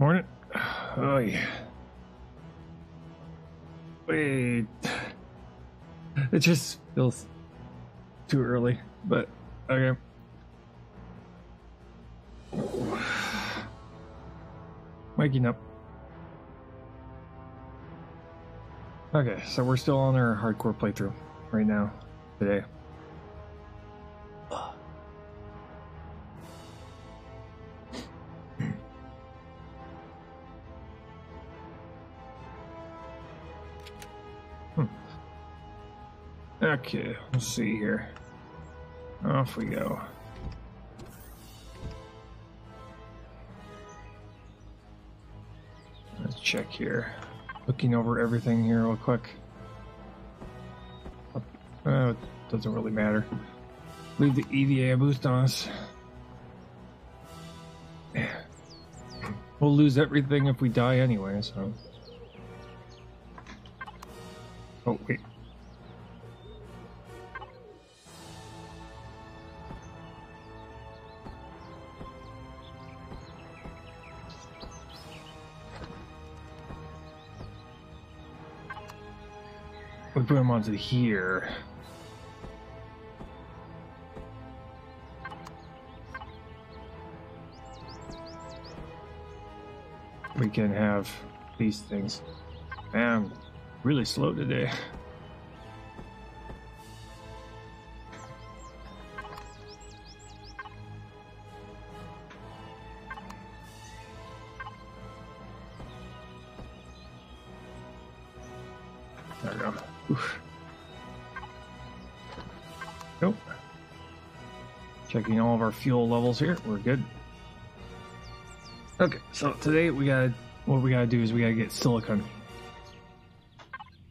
Morning. Oh yeah. Wait. It just feels too early, but okay. Waking up. Okay, so we're still on our hardcore playthrough right now, today. Okay, let's see here. Off we go. Let's check here. Looking over everything here real quick. It doesn't really matter. Leave the EVA boost on us. We'll lose everything if we die anyway, so... Oh, wait. We put him onto here. We can have these things. Man, really slow today. There we go. Oof. Nope. Checking all of our fuel levels here. We're good. Okay, so today what we gotta do is we gotta get silicon.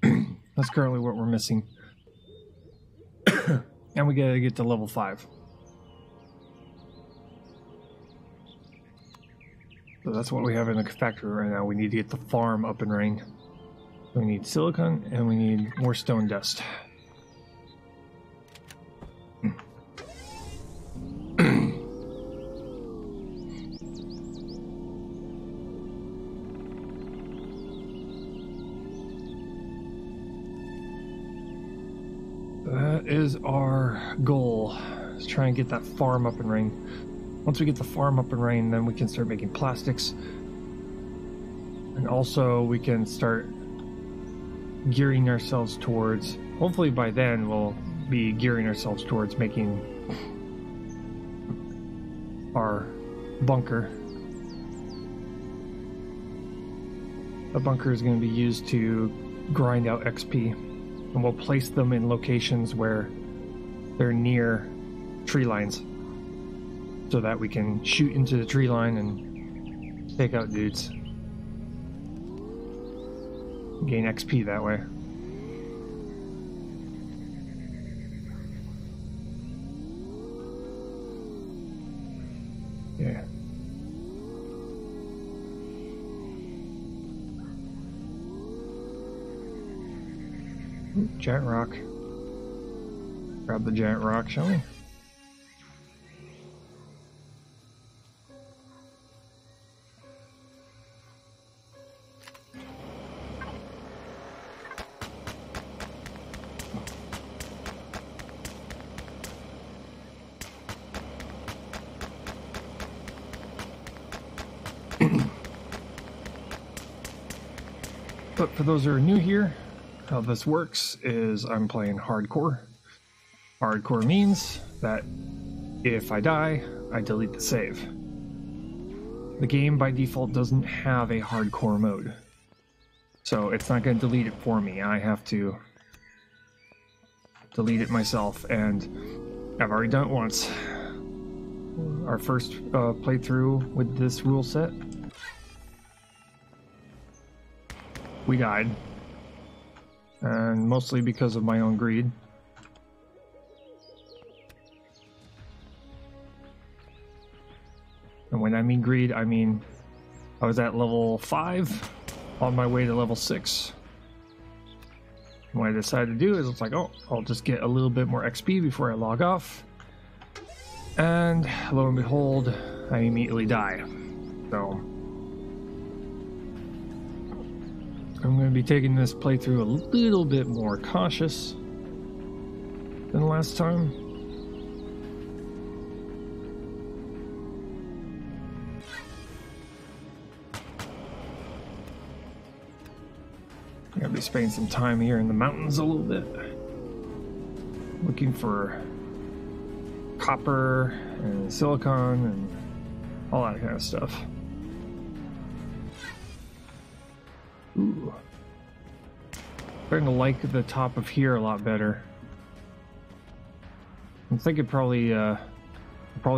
That's currently what we're missing. And we gotta get to level 5. So that's what we have in the factory right now. We need to get the farm up and running. We need silicon and we need more stone dust. That is our goal. Let's try and get that farm up and running. Once we get the farm up and running, then we can start making plastics. And also we can start gearing ourselves towards, hopefully by then we'll be gearing ourselves towards making our bunker. The bunker is going to be used to grind out XP, and we'll place them in locations where they're near tree lines so that we can shoot into the tree line and take out dudes. Gain XP that way. Yeah. Ooh, giant rock. Grab the giant rock, shall we? But for those who are new here, how this works is I'm playing hardcore. Hardcore means that if I die, I delete the save. The game by default doesn't have a hardcore mode, so it's not going to delete it for me. I have to delete it myself, and I've already done it once. Our first playthrough with this rule set, we died, and mostly because of my own greed. And when I mean greed, I mean I was at level 5 on my way to level 6. And what I decided to do is it's like, oh, I'll just get a little bit more XP before I log off. And lo and behold, I immediately die. So I'm going to be taking this playthrough a little bit more cautious than last time. I'm going to be spending some time here in the mountains a little bit, looking for copper and silicon and all that kind of stuff. Ooh. Starting to like the top of here a lot better. I'm thinking probably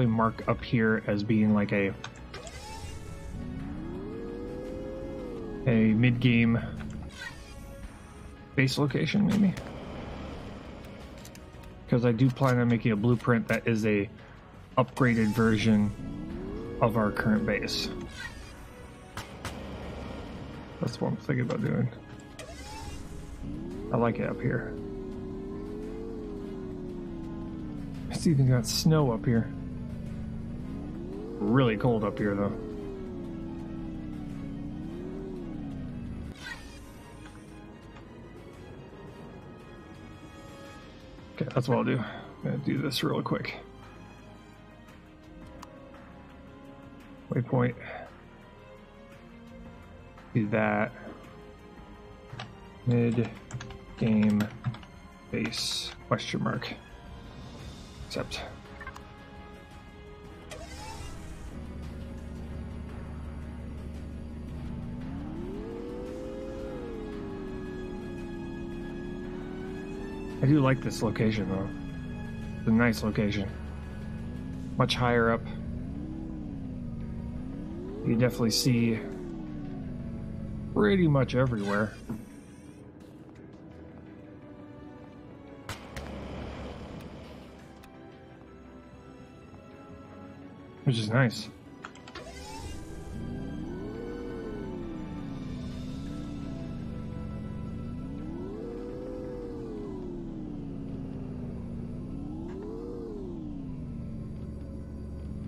mark up here as being like a mid-game base location, maybe. Because I do plan on making a blueprint that is a upgraded version of our current base. That's what I'm thinking about doing. I like it up here. It's even got snow up here. Really cold up here though. Okay, that's what I'll do. I'm gonna do this real quick. Waypoint. Do that. Mid-game base, question mark. Accept. I do like this location though. It's a nice location. Much higher up. You can definitely see pretty much everywhere. Which is nice.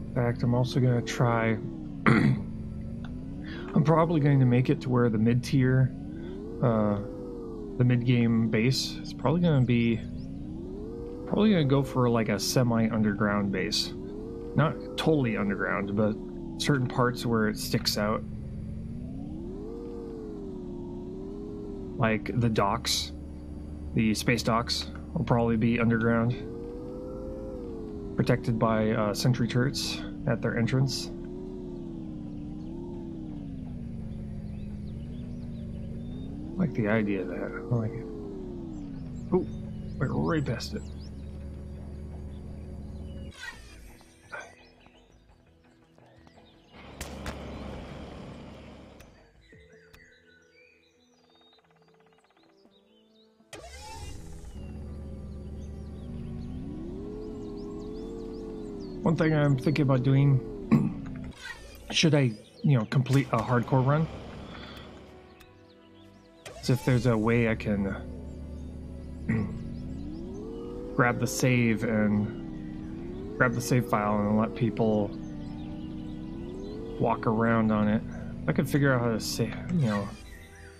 In fact, I'm also going to try I'm probably going to make it to where the mid-tier, the mid-game base is probably going to go for like a semi-underground base. Not totally underground, but certain parts where it sticks out. Like the docks, the space docks will probably be underground. Protected by sentry turrets at their entrance. I like the idea of that. I like it. Oh, we're right past it. One thing I'm thinking about doing, should I, complete a hardcore run, is if there's a way I can grab the save file and let people walk around on it. If I could figure out how to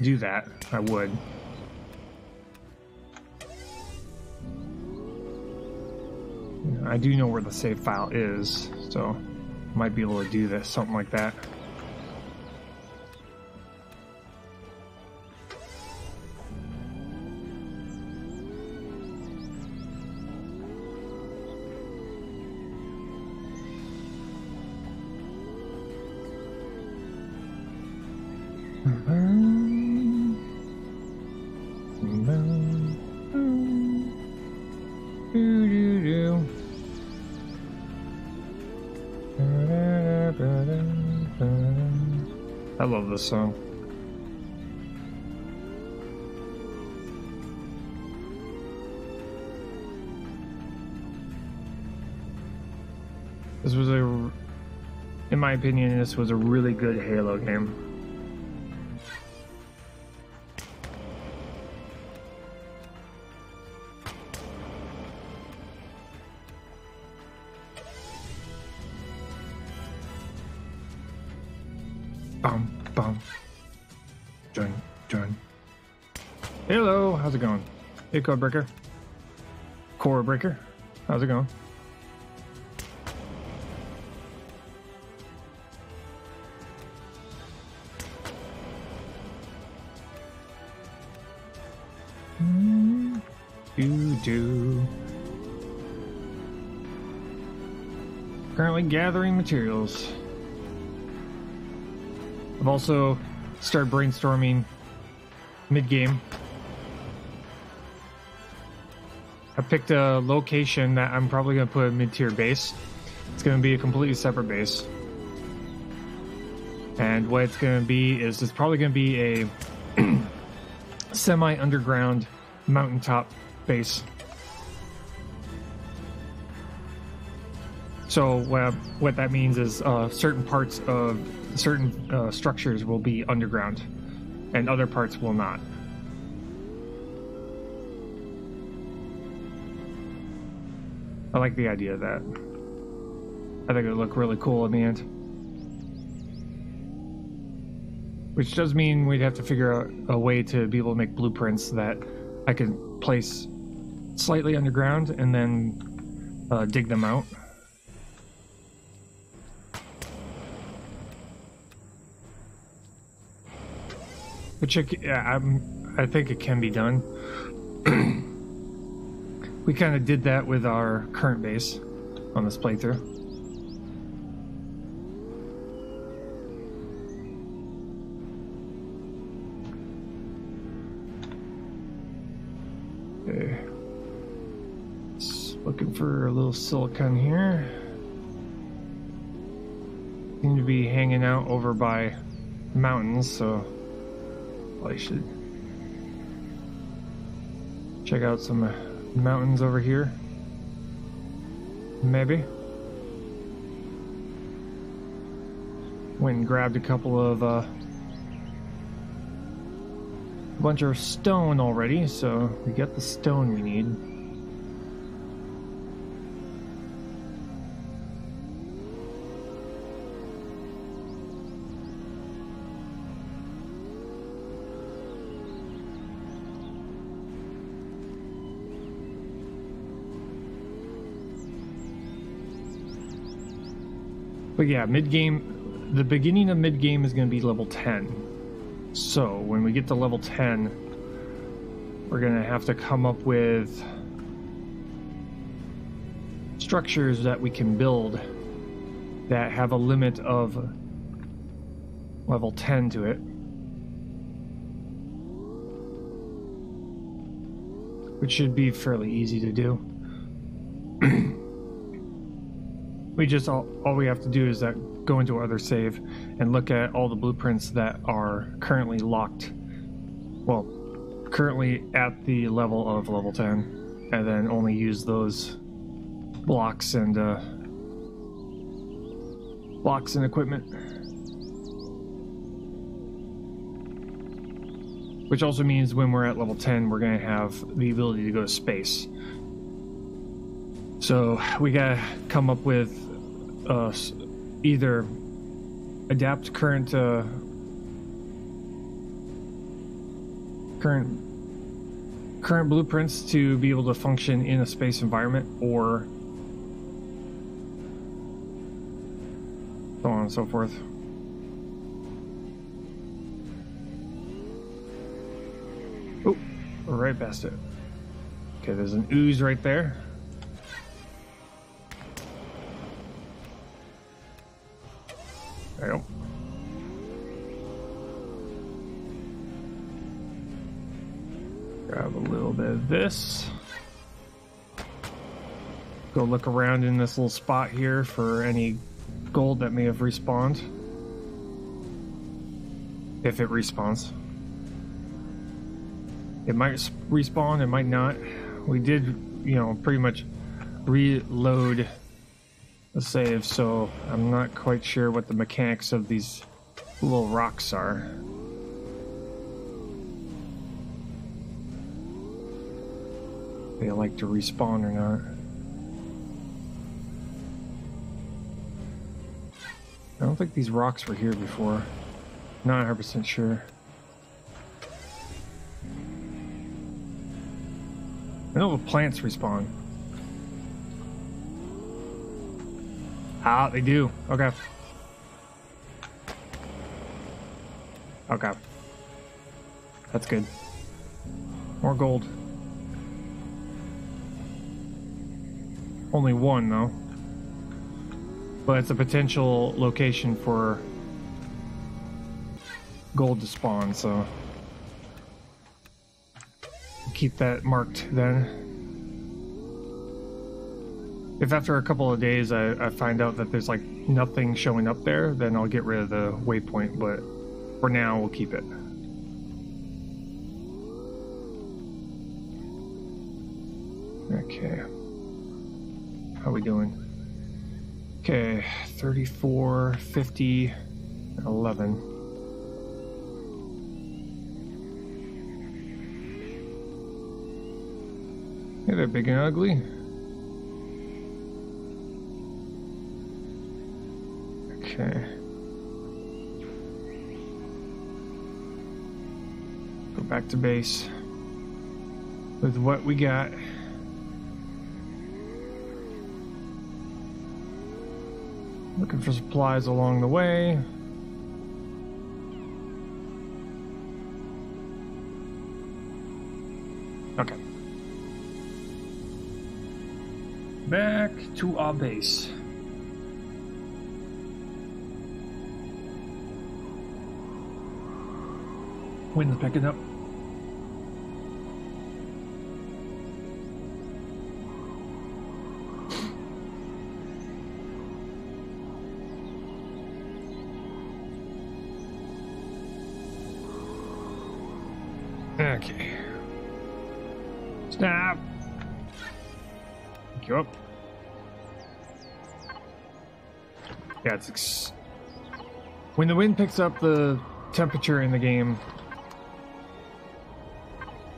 do that, I would. I do know where the save file is, so might be able to do this, something like that. I love this song. This was in my opinion, this was a really good Halo game. Bum, bum. Dun, dun, Hello, how's it going? Hey, Code Breaker. Core Breaker, how's it going? Do. Currently gathering materials. I've also started brainstorming mid-game. I picked a location that I'm probably going to put a mid-tier base. It's going to be a completely separate base. And what it's going to be is it's probably going to be a semi-underground mountaintop base. So what that means is certain parts of certain structures will be underground and other parts will not. I like the idea of that. I think it would look really cool in the end. Which does mean we'd have to figure out a way to be able to make blueprints that I can place slightly underground and then dig them out. Which I think it can be done. We kind of did that with our current base on this playthrough. Okay. Just looking for a little silicon here. Seem to be hanging out over by mountains, so I should check out some mountains over here. Maybe. Went and grabbed a couple of bunch of stone already, so we got the stone we need. But yeah, mid-game, the beginning of mid-game is going to be level 10. So when we get to level 10, we're going to have to come up with structures that we can build that have a limit of level 10 to it. Which should be fairly easy to do. We just all we have to do is go into our other save and look at all the blueprints that are currently locked. Well, currently at the level of level 10, and then only use those blocks and equipment. Which also means when we're at level 10, we're going to have the ability to go to space. So we gotta come up with either adapt current blueprints to be able to function in a space environment, or so on and so forth. Oh, we're right past it. Okay, there's an ooze right there. There you go. Grab a little bit of this. Go look around in this little spot here for any gold that may have respawned. If it respawns. It might respawn, it might not. We did, pretty much reload the save, so I'm not quite sure what the mechanics of these little rocks are. They like to respawn or not. I don't think these rocks were here before. Not 100% sure. I know the plants respawn. Ah, they do. Okay. Okay. That's good. More gold. Only one, though. But it's a potential location for gold to spawn, so keep that marked then. If after a couple of days I find out that there's like nothing showing up there, then I'll get rid of the waypoint, but for now we'll keep it. Okay. How are we doing? Okay, 34, 50, 11. Hey, they're big and ugly. Okay. Go back to base with what we got. Looking for supplies along the way. Okay. Back to our base. Wind's picking up. Okay. Stop. Pick you up. Yeah, it's when the wind picks up, the temperature in the game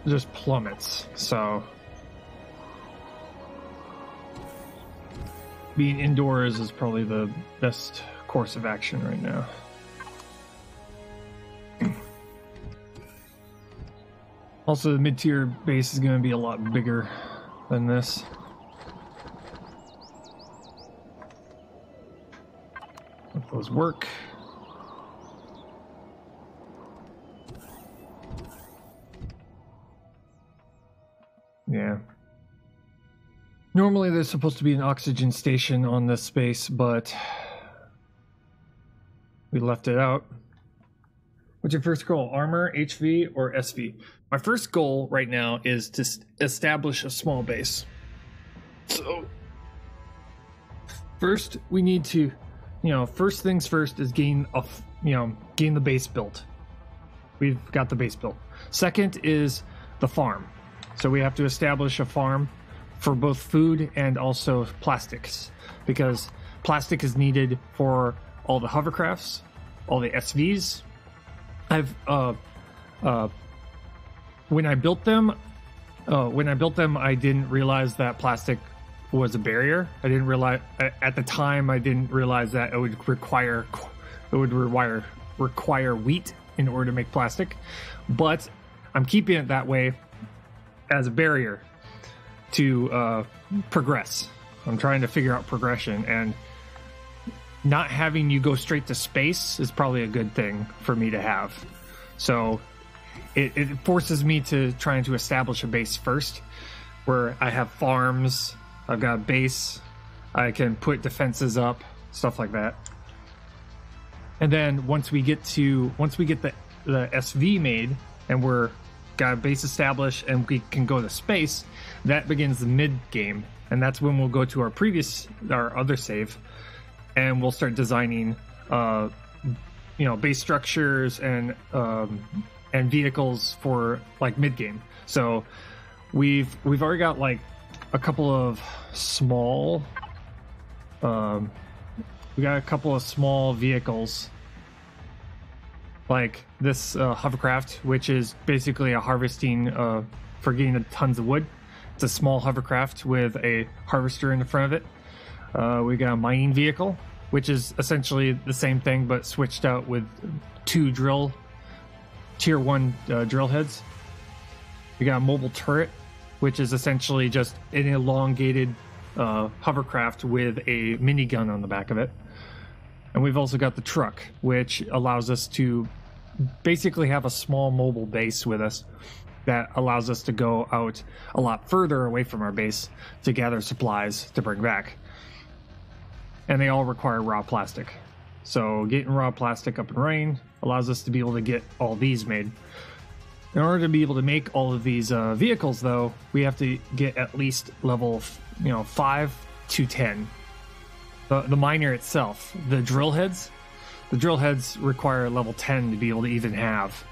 just plummets. So being indoors is probably the best course of action right now. Also, the mid-tier base is going to be a lot bigger than this. Let those work. Yeah. Normally there's supposed to be an oxygen station on this space, but we left it out. What's your first goal? Armor, HV, or SV? My first goal right now is to establish a small base. So, first we need to, first things first is gain the base built. We've got the base built. Second is the farm. So we have to establish a farm for both food and also plastics, because plastic is needed for all the hovercrafts, all the SVs. When I built them, I didn't realize that plastic was a barrier. I didn't realize at the time. I didn't realize that it would require wheat in order to make plastic. But I'm keeping it that way as a barrier to progress. I'm trying to figure out progression, and not having you go straight to space is probably a good thing for me to have. So it forces me to trying to establish a base first, where I have farms, I've got a base, I can put defenses up, stuff like that. And then once we get the SV made and we're got a base established and we can go to space, that begins the mid game, and that's when we'll go to our other save, and we'll start designing base structures and vehicles for like mid game. So we've already got like a couple of small vehicles, like this hovercraft, which is basically a harvesting for getting tons of wood. It's a small hovercraft with a harvester in the front of it. We got a mining vehicle, which is essentially the same thing but switched out with 2 tier 1 drill heads. We got a mobile turret which is essentially just an elongated hovercraft with a minigun on the back of it. And we've also got the truck, which allows us to basically have a small mobile base with us that allows us to go out a lot further away from our base to gather supplies to bring back. And they all require raw plastic. So getting raw plastic up and running allows us to be able to get all these made. In order to be able to make all of these vehicles, though, we have to get at least level 5 to 10. The miner itself, the drill heads require level 10 to be able to even have.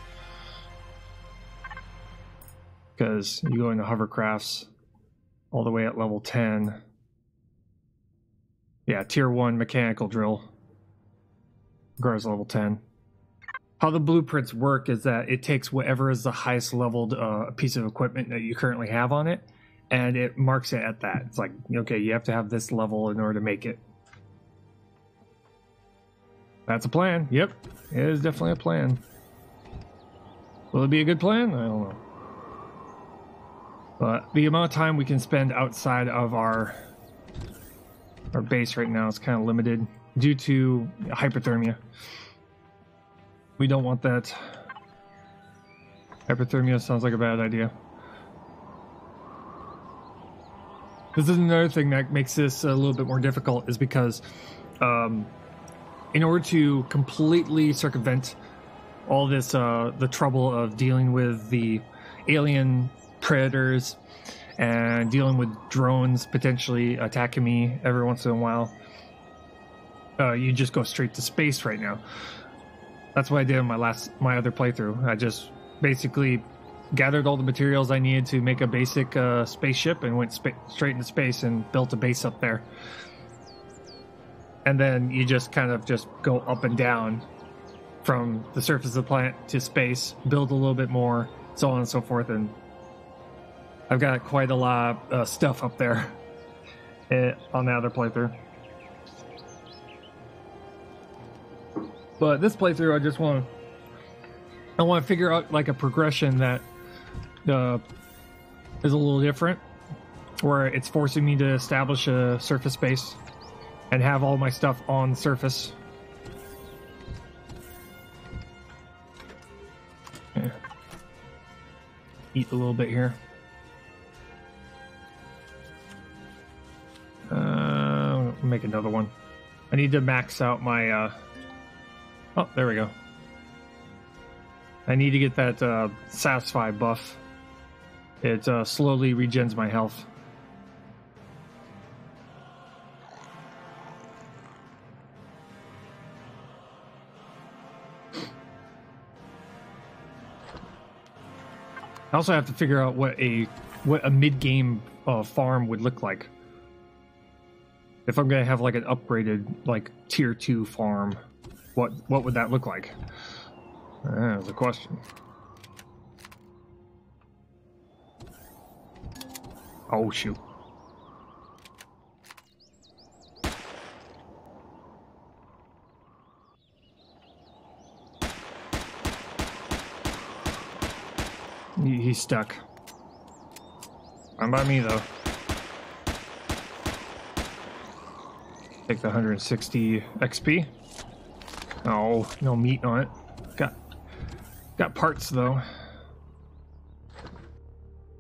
Because you go into hovercrafts all the way at level 10. Yeah, tier 1 mechanical drill requires level 10. How the blueprints work is that it takes whatever is the highest leveled piece of equipment that you currently have on it, and it marks it at that. It's like, okay, you have to have this level in order to make it. That's a plan. Yep, it is definitely a plan. Will it be a good plan? I don't know. But the amount of time we can spend outside of our base right now is kind of limited due to hypothermia. We don't want that. Hypothermia sounds like a bad idea. This is another thing that makes this a little bit more difficult, is because in order to completely circumvent all this, the trouble of dealing with the alien predators and dealing with drones potentially attacking me every once in a while, you just go straight to space right now. That's what I did in my other playthrough. I just basically gathered all the materials I needed to make a basic spaceship and went straight into space and built a base up there. And then you just kind of just go up and down from the surface of the planet to space, build a little bit more, so on and so forth. And I've got quite a lot of stuff up there on the other playthrough. But this playthrough, I want to figure out like a progression that is a little different, where it's forcing me to establish a surface base and have all my stuff on the surface. Yeah. Eat a little bit here. Make another one. I need to max out my oh, there we go. I need to get that Satisfy buff. It slowly regens my health. I also have to figure out what a mid-game farm would look like. If I'm gonna have like an upgraded like tier 2 farm, what would that look like? That's a question. Oh shoot. He's stuck. Fine by me though. Take the 160 XP. Oh, no meat on it. Got parts though.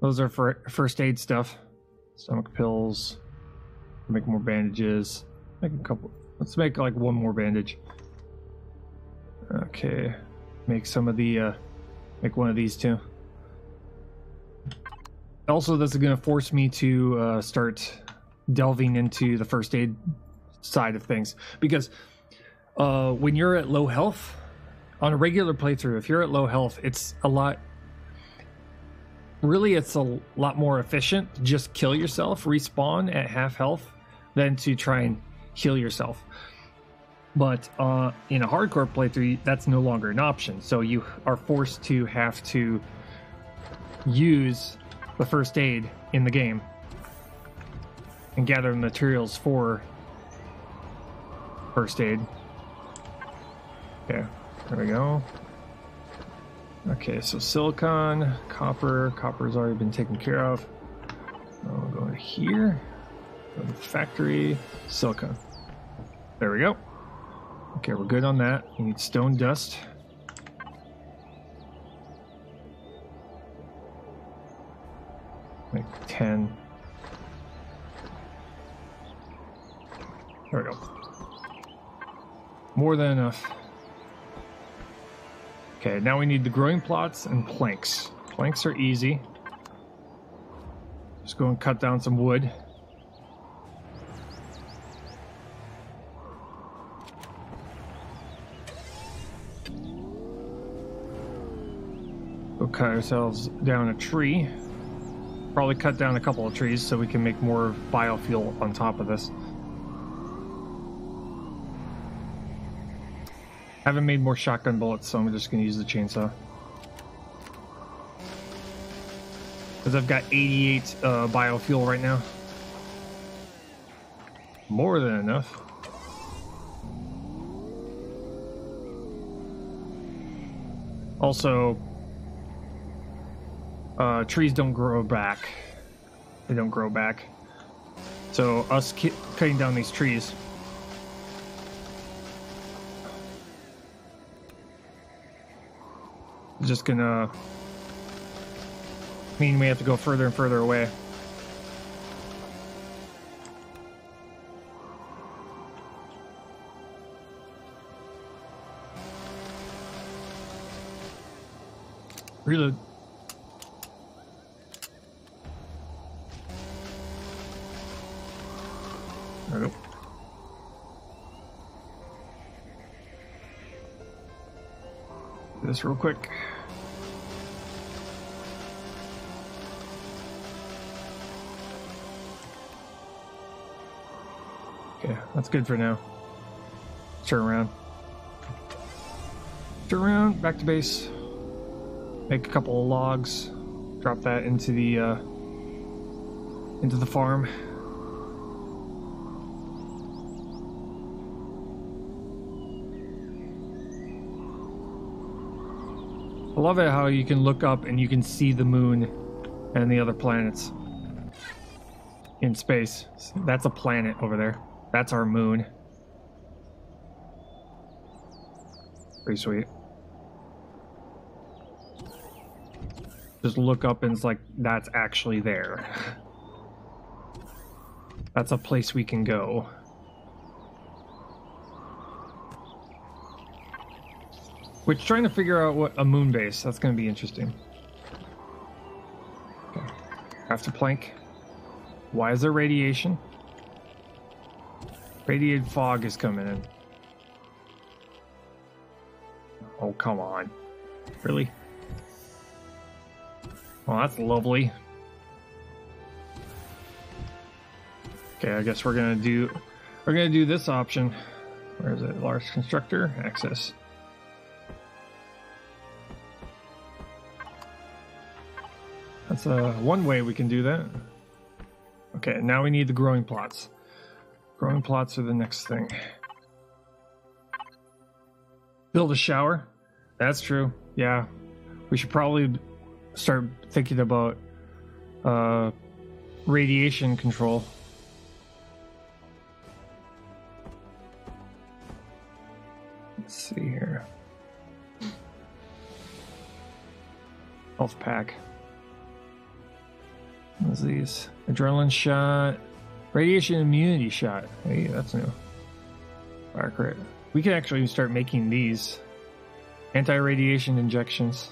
Those are for first aid stuff. Stomach pills. Make more bandages. Make a couple. Let's make like one more bandage. Okay. Make some of the make one of these too. Also, this is going to force me to start delving into the first aid side of things, because when you're at low health on a regular playthrough, if you're at low health, it's a lot more efficient to just kill yourself, respawn at half health, than to try and heal yourself. But in a hardcore playthrough, that's no longer an option, so you are forced to have to use the first aid in the game and gather materials for first aid. Okay, there we go. Okay, so silicon, copper's already been taken care of. here. Go to the factory. Silicon. There we go. Okay, we're good on that. We need stone dust. Make 10. There we go. More than enough. Okay, now we need the growing plots and planks. Planks are easy. Just go and cut down some wood. Go cut ourselves down a tree. Probably cut down a couple of trees so we can make more biofuel on top of this. Haven't made more shotgun bullets, so I'm just going to use the chainsaw. Because I've got 88 biofuel right now. More than enough. Also, trees don't grow back. They don't grow back. So us cutting down these trees is just gonna mean we have to go further and further away. Reload. There we go. Do this real quick. Okay, that's good for now. Turn around. Turn around, back to base. Make a couple of logs. Drop that into the farm. I love it how you can look up and you can see the moon and the other planets in space. That's a planet over there. That's our moon. Pretty sweet. Just look up and it's like, that's actually there. That's a place we can go. Which, trying to figure out what a moon base, that's going to be interesting. Okay. After plank. Why is there radiation? Radiated fog is coming in. Oh, come on. Really? Well, that's lovely. Okay, I guess we're gonna do this option. Where is it? Large constructor access. That's one way we can do that. Okay, now we need the growing plots. Growing plots are the next thing. Build a shower. That's true. Yeah, we should probably start thinking about radiation control. Let's see here. Health pack. What's these? Adrenaline shot. Radiation immunity shot. Hey, that's new. Fire crit. We can actually start making these. Anti-radiation injections.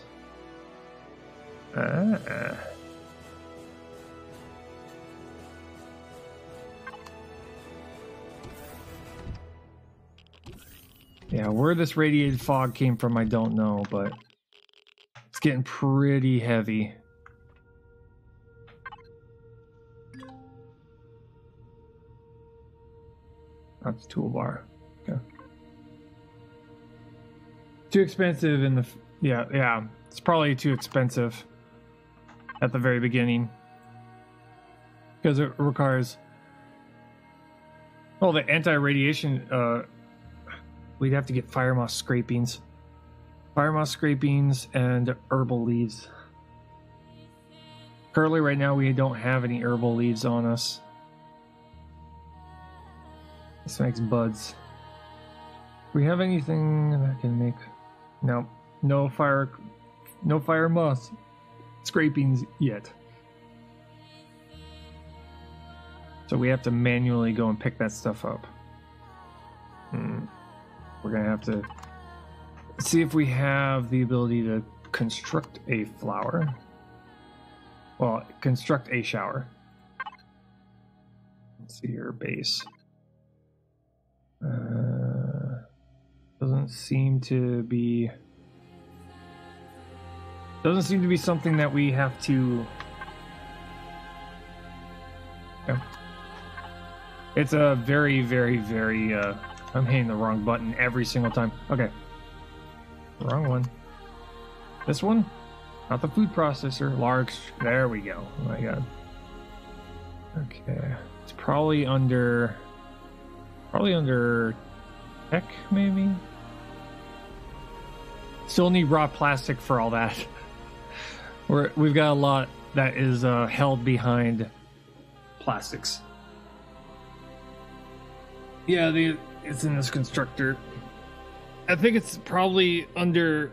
Yeah, where this radiated fog came from, I don't know, but it's getting pretty heavy. That's toolbar. Okay. Too expensive in the... Yeah. It's probably too expensive at the very beginning. Because it requires... Oh, the anti-radiation... we'd have to get fire moss scrapings. Fire moss scrapings and herbal leaves. Currently, right now, we don't have any herbal leaves on us. This makes buds. Do we have anything that can make... No. No fire moss scrapings yet. So we have to manually go and pick that stuff up. We're going to have to see if we have the ability to construct a flower. Well, construct a shower. Let's see your base. Doesn't seem to be something that we have to. Yeah. It's a very, very, very. I'm hitting the wrong button every single time. Okay, wrong one. This one, not the food processor. Large. There we go. Oh my god. Okay, it's probably under tech, maybe. Still need raw plastic for all that. We've got a lot that is held behind plastics. Yeah, it's in this constructor. I think it's probably under.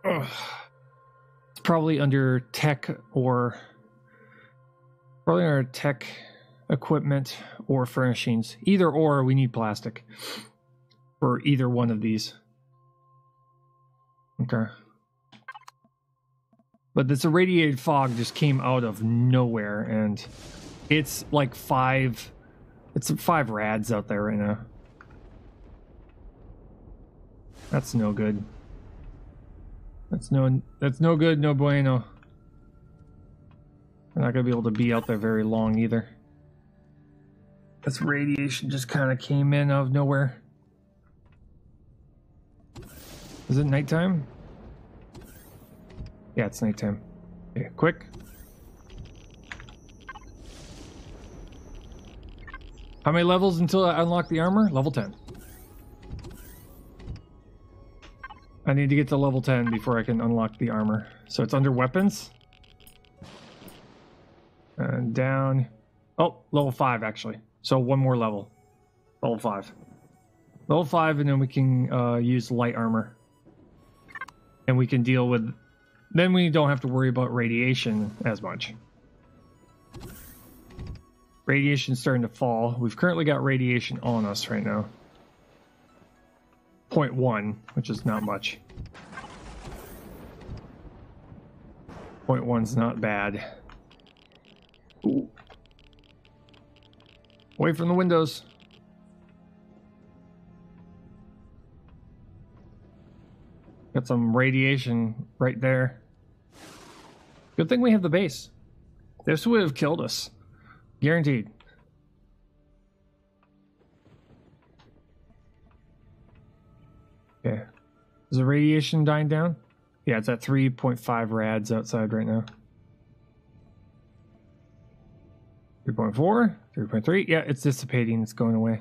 It's probably under tech or. Probably under tech equipment or furnishings. Either or, we need plastic for either one of these. Okay. But this irradiated fog just came out of nowhere, and it's like five rads out there right now. That's no good. That's no good, no bueno. We're not gonna be able to be out there very long either. This radiation just kind of came in out of nowhere. Is it nighttime? Yeah, it's nighttime. Okay, quick. How many levels until I unlock the armor? Level 10. I need to get to level 10 before I can unlock the armor. So it's under weapons. And down. Oh, level 5 actually. So one more level. Level 5. Level 5, and then we can use light armor. And we can deal with... Then we don't have to worry about radiation as much. Radiation's starting to fall. We've currently got radiation on us right now. 0.1, which is not much. 0.1's not bad. Ooh. Away from the windows. Got some radiation right there. Good thing we have the base. This would have killed us. Guaranteed. Okay. Is the radiation dying down? Yeah, it's at 3.5 rads outside right now. 3.4, 3.3. Yeah, it's dissipating. It's going away.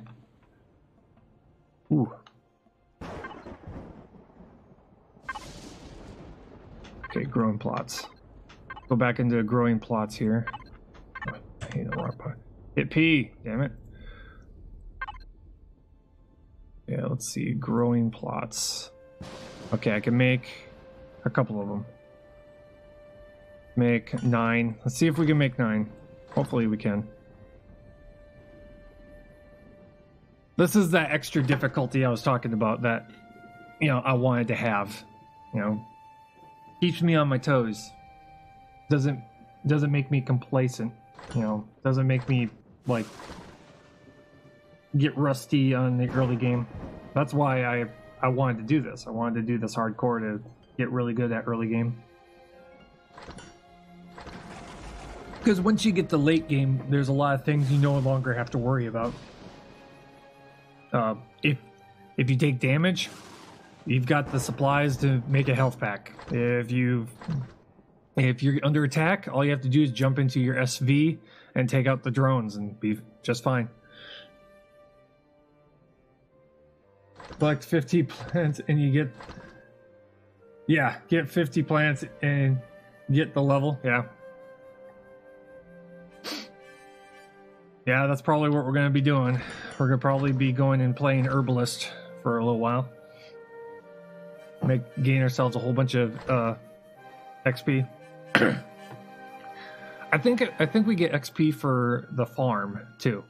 Ooh. Okay, growing plots. Go back into growing plots here. Oh, I hate the wrong part. Hit P, damn it. Yeah, let's see. Growing plots. Okay, I can make a couple of them. Make 9. Let's see if we can make 9. Hopefully we can. This is that extra difficulty I was talking about that, you know, I wanted to have. You know, keeps me on my toes. Doesn't make me complacent. You know, doesn't make me like get rusty on the early game. That's why I wanted to do this. I wanted to do this hardcore to get really good at early game. Because once you get to late game, there's a lot of things you no longer have to worry about. If you take damage, you've got the supplies to make a health pack. If you're under attack, all you have to do is jump into your SV and take out the drones and be just fine. Collect 50 plants and you get Yeah, get 50 plants and get the level. Yeah. Yeah, that's probably what we're going to be doing. We're going to probably be going and playing Herbalist for a little while. Gain ourselves a whole bunch of XP. I think we get XP for the farm too.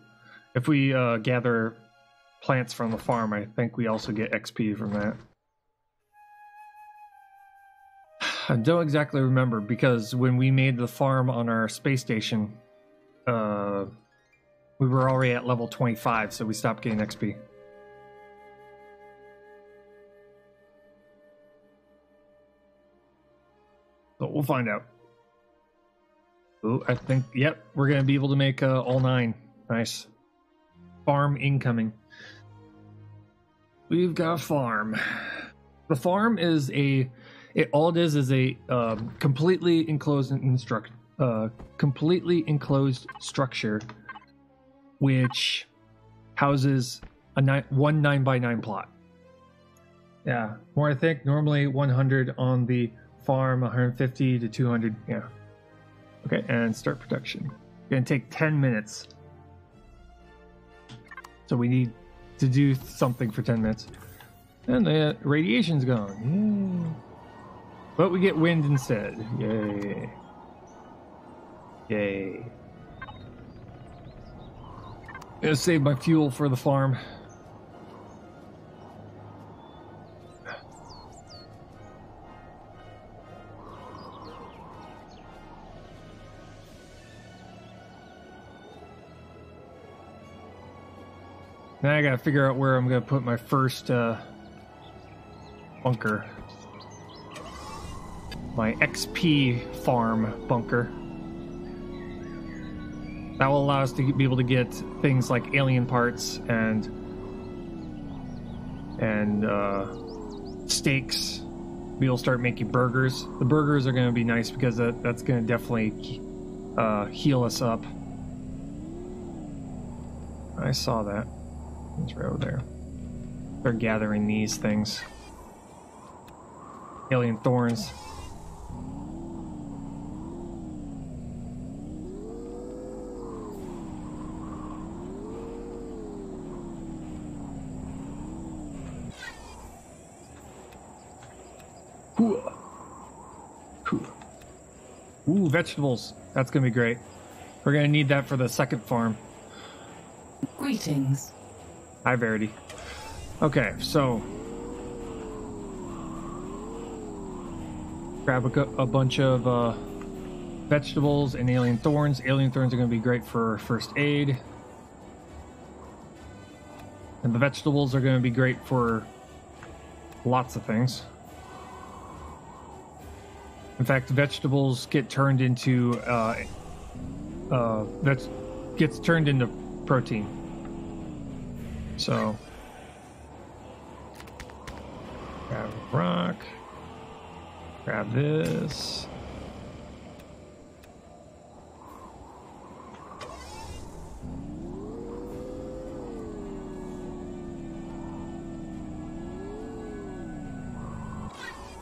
If we gather plants from the farm, I think we also get XP from that. I don't exactly remember because when we made the farm on our space station, we were already at level 25, so we stopped getting XP. But we'll find out. Oh, I think, yep, we're going to be able to make all 9. Nice. Farm incoming. We've got a farm. The farm is all it is a completely enclosed structure which houses one 9x9 plot. Yeah, more I think normally 100 on the farm, 150 to 200. Yeah. Okay, and start production. Gonna take 10 minutes. So we need to do something for 10 minutes. And the radiation's gone. Yay. But we get wind instead. Yay. Yay. Gonna save my fuel for the farm. Now I gotta figure out where I'm gonna put my first bunker. My XP farm bunker. That will allow us to be able to get things like alien parts and steaks. We'll start making burgers. The burgers are going to be nice because that's going to definitely heal us up. I saw that. It's right over there. They're gathering these things. Alien thorns. Ooh, vegetables. That's going to be great. We're going to need that for the second farm. Greetings. Hi, Verity. Okay, so grab a bunch of vegetables and alien thorns. Alien thorns are going to be great for first aid. And the vegetables are going to be great for lots of things. In fact, vegetables get turned into gets turned into protein. So grab a rock, grab this.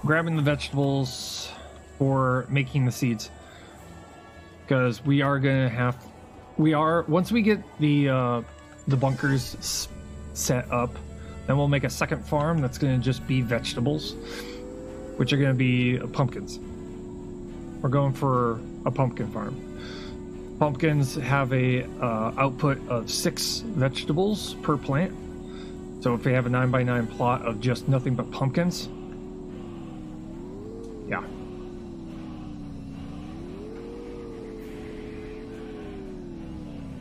Grabbing the vegetables for making the seeds, because we are gonna have, once we get the bunkers set up, then we'll make a second farm that's gonna just be vegetables, which are gonna be pumpkins. We're going for a pumpkin farm. Pumpkins have a output of 6 vegetables per plant. So if we have a 9x9 plot of just nothing but pumpkins, yeah.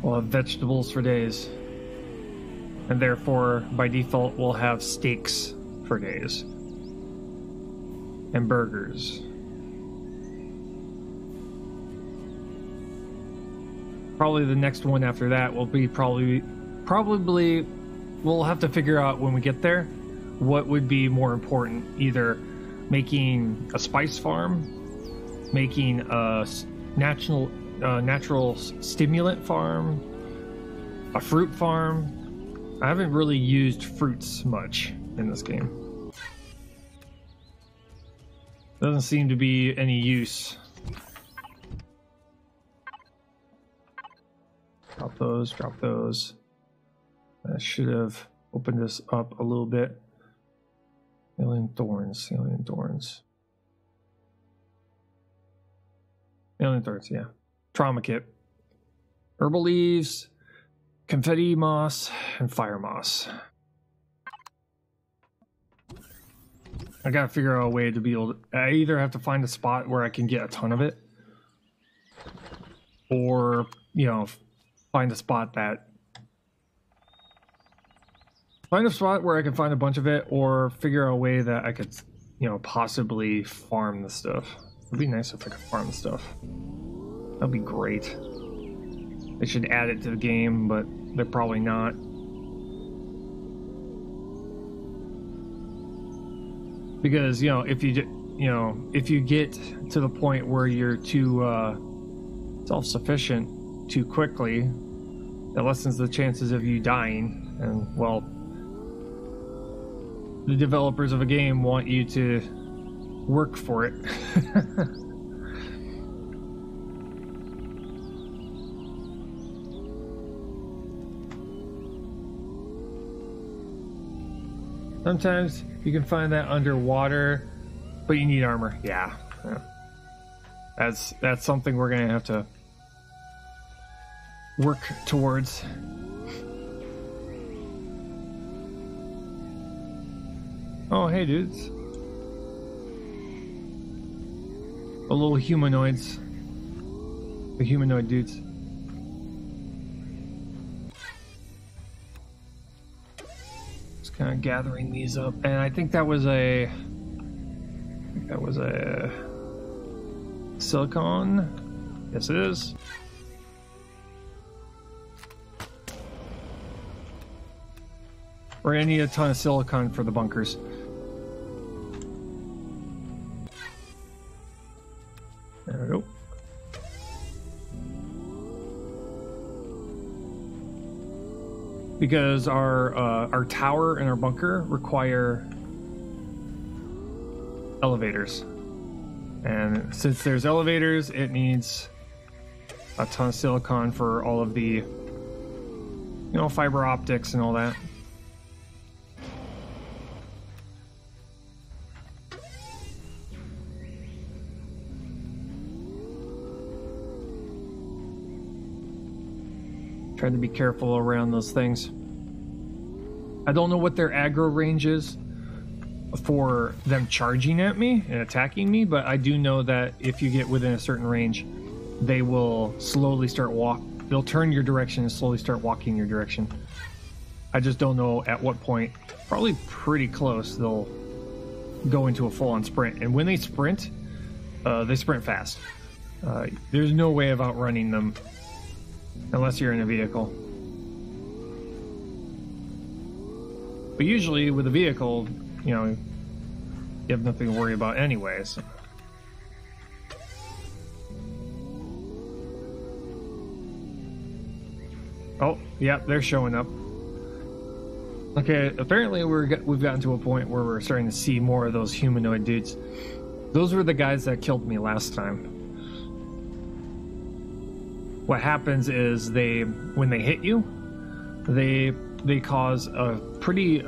We'll have vegetables for days. And therefore, by default, we'll have steaks for days. And burgers. Probably the next one after that will be probably we'll have to figure out when we get there what would be more important. Either making a spice farm, making a natural stimulant farm, a fruit farm. I haven't really used fruits much in this game. Doesn't seem to be any use. Drop those, drop those. I should have opened this up a little bit. Alien thorns, alien thorns. Alien thorns, yeah. Trauma kit. Herbal leaves, confetti moss, and fire moss. I gotta figure out a way to be able to... I either have to find a spot where I can get a ton of it, or, you know, find a spot that... Find a spot where I can find a bunch of it, or figure out a way that I could, you know, possibly farm the stuff. It'd be nice if I could farm the stuff. That'd be great. They should add it to the game, but they're probably not. Because, you know, if you get to the point where you're too self-sufficient too quickly, it lessens the chances of you dying. And, well, the developers of a game want you to work for it. Sometimes you can find that underwater, but you need armor. Yeah. That's something we're gonna have to work towards. Oh, hey, dudes. The little humanoids. The humanoid dudes. Kind of gathering these up, and I think that was a silicon. Yes, it is. We're gonna need a ton of silicon for the bunkers. There we go. Because our tower and our bunker require elevators, and since there's elevators, it needs a ton of silicon for all of the, you know, fiber optics and all that. Trying to be careful around those things. I don't know what their aggro range is for them charging at me and attacking me, but I do know that if you get within a certain range, they will slowly start they'll turn your direction and slowly start walking your direction. I just don't know at what point. Probably pretty close they'll go into a full-on sprint, and when they sprint fast. There's no way of outrunning them unless you're in a vehicle. But usually with a vehicle, you know, you have nothing to worry about anyways. Oh, yeah, they're showing up. Okay, apparently we've gotten to a point where we're starting to see more of those humanoid dudes. Those were the guys that killed me last time. What happens is when they hit you, they cause a pretty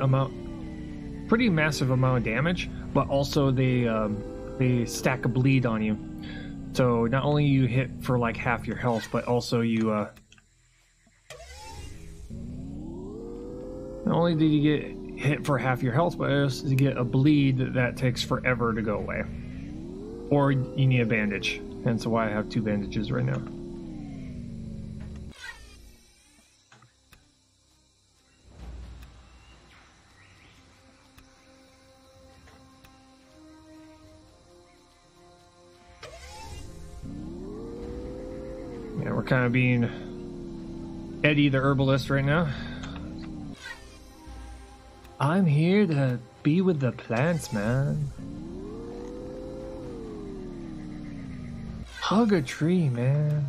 massive amount of damage, but also they stack a bleed on you. So not only you hit for like half your health, but also you not only do you get hit for half your health, but also you get a bleed that takes forever to go away, or you need a bandage. Hence why I have 2 bandages right now. Yeah, we're kind of being Eddie the herbalist right now. I'm here to be with the plants, man. Hug a tree, man.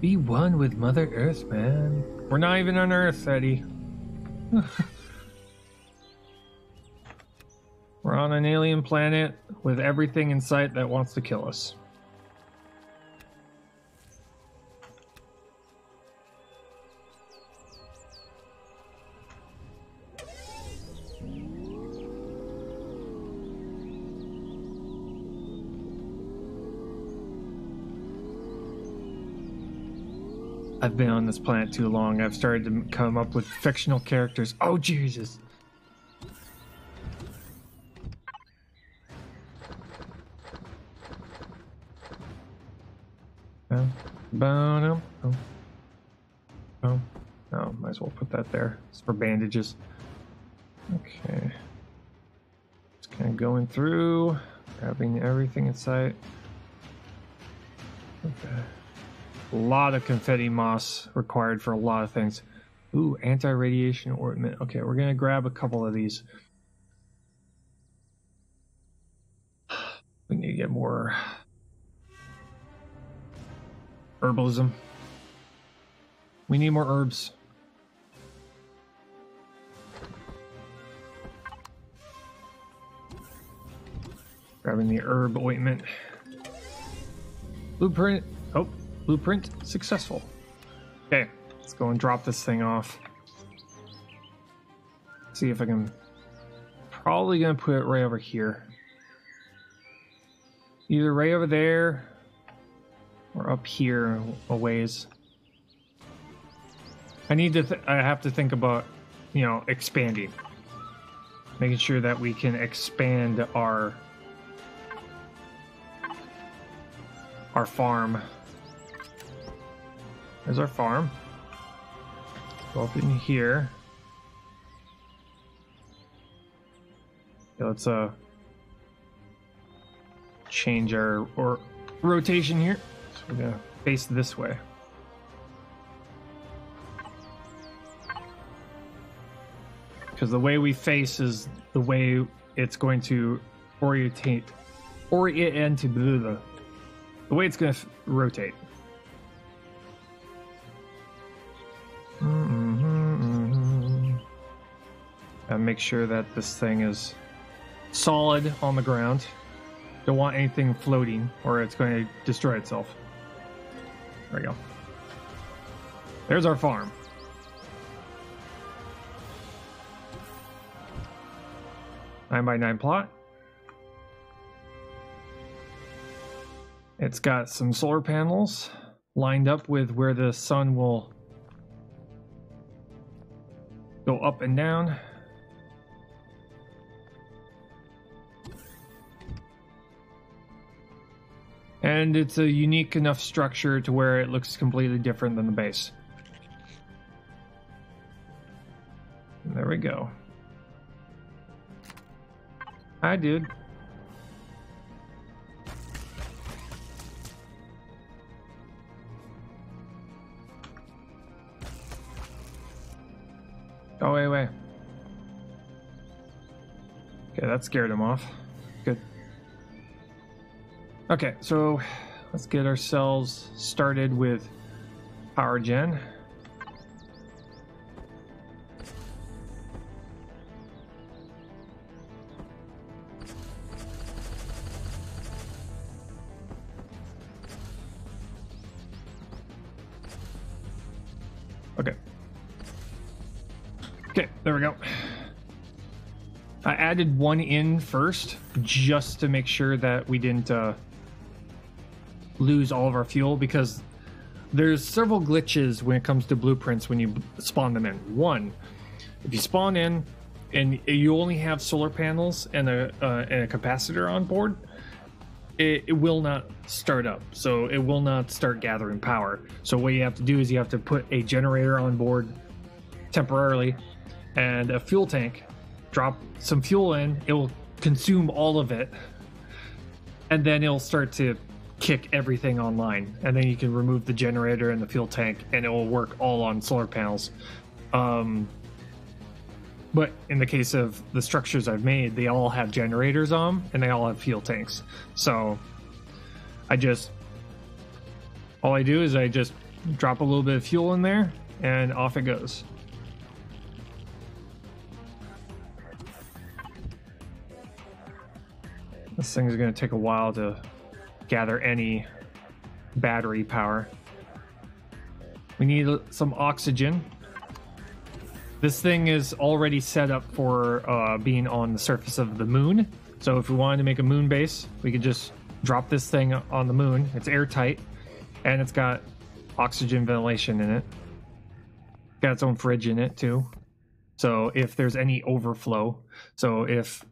Be one with Mother Earth, man. We're not even on Earth, Eddie. We're on an alien planet with everything in sight that wants to kill us. I've been on this planet too long. I've started to come up with fictional characters. Oh, Jesus. Oh, might as well put that there. It's for bandages. Okay. Just kind of going through, grabbing everything in sight. Okay. A lot of confetti moss required for a lot of things. Ooh, anti-radiation ornament. Okay, we're gonna grab a couple of these. We need to get more herbalism. We need more herbs. Grabbing the herb ointment. Blueprint. Oh, blueprint successful. Okay, let's go and drop this thing off. See if I can. Probably gonna put it right over here. Either right over there or up here a ways. I need to. I have to think about, you know, expanding, making sure that we can expand our farm. There's our farm. Go up in here. Okay, let's change our rotation here. So we're gonna face this way. Because the way we face is the way it's going to orient to the way it's going to rotate. And make sure that this thing is solid on the ground. Don't want anything floating or it's going to destroy itself. There we go. There's our farm. Nine by 9 plot. It's got some solar panels lined up with where the sun will go up and down. And it's a unique enough structure to where it looks completely different than the base. And there we go. Hi, dude. Go away. Okay, that scared him off. Good. Okay, so let's get ourselves started with power gen. Okay, there we go. I added one in first just to make sure that we didn't lose all of our fuel, because there's several glitches when it comes to blueprints when you spawn them in. One, if you spawn in and you only have solar panels and a capacitor on board, it will not start up. So it will not start gathering power. So what you have to do is you have to put a generator on board temporarily and a fuel tank, drop some fuel in, it will consume all of it, and then it'll start to kick everything online, and then you can remove the generator and the fuel tank and it will work all on solar panels. But in the case of the structures I've made, they all have generators on them and they all have fuel tanks. So all I do is I just drop a little bit of fuel in there, and off it goes. This thing is going to take a while to gather any battery power. We need some oxygen. This thing is already set up for being on the surface of the moon. So if we wanted to make a moon base, we could just drop this thing on the moon. It's airtight, and it's got oxygen ventilation in it. Got its own fridge in it too. So if there's any overflow, so if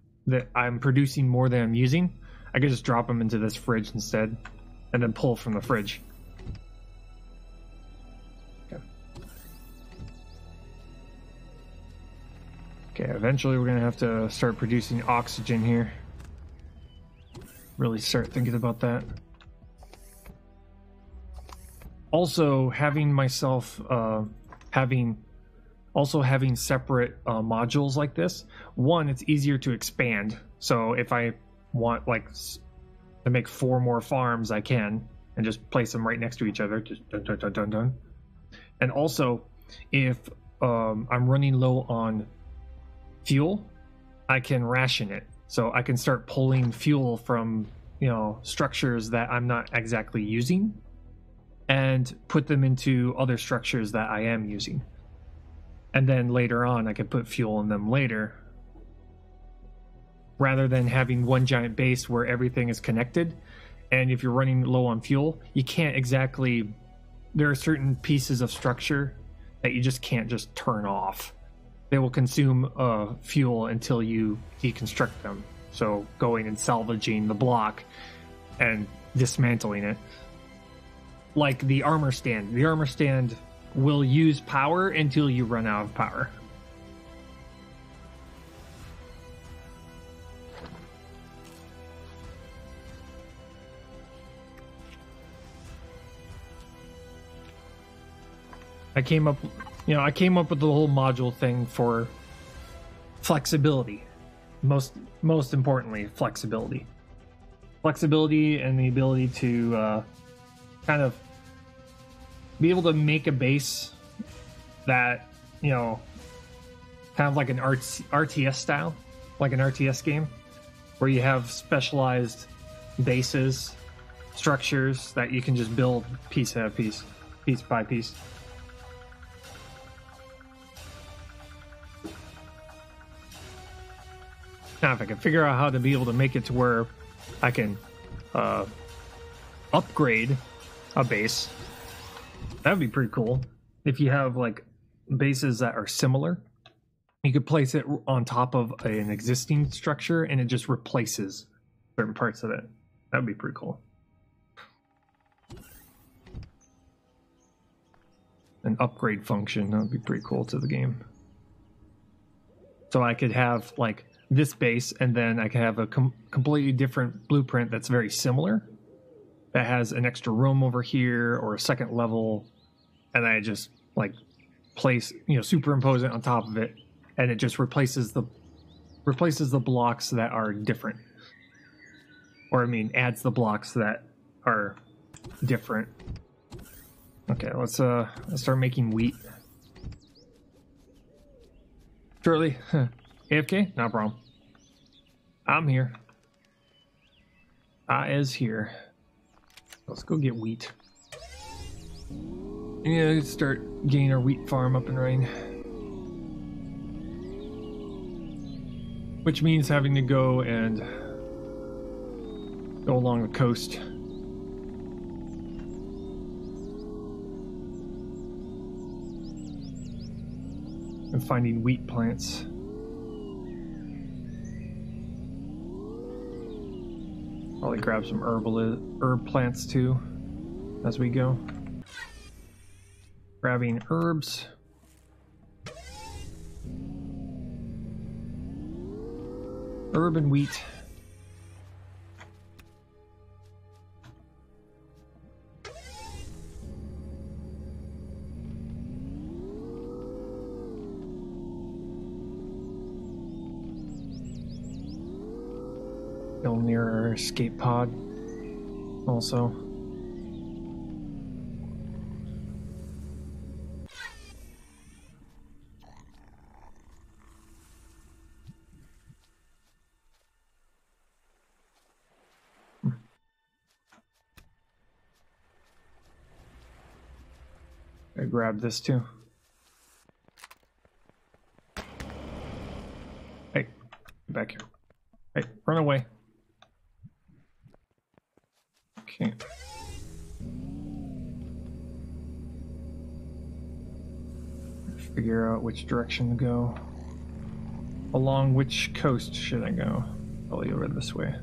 I'm producing more than I'm using, I could just drop them into this fridge instead, and then pull from the fridge. Okay, eventually we're gonna have to start producing oxygen here. Really start thinking about that. Also, having myself having separate modules like this. One, it's easier to expand. So if I want like to make 4 more farms, I can, and just place them right next to each other. Just dun dun dun dun dun. And also, if I'm running low on fuel, I can ration it. So I can start pulling fuel from, structures that I'm not exactly using and put them into other structures that I am using. And then later on, I can put fuel in them later. Rather than having one giant base where everything is connected. And if you're running low on fuel, you can't exactly... There are certain pieces of structure that you just can't just turn off. They will consume fuel until you deconstruct them. So going and salvaging the block and dismantling it. Like the armor stand. The armor stand will use power until you run out of power. I came up with the whole module thing for flexibility. Most importantly, flexibility. Flexibility and the ability to kind of be able to make a base that, kind of like an RTS style, like an RTS game, where you have specialized bases, structures that you can just build piece by piece, piece by piece. Now, if I can figure out how to be able to make it to where I can upgrade a base, that would be pretty cool. If you have like bases that are similar, you could place it on top of an existing structure and it just replaces certain parts of it. That would be pretty cool. An upgrade function, that would be pretty cool to the game. So I could have like this base, and then I can have a completely different blueprint that's very similar, that has an extra room over here or a second level, and I just like place, superimpose it on top of it, and it just replaces the blocks that are different, or adds the blocks that are different. Okay, let's start making wheat. Shirley, AFK? No problem. I'm here. I is here. Let's go get wheat. Yeah, let's start getting our wheat farm up and running. Which means having to go along the coast. And finding wheat plants. Probably grab some herb plants too as we go. Grabbing herbs. Herb and wheat. Go near our escape pod also. should grab this too. Hey, get back here. Hey, run away. Okay. Figure out which direction to go. Along which coast should I go? Probably over this way.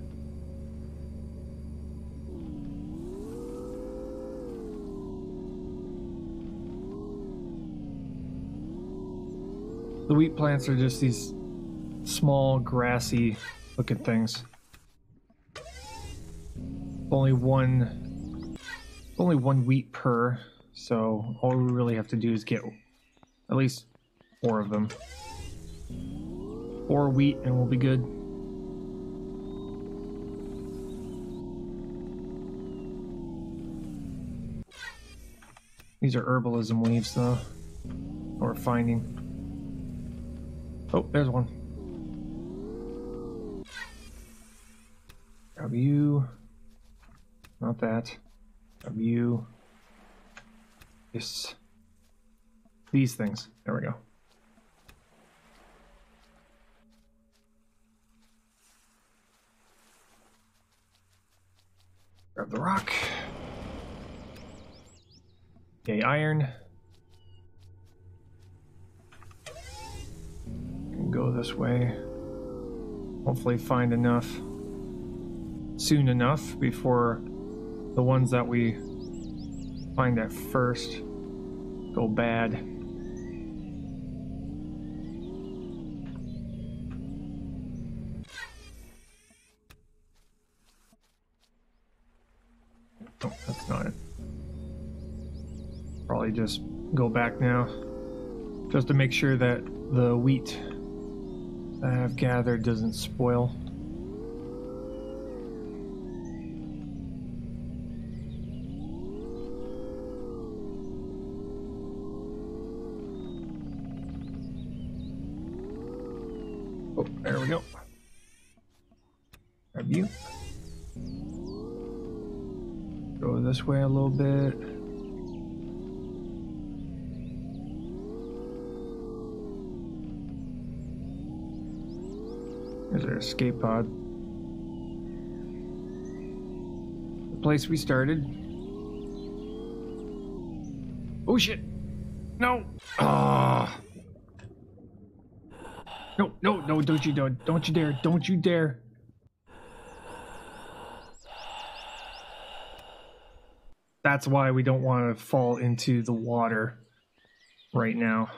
The wheat plants are just these small, grassy looking things. Only one wheat per, so all we really have to do is get at least 4 of them. 4 wheat and we'll be good. These are herbalism leaves though, or finding. Oh, there's one. Grab you. Not that. Grab you. Yes. These things. There we go. Grab the rock. Okay, iron. Go this way. Hopefully find enough soon enough before the ones that we find at first go bad. Oh, that's not it. Probably just go back now just to make sure that the wheat that I've gathered doesn't spoil. Oh, there we go. Grab you. Go this way a little bit. There's our escape pod. The place we started. Oh shit! No! Ah! No, no, no, don't you dare, don't you dare. That's why we don't want to fall into the water right now.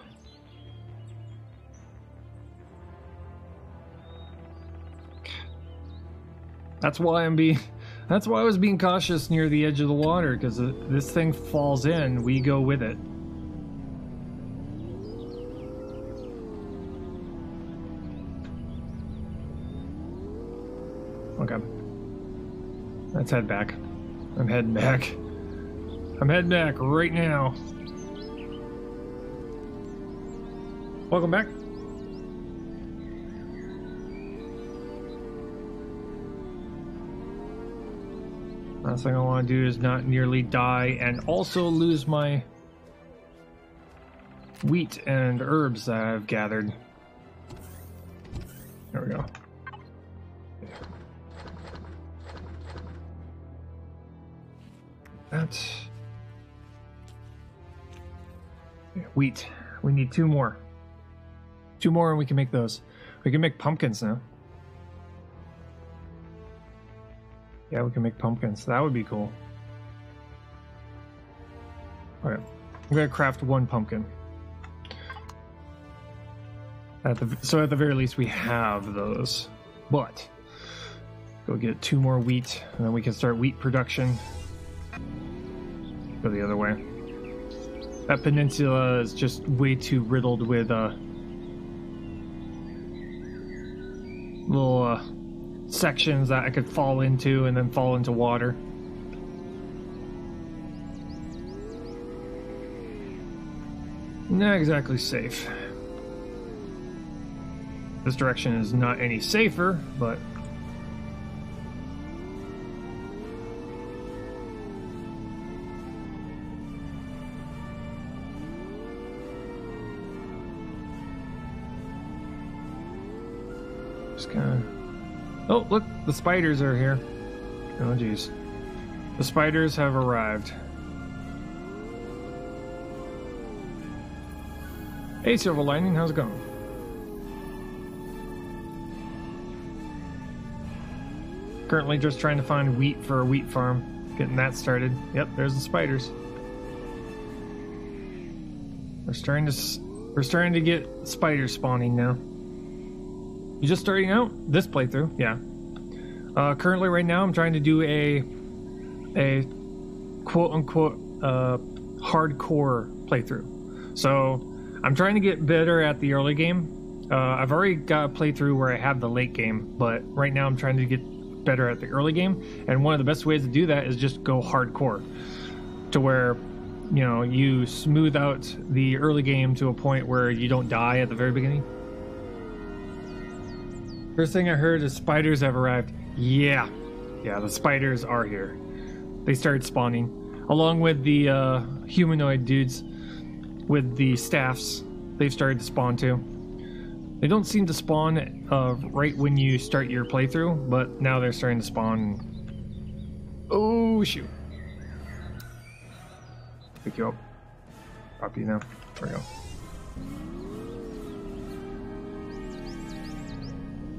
That's why I was being cautious near the edge of the water, because this thing falls in, we go with it. Okay. Let's head back. I'm heading back. I'm heading back right now. Welcome back. Last thing I want to do is not nearly die and also lose my wheat and herbs that I've gathered. There we go. That's wheat. We need 2 more. 2 more and we can make those. We can make pumpkins now. Yeah, we can make pumpkins. That would be cool. Alright. I'm gonna craft 1 pumpkin. So at the very least we have those. But go get 2 more wheat and then we can start wheat production. Go the other way. That peninsula is just way too riddled with little sections that I could fall into and then fall into water. Not exactly safe. This direction is not any safer, but Just kind of... Oh, look, the spiders are here. Oh, geez. The spiders have arrived. Hey, Silver Lightning, how's it going? Currently just trying to find wheat for a wheat farm. Getting that started. Yep, there's the spiders. We're starting to get spiders spawning now. You just starting out? This playthrough? Yeah. Currently right now I'm trying to do a quote-unquote hardcore playthrough. So I'm trying to get better at the early game. I've already got a playthrough where I have the late game, but right now I'm trying to get better at the early game, and one of the best ways to do that is just go hardcore, to where, you know, you smooth out the early game to a point where you don't die at the very beginning. First thing I heard is spiders have arrived. Yeah, the spiders are here. They started spawning, along with the humanoid dudes with the staffs. They've started to spawn too. They don't seem to spawn right when you start your playthrough, but now they're starting to spawn. Oh, shoot. Pick you up. Drop you now. There we go.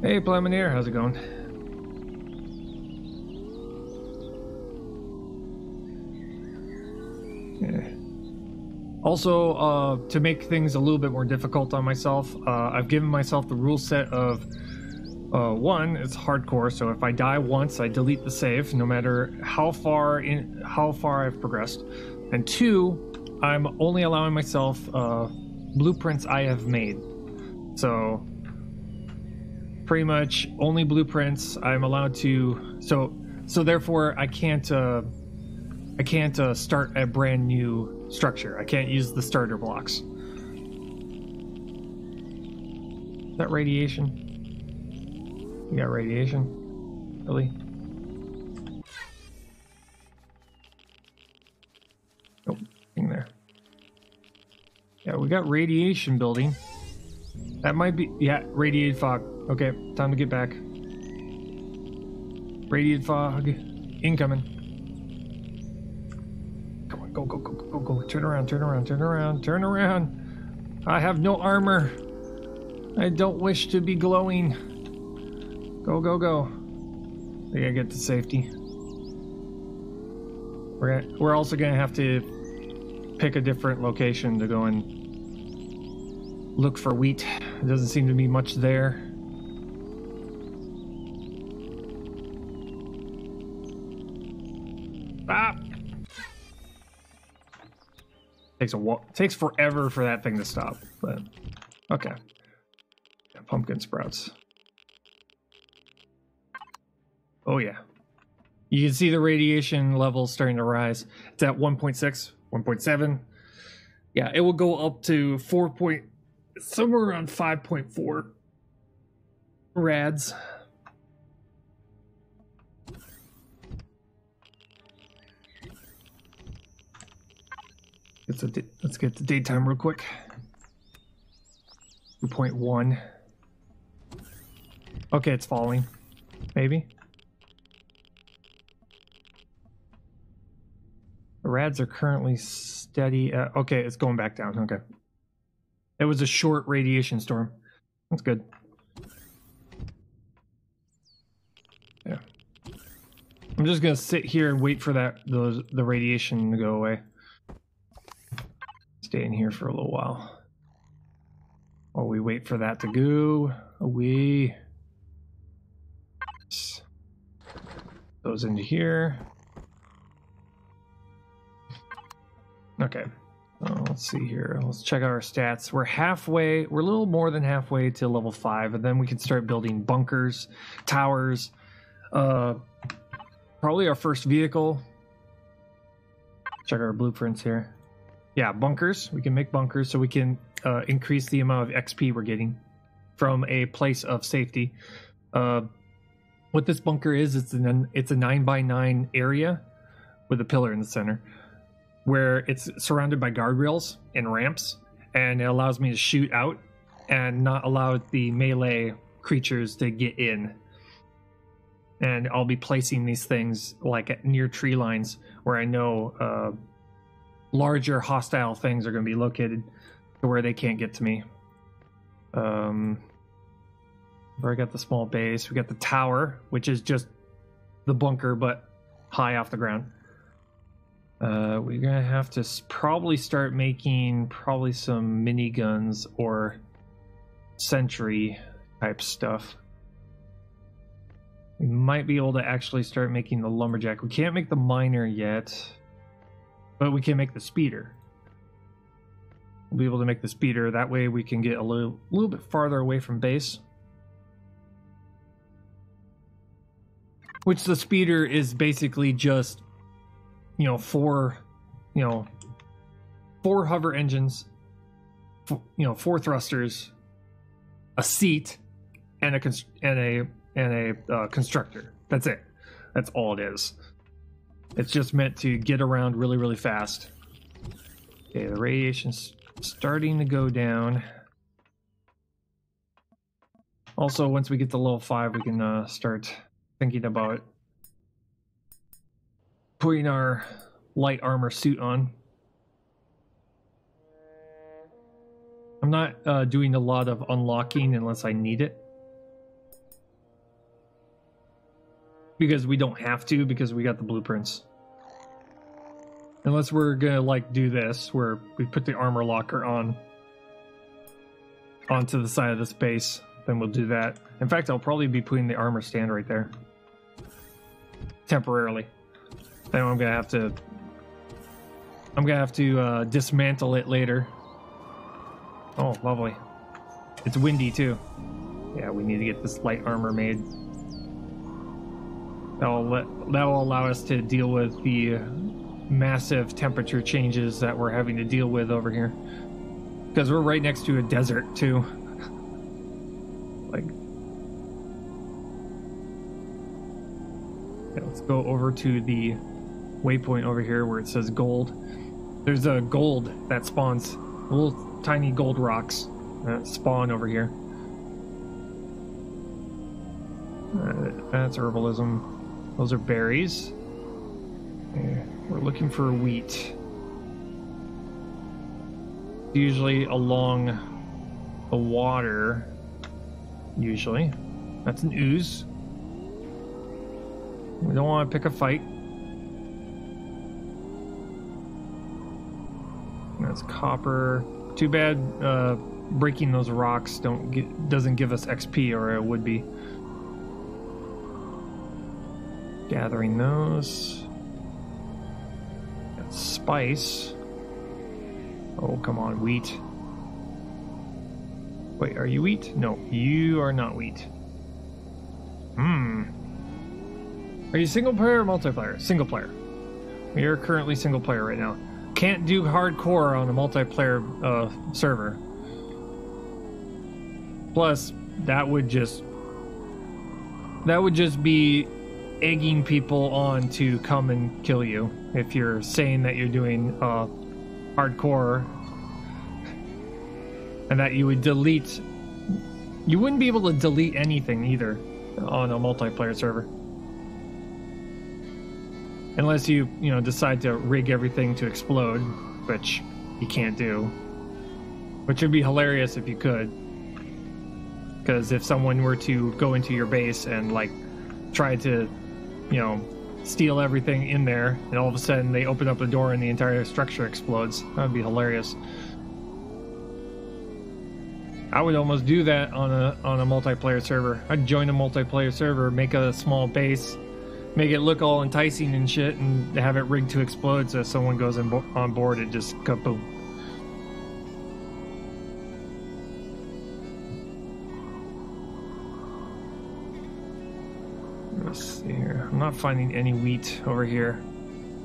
Hey, Plamineer, how's it going? Yeah. Also, to make things a little bit more difficult on myself, I've given myself the rule set of one, it's hardcore, so if I die once, I delete the save, no matter how far I've progressed. And two, I'm only allowing myself blueprints I have made. So pretty much only blueprints I'm allowed to. So therefore, I can't start a brand new structure. I can't use the starter blocks. Is that radiation? You got radiation? Really? Nope, in there. Yeah, we got radiation building. That might be, yeah, radiated fog. Okay, time to get back. Radiated fog incoming. Go. Turn around. I have no armor. I don't wish to be glowing. Go. We gotta get to safety. We're also gonna have to pick a different location to go and look for wheat. There doesn't seem to be much there. Takes forever for that thing to stop, but okay. Yeah, pumpkin sprouts. Oh yeah. You can see the radiation levels starting to rise. It's at 1.6, 1.7. Yeah, it will go up to somewhere around 5.4 rads. Let's get the daytime real quick. 2.1. Okay, it's falling. Maybe. The rads are currently steady. Okay, it's going back down. Okay. It was a short radiation storm. That's good. Yeah. I'm just gonna sit here and wait for the radiation to go away. Stay in here for a little while while we wait for that to go away. Goes into here. Okay, let's see here. Let's check out our stats. We're a little more than halfway to level 5, and then we can start building bunkers, towers, probably our first vehicle. Check our blueprints here. Yeah, bunkers. We can make bunkers so we can increase the amount of XP we're getting from a place of safety. What this bunker is, it's a 9x9 area with a pillar in the center where it's surrounded by guardrails and ramps, and it allows me to shoot out and not allow the melee creatures to get in. And I'll be placing these things like near tree lines where I know larger hostile things are going to be located to where they can't get to me. Where I got the small base, we got the tower, which is just the bunker but high off the ground. We're gonna have to probably start making some miniguns or sentry type stuff. We might be able to actually start making the lumberjack. We can't make the miner yet, but we can make the speeder. We'll be able to make the speeder. That way we can get a little bit farther away from base. Which the speeder is basically just, four hover engines, 4 thrusters, a seat, and a constructor. That's it. That's all it is. It's just meant to get around really, really fast. Okay, the radiation's starting to go down. Also, once we get to level 5, we can start thinking about putting our light armor suit on. I'm not doing a lot of unlocking unless I need it. Because we don't have to, because we got the blueprints. Unless we're gonna do this, where we put the armor locker onto the side of this base, then we'll do that. In fact, I'll probably be putting the armor stand right there. Temporarily. Then I'm gonna have to dismantle it later. Oh, lovely. It's windy too. Yeah, we need to get this light armor made. That will allow us to deal with the massive temperature changes that we're having to deal with over here. Because we're right next to a desert too. Let's go over to the waypoint over here where it says gold. There's a gold that spawns, little tiny gold rocks that spawn over here. That's herbalism. Those are berries. Okay, we're looking for wheat. Usually along the water. Usually. That's an ooze. We don't want to pick a fight. That's copper. Too bad breaking those rocks doesn't give us XP, or it would be. Gathering those. That's spice. Oh, come on, wheat. Wait, are you wheat? No, you are not wheat. Are you single player or multiplayer? Single player. We are currently single player right now. Can't do hardcore on a multiplayer server. Plus, that would just be egging people on to come and kill you if you're saying that you're doing hardcore, and that you would delete. You wouldn't be able to delete anything either on a multiplayer server. Unless you decide to rig everything to explode, which you can't do. Which would be hilarious if you could. Because if someone were to go into your base and try to, steal everything in there, and all of a sudden they open up the door and the entire structure explodes, that would be hilarious. I would almost do that on a multiplayer server. I'd join a multiplayer server, make a small base, make it look all enticing and shit, and have it rigged to explode, so if someone goes on board, it just kaboom. Let's see here. I'm not finding any wheat over here.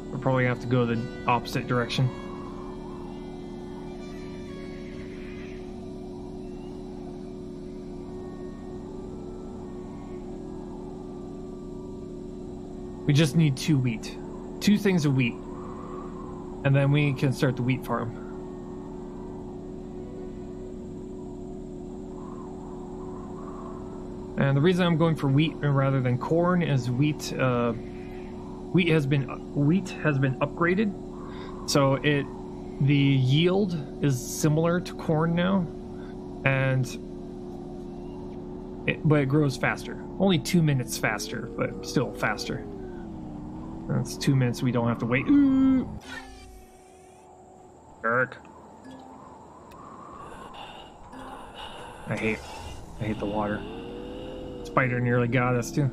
We'll probably have to go the opposite direction. We just need 2 wheat. 2 things of wheat. And then we can start the wheat farm. And the reason I'm going for wheat rather than corn is wheat has been upgraded, so the yield is similar to corn now, but it grows faster. Only 2 minutes faster, but still faster. That's 2 minutes we don't have to wait. Ooh. Eric. I hate the water. Spider nearly got us too.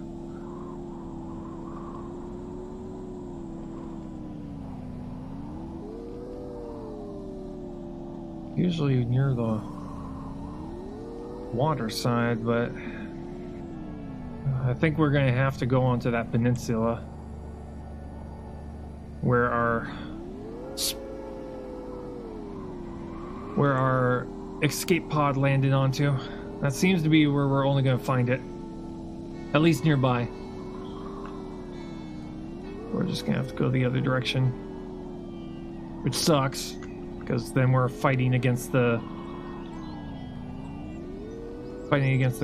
Usually near the water side, but I think we're going to have to go onto that peninsula where our escape pod landed onto. That seems to be where we're only going to find it, at least nearby. We're just going to have to go the other direction, which sucks, because then we're fighting against the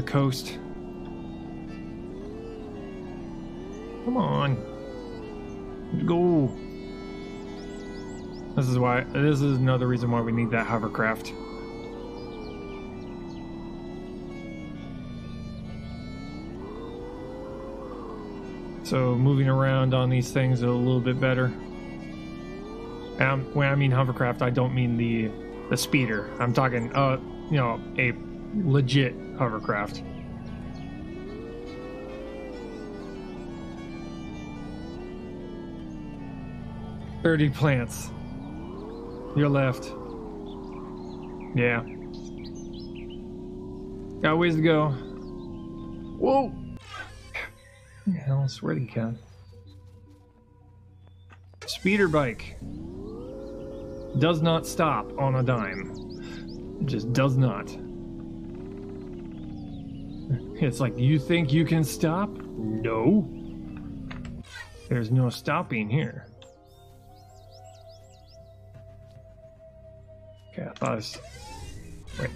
coast. Come on, go. This is another reason why we need that hovercraft. So moving around on these things is a little bit better. When I mean hovercraft, I don't mean the speeder. I'm talking, a legit hovercraft. "30 plants. Your left." Yeah. Got a ways to go. Whoa! Hell, sweaty cat. Speeder bike does not stop on a dime. It just does not. It's like, you think you can stop? No. There's no stopping here. Okay, I thought I was... Wait.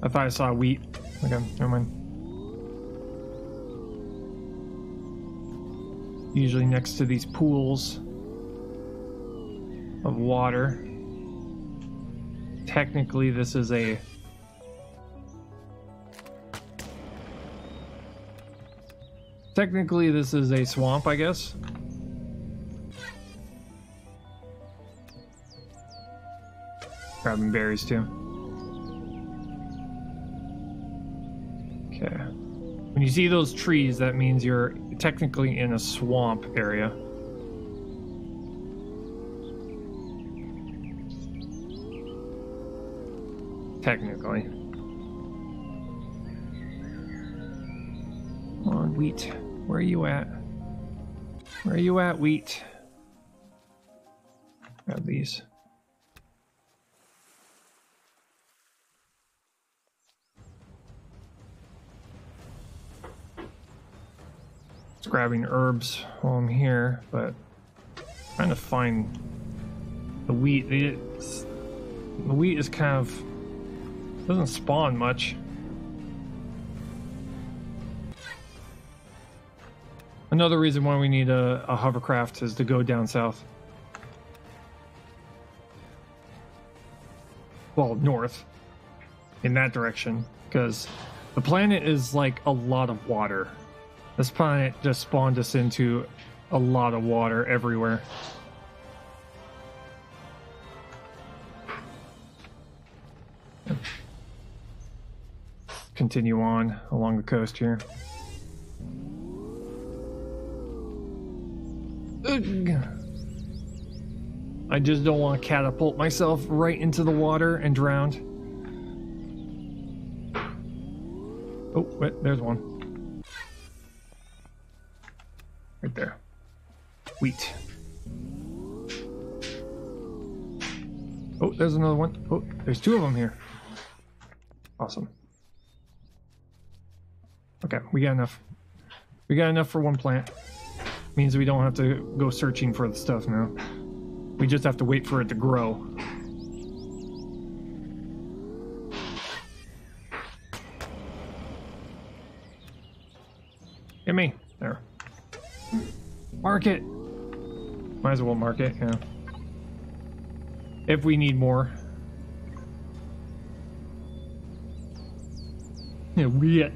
I thought I saw wheat. Okay, never mind. Usually next to these pools of water. Technically, this is a... Technically, this is a swamp, I guess. Grabbing berries, too. Okay. When you see those trees, that means you're technically in a swamp area. Technically. Come on, wheat. Where are you at? Where are you at, wheat? Grab these. Grabbing herbs while I'm here, but trying to find the wheat. The wheat is kind of doesn't spawn much. Another reason why we need a hovercraft is to go down south. Well, north in that direction, because the planet is like a lot of water. This planet just spawned us into a lot of water everywhere. Continue on along the coast here. Ugh. I just don't want to catapult myself right into the water and drown. Oh, wait, there's one. Right there. Wheat. Oh, there's another one. Oh, there's two of them here. Awesome. Okay, we got enough. We got enough for one plant. Means we don't have to go searching for the stuff now. We just have to wait for it to grow. Hit me. There. Mark it. Might as well mark it, yeah. If we need more. Yeah, weird.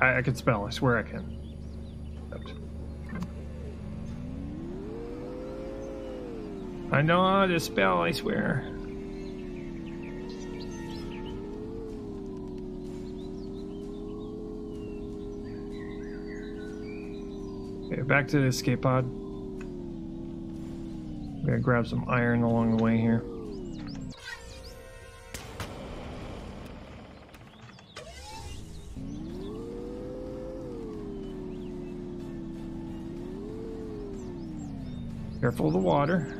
I can spell, I swear I can. I know how to spell, I swear. Okay, back to the escape pod. I'm gonna grab some iron along the way here. Careful of the water.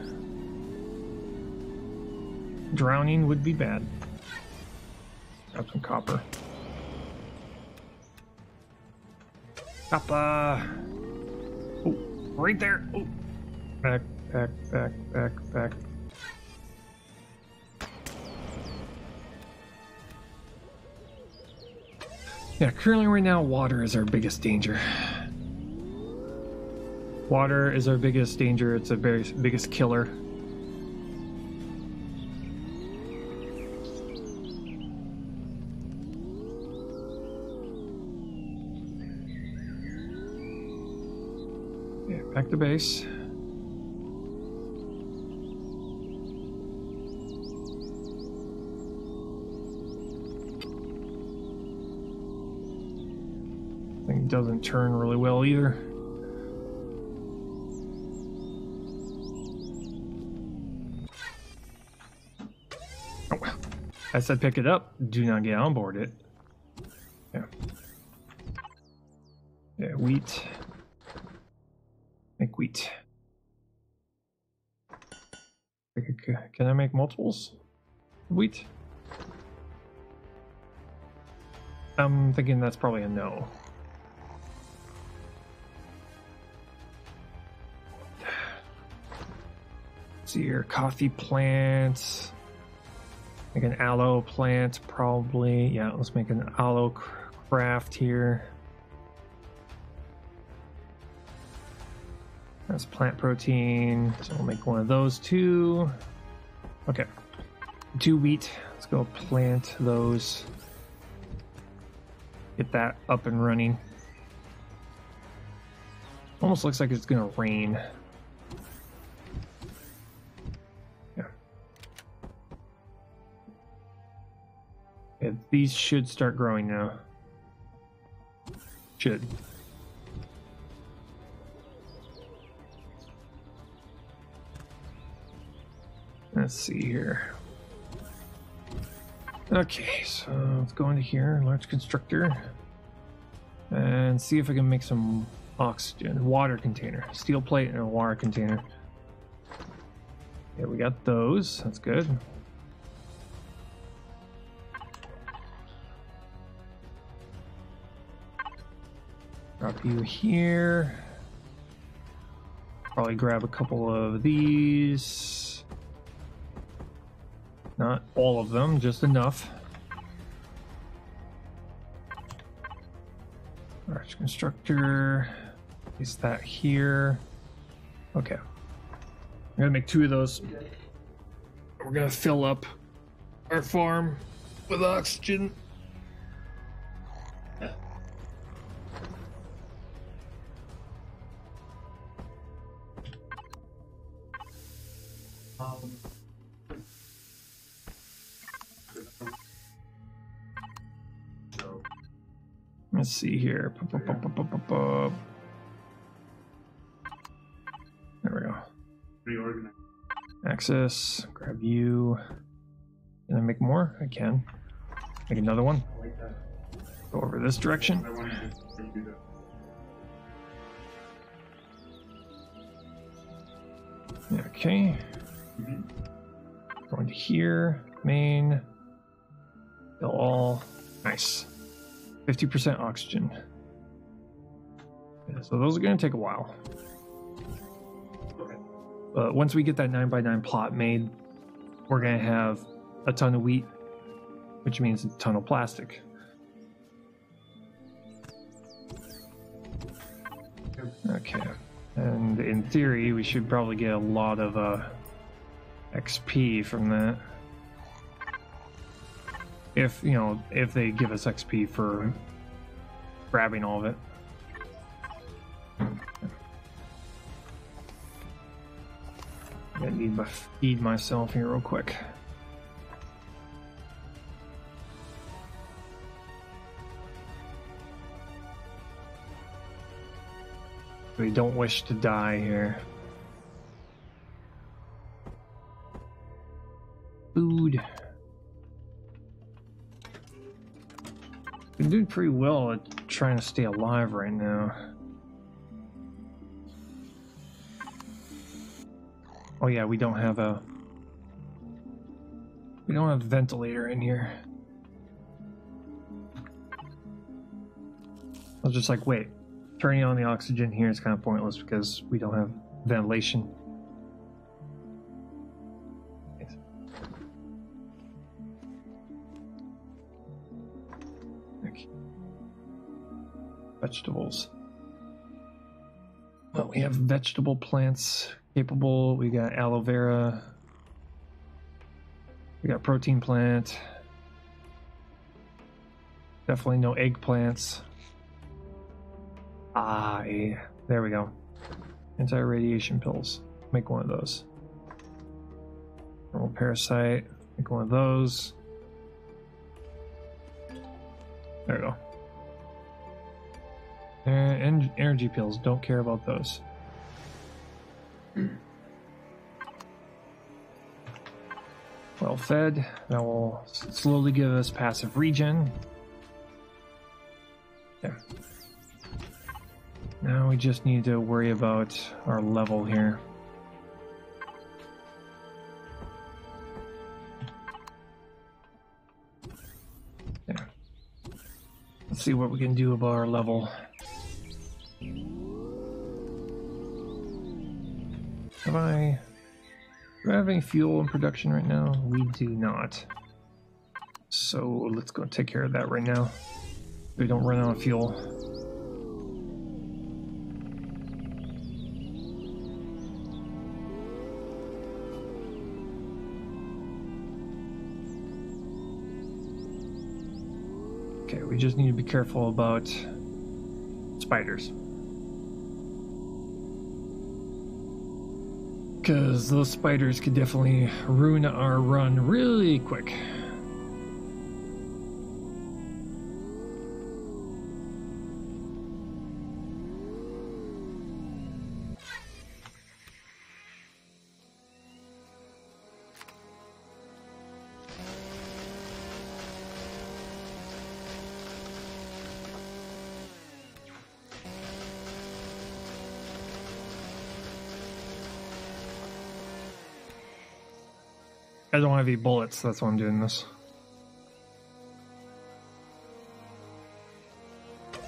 Drowning would be bad. Grab some copper. Copper! Oh, right there! Oh. Back, back, back, back, back. Yeah, currently right now, water is our biggest danger. Water is our biggest danger. It's our biggest killer. Yeah, back to base. Thing doesn't turn really well either. I said pick it up, do not get on board it. Yeah. Yeah, wheat. Make wheat. Can I make multiples of wheat? I'm thinking that's probably a no. Let's see here, coffee plants. Make an aloe plant, probably. Yeah, let's make an aloe craft here. That's plant protein, so we'll make one of those too. Okay, 2 wheat. Let's go plant those. Get that up and running. Almost looks like it's gonna rain. Yeah, these should start growing now. Should. Let's see here. Okay, so let's go into here, large constructor, and see if I can make some oxygen. Water container, steel plate and a water container. Yeah, we got those. That's good. Drop you here. Probably grab a couple of these. Not all of them, just enough. Large constructor. Place that here. Okay. I'm gonna make 2 of those. We're gonna fill up our farm with oxygen. Let's see here. There we go. Reorganize. Access. Grab you. Can I make more? I can. Make another one. I like that. Go over this direction. I want to do that. Okay. Going to here. Main. Fill all. Nice. 50% oxygen. Yeah, so those are going to take a while. Okay. But once we get that 9x9 plot made, we're going to have a ton of wheat, which means a ton of plastic. Okay. And in theory, we should probably get a lot of XP from that. If, you know, if they give us XP for grabbing all of it. I need to feed myself here real quick. We don't wish to die here. Food. We're doing pretty well at trying to stay alive right now. Oh yeah, we don't have a ventilator in here. I was just like, wait, turning on the oxygen here is kind of pointless because we don't have ventilation. Okay. Vegetables. Well, we have vegetable plants capable. We got aloe vera. We got protein plant. Definitely no eggplants. Ah, yeah. There we go. Anti-radiation pills. Make one of those. Normal parasite. Make one of those. There we go. And energy pills. Don't care about those. Well fed. That will slowly give us passive regen. Yeah. Now we just need to worry about our level here. Yeah. Let's see what we can do about our level. Do I have any fuel in production right now? We do not. So let's go take care of that right now. We don't run out of fuel. Okay, we just need to be careful about spiders. Because those spiders could definitely ruin our run really quick. I don't have any bullets, that's why I'm doing this.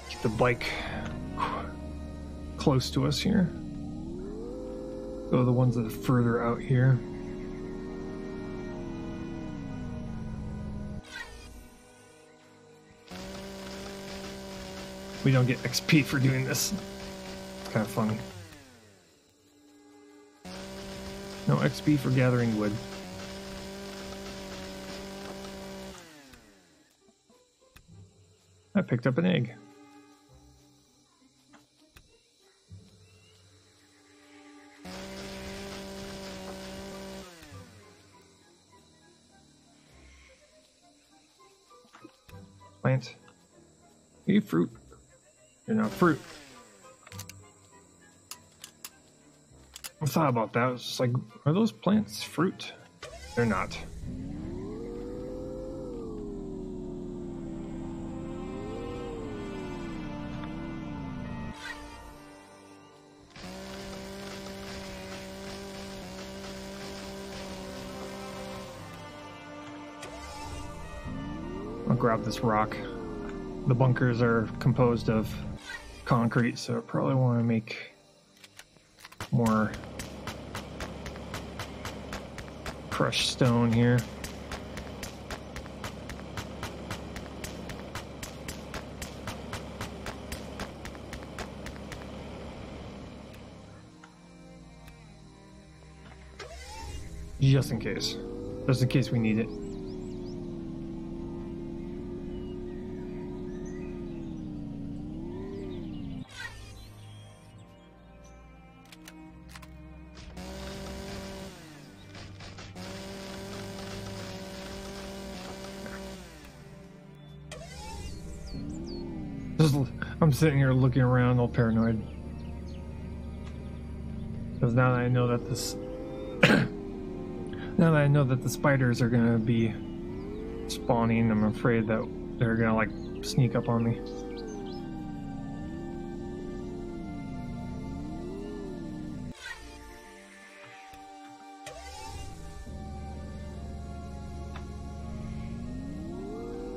Keep the bike close to us here. Go the ones that are further out here. We don't get XP for doing this. It's kind of funny. No XP for gathering wood. I picked up an egg. Plant. Are you fruit? You're not fruit. I thought about that. I was just like, are those plants fruit? They're not. I'll grab this rock. The bunkers are composed of concrete, so I probably want to make more crushed stone here. Just in case. Just in case we need it. I'm sitting here looking around all paranoid. Because now that I know that this... now that I know that the spiders are going to be spawning, I'm afraid that they're going to, like, sneak up on me.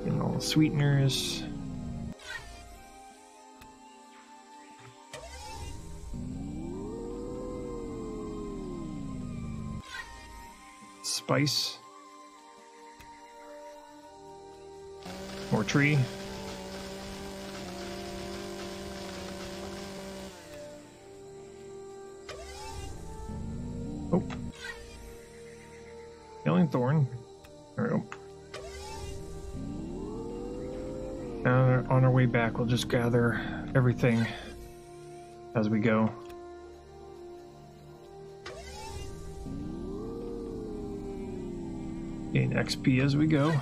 Getting all the sweeteners. Spice. More tree. Oh. Healing thorn. There we go. Now on our way back, we'll just gather everything as we go. Gain XP as we go.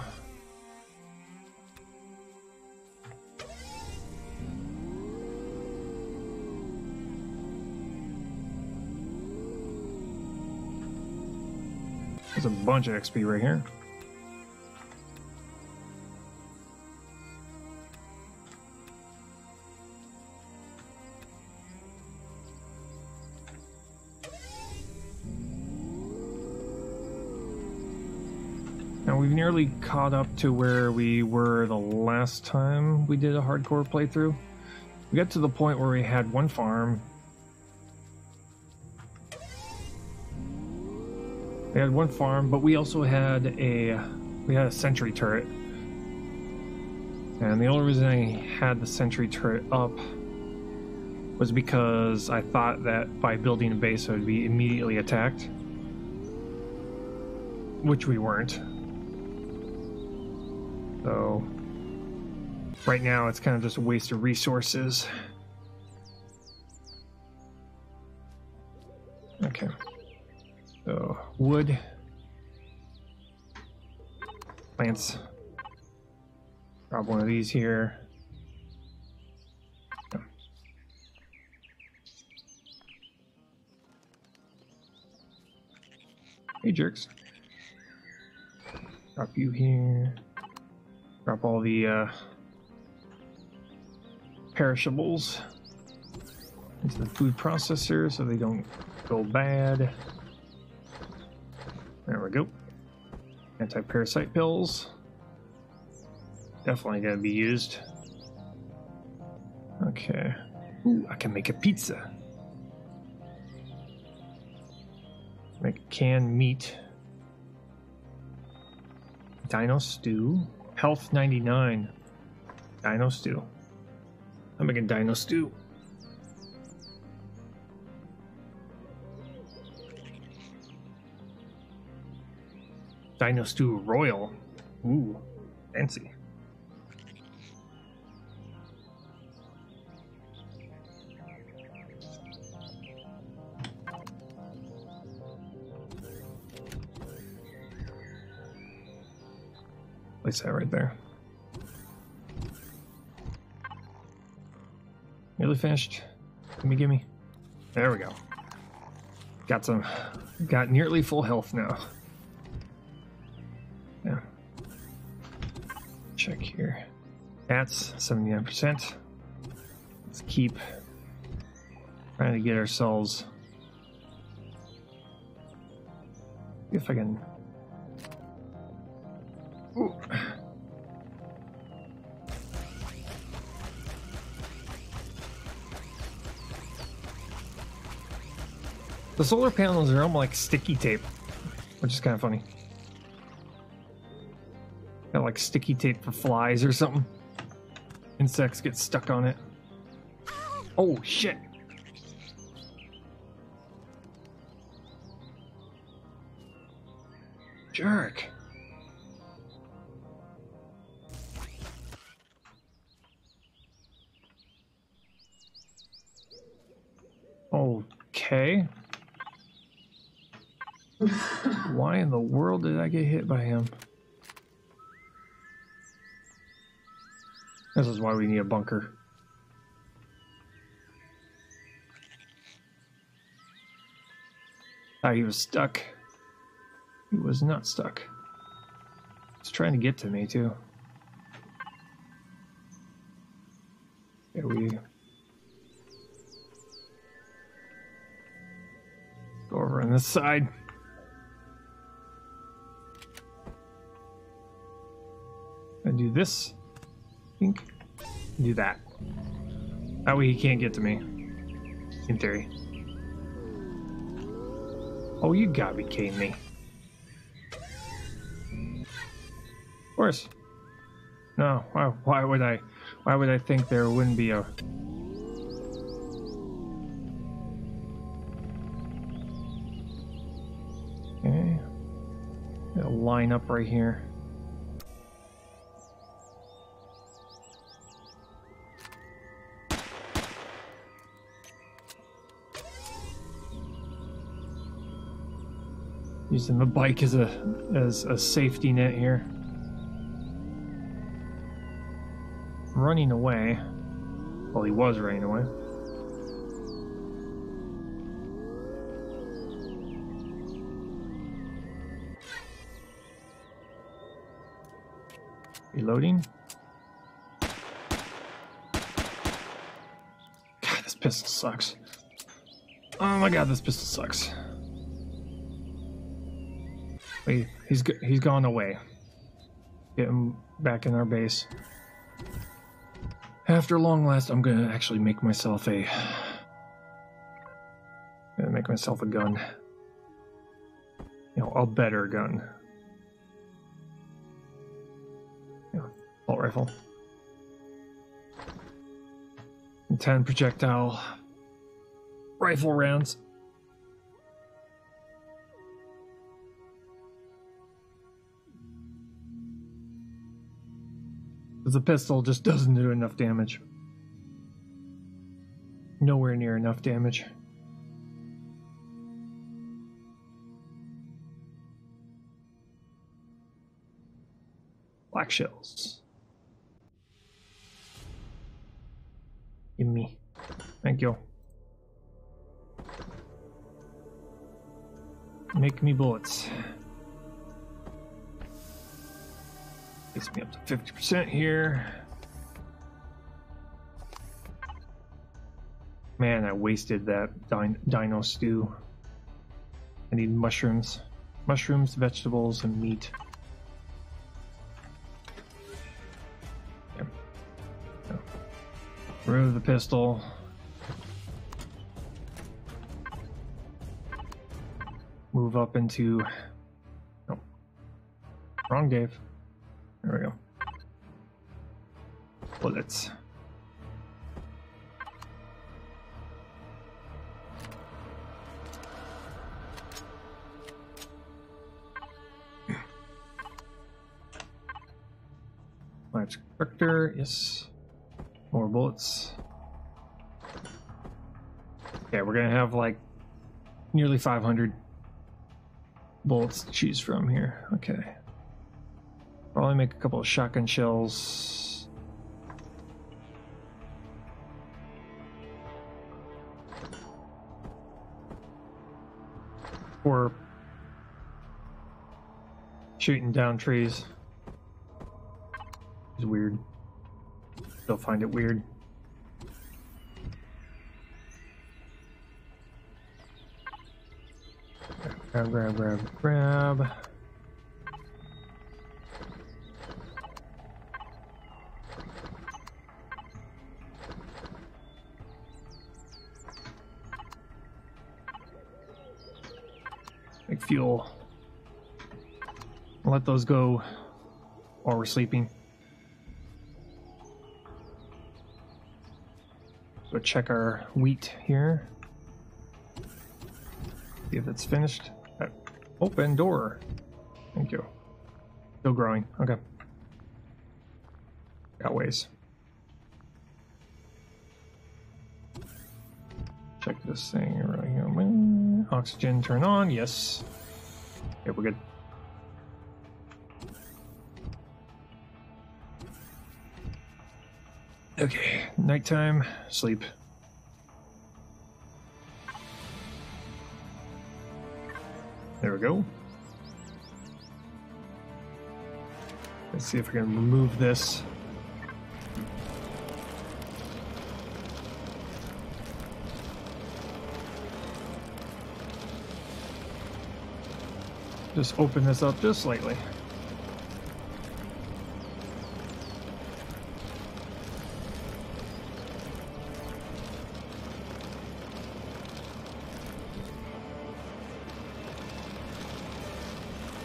There's a bunch of XP right here. Now we've nearly caught up to where we were the last time we did a hardcore playthrough. We got to the point where we had one farm. We had one farm, but we also had a sentry turret. And the only reason I had the sentry turret up was because I thought that by building a base I would be immediately attacked. Which we weren't. So right now it's kind of just a waste of resources. Okay. So wood, plants. Grab one of these here. Hey jerks. Drop you here. Drop all the perishables into the food processor so they don't go bad. There we go. Anti-parasite pills. Definitely gotta be used. Okay. Ooh, I can make a pizza. Make canned meat. Dino stew. Health 99. Dino stew. I'm making dino stew. Dino stew royal. Ooh, fancy. Place that right there. Nearly finished. Gimme. There we go. Got nearly full health now. Yeah. Check here. That's 79%. Let's keep trying to get ourselves. See if I can. Ooh. The solar panels are almost like sticky tape, which is kind of funny. Got like sticky tape for flies or something. Insects get stuck on it. Oh shit! Jerk. Okay. Why in the world did I get hit by him? This is why we need a bunker. Ah, he was stuck. He was not stuck. He's trying to get to me, too. Here we go over on this side. And do this. I think. Do that. That way he can't get to me. In theory. Oh, you gotta be kidding me. Of course. No, why would I think there wouldn't be a... Okay. Gotta line up right here. Using the bike as a safety net here. Running away. Well, he was running away. Reloading. God, this pistol sucks. Oh my god, this pistol sucks. Wait, he's gone away. Get him back in our base. After long last, I'm gonna actually make myself a gun. You know, a better gun. Yeah, assault rifle. And 10 projectile rifle rounds. The pistol just doesn't do enough damage. Nowhere near enough damage. Black shells. Give me. Thank you. Make me bullets. Gets me up to 50% here. Man, I wasted that dino stew. I need mushrooms. Mushrooms, vegetables, and meat. Yeah. Yeah. Remove the pistol. Move up into... Oh. Wrong Dave. There we go. Bullets. Life constructor, yes. More bullets. Okay, we're gonna have like nearly 500 bullets to choose from here. Okay. Probably make a couple of shotgun shells. Or shooting down trees. It's weird. Still find it weird. Grab. Make fuel. Let those go while we're sleeping. So check our wheat here. See if it's finished. Open door. Thank you. Still growing. Okay. Got ways. Check this thing right here. Oxygen turn on. Yes. Okay, we're good. Okay, nighttime, sleep. There we go. Let's see if I can remove this. Just open this up just slightly.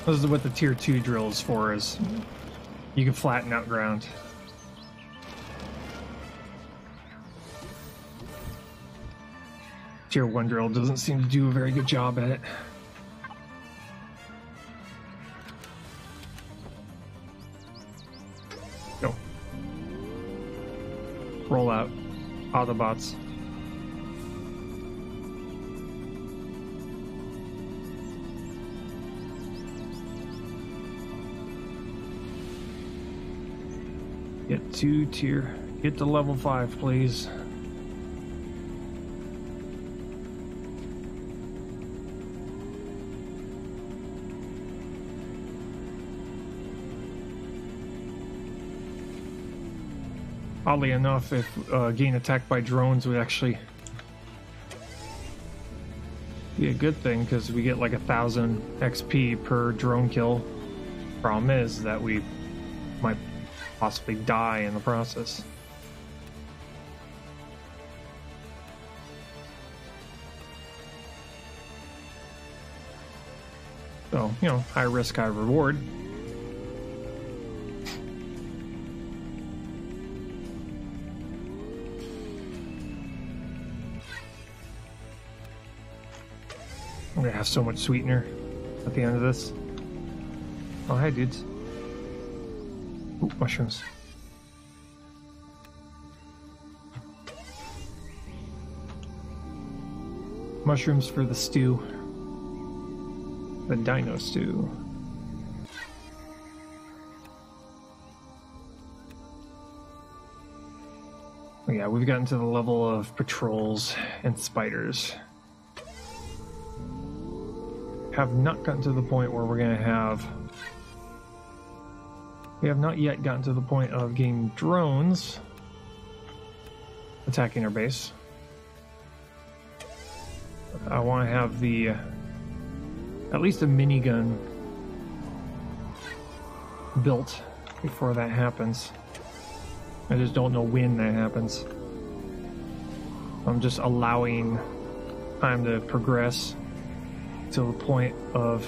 This is what the tier 2 drill is for, is you can flatten out ground. Tier 1 drill doesn't seem to do a very good job at it. Go. Roll out. Autobots. Get to level 5, please. Oddly enough, if getting attacked by drones would actually be a good thing, because we get like 1,000 XP per drone kill. Problem is that we might possibly die in the process. So, you know, high risk, high reward. I'm gonna have so much sweetener at the end of this. Oh, hi, dudes. Ooh, mushrooms. Mushrooms for the stew. The dino stew. Oh, yeah, we've gotten to the level of patrols and spiders. Have not gotten to the point where we're going to have... We have not yet gotten to the point of getting drones attacking our base. I want to have the... at least a minigun built before that happens. I just don't know when that happens. I'm just allowing time to progress to the point of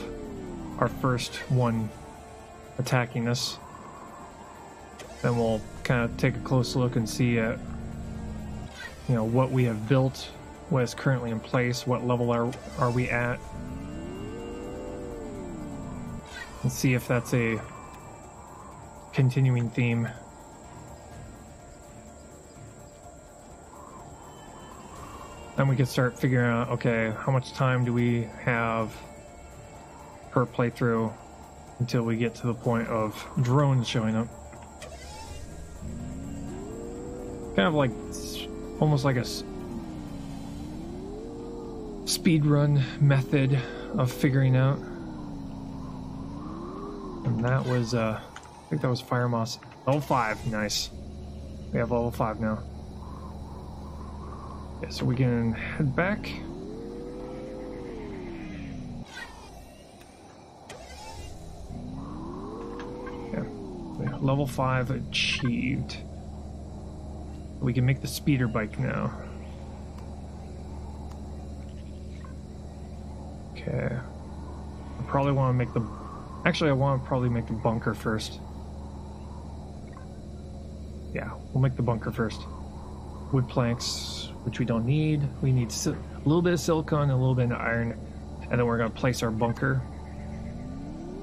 our first one attacking us. Then we'll kind of take a close look and see at, you know, what we have built, what is currently in place, what level are we at, and see if that's a continuing theme. Then we can start figuring out, okay, how much time do we have per playthrough until we get to the point of drones showing up. Kind of like, almost like a speed run method of figuring out. And that was, I think that was Fire Moss. Level 5, nice. We have level 5 now. Yeah, so we can head back. Yeah, level 5 achieved. We can make the speeder bike now. Okay. I probably want to make the... Actually, I want to probably make the bunker first. Yeah, we'll make the bunker first. Wood planks, which we don't need. We need a little bit of silicon and a little bit of iron. And then we're going to place our bunker.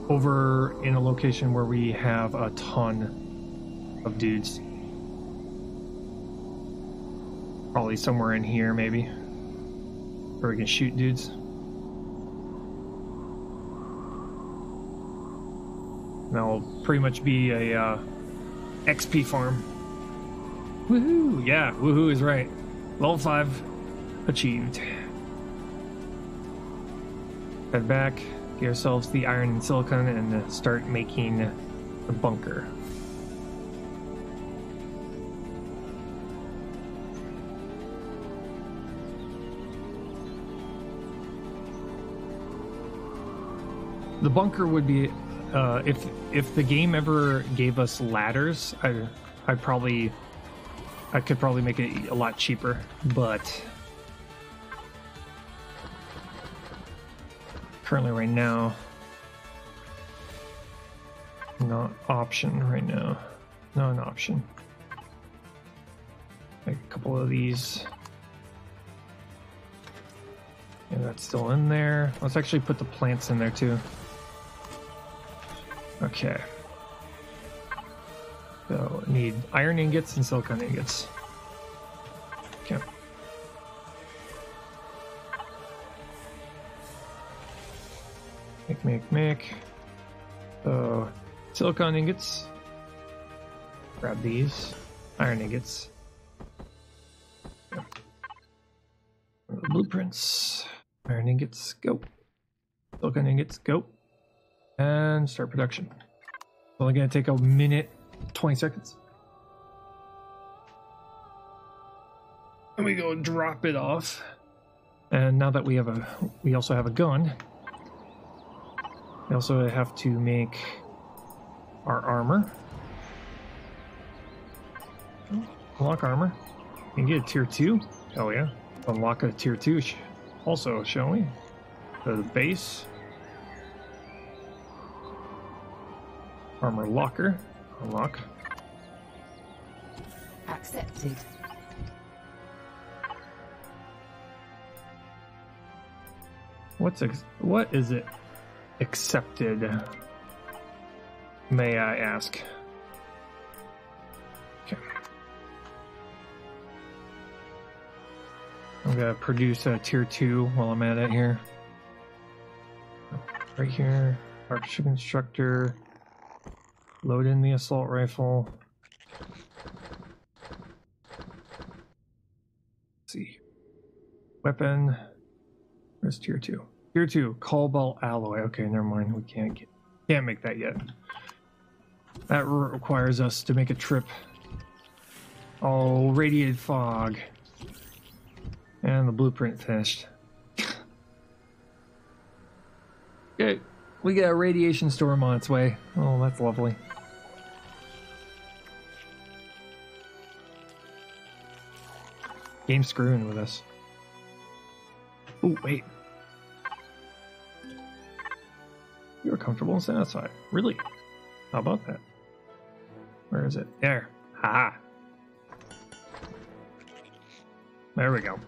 over in a location where we have a ton of dudes. Probably somewhere in here, maybe, where we can shoot dudes. That'll pretty much be a XP farm. Woohoo! Yeah, woohoo is right. Level 5 achieved. Head back, get ourselves the iron and silicon, and start making the bunker. The bunker would be, if the game ever gave us ladders, I could probably make it a lot cheaper, but currently right now, not option right now, not an option. Make a couple of these. Yeah, that's still in there. Let's actually put the plants in there too. Okay. So I need iron ingots and silicon ingots. Okay. Make. So silicon ingots. Grab these. Iron ingots. Okay. Blueprints. Iron ingots, go. Silicon ingots, go. And start production. Only gonna take a minute, 20 seconds. And we go drop it off. And now that we also have a gun, we also have to make our armor. Unlock armor. You can get a tier 2. Oh yeah. Unlock a tier 2 also, shall we? Go to the base. Armor locker. Unlock. Accepted. What is it? Accepted. May I ask? Okay. I'm gonna produce a tier 2 while I'm at it here. Right here. Archer constructor. Load in the assault rifle. Let's see. Weapon. Where's tier 2? Tier 2, cobalt alloy. Okay, never mind. We can't make that yet. That requires us to make a trip. Oh, radiated fog. And the blueprint finished. Okay, we got a radiation storm on its way. Oh, that's lovely. Game's screwing with us. Oh, wait. You're comfortable and satisfied. Really? How about that? Where is it? There. Haha. There we go.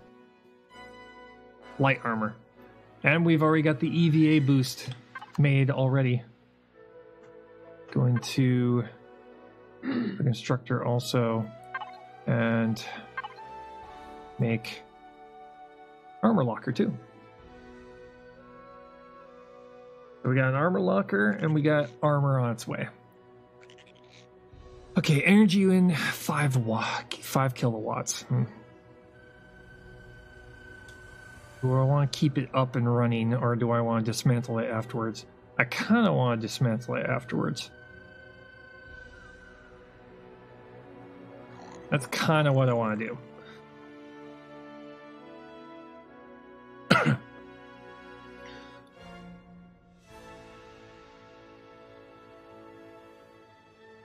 Light armor. And we've already got the EVA boost made already. Going to the constructor also and make armor locker too. So we got an armor locker and we got armor on its way. Okay, energy in 5 kilowatts. Do I want to keep it up and running, or do I want to dismantle it afterwards? I kind of want to dismantle it afterwards. That's kind of what I want to do.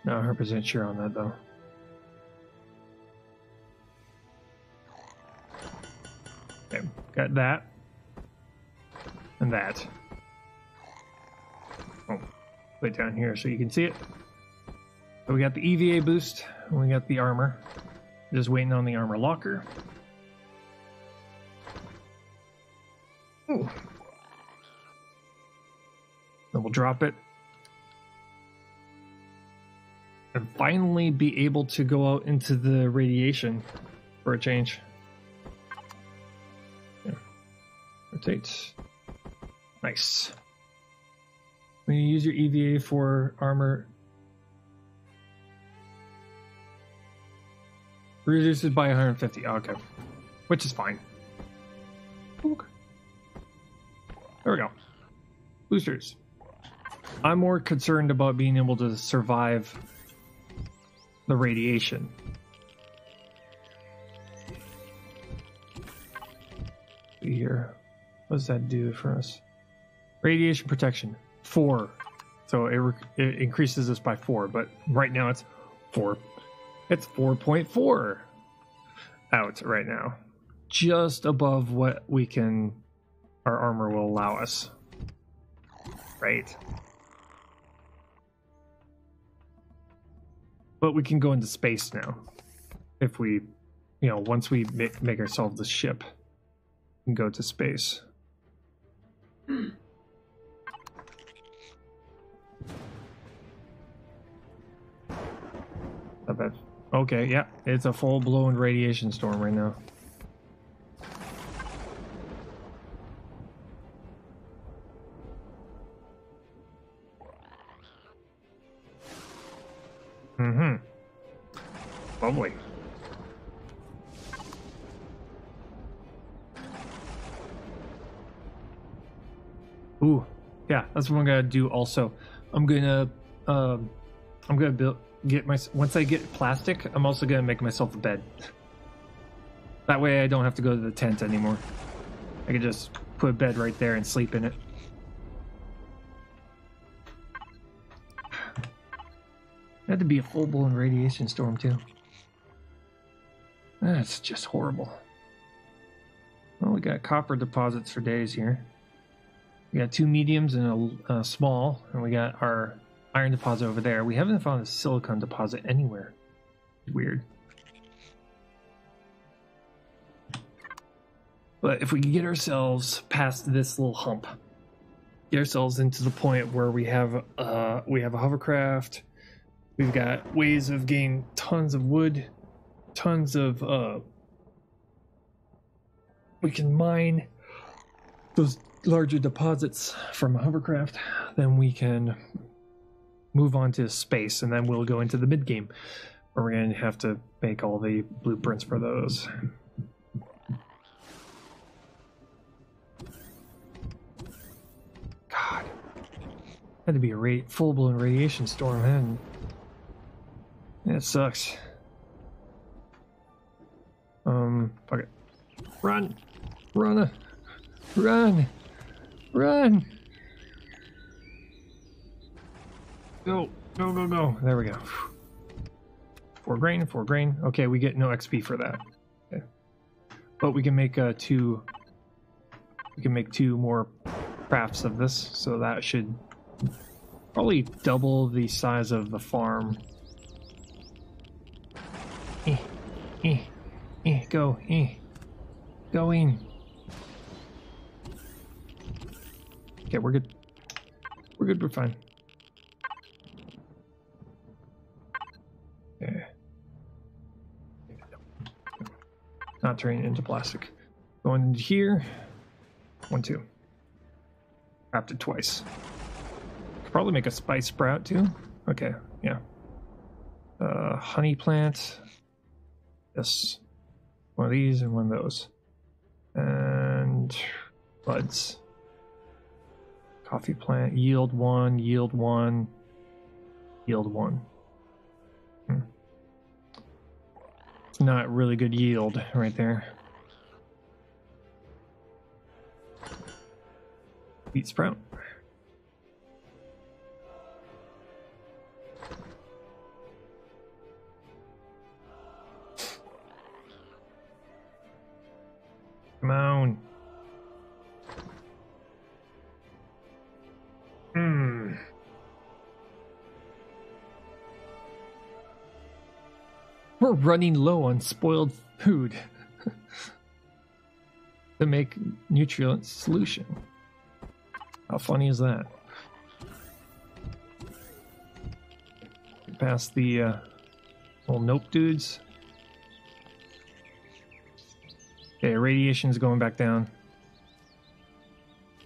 Not 100% sure on that, though. Okay, got that. And that. Oh, put it down here so you can see it. So we got the EVA boost, and we got the armor. Just waiting on the armor locker. Ooh. Then we'll drop it And finally be able to go out into the radiation for a change. Yeah. Rotate. Nice. When you use your EVA for armor, reduces by 150. Okay. Which is fine. Okay. There we go. Boosters. I'm more concerned about being able to survive the radiation. See here. What does that do for us? Radiation protection. 4. So it increases this by 4, but right now it's 4. It's 4.4 out right now. Just above what we can, our armor will allow us. Right. But we can go into space now. If we, once we make ourselves the ship, we can go to space. Not bad. Okay, yeah, it's a full-blown radiation storm right now. Mm-hmm. Lovely. Ooh, yeah, that's what I'm gonna do. Also, I'm gonna once I get plastic, I'm also gonna make myself a bed. That way, I don't have to go to the tent anymore. I can just put a bed right there and sleep in it. It had to be a full-blown radiation storm too. That's just horrible. Well, we got copper deposits for days here. We got 2 mediums and a small, and we got our iron deposit over there. We haven't found a silicon deposit anywhere. Weird. But if we can get ourselves past this little hump, get ourselves into the point where we have a hovercraft, we've got ways of getting tons of wood, tons of we can mine those larger deposits from a hovercraft, then we can move on to space, and then we'll go into the mid game where we're going to have to make all the blueprints for those. God, had to be a full-blown radiation storm, man. It sucks. Fuck it. Run! Run! Run! Run! Go! Go, go, go. There we go. 4 grain, 4 grain. Okay, we get no XP for that. Okay. But we can make 2... We can make 2 more crafts of this, so that should probably double the size of the farm. Go, going. Okay, we're good. We're good, we're fine. Okay. Not turning into plastic. Going into here. 1, 2. Crafted twice. Could probably make a spice sprout too. Okay, yeah. Honey plant. Yes. One of these and one of those. And buds. Coffee plant. Yield 1, yield 1, yield 1. It's not really good yield right there. Wheat sprout. Come on. We're running low on spoiled food to make nutrient solution. How funny is that? past the little nope dudes. Okay, radiation's going back down.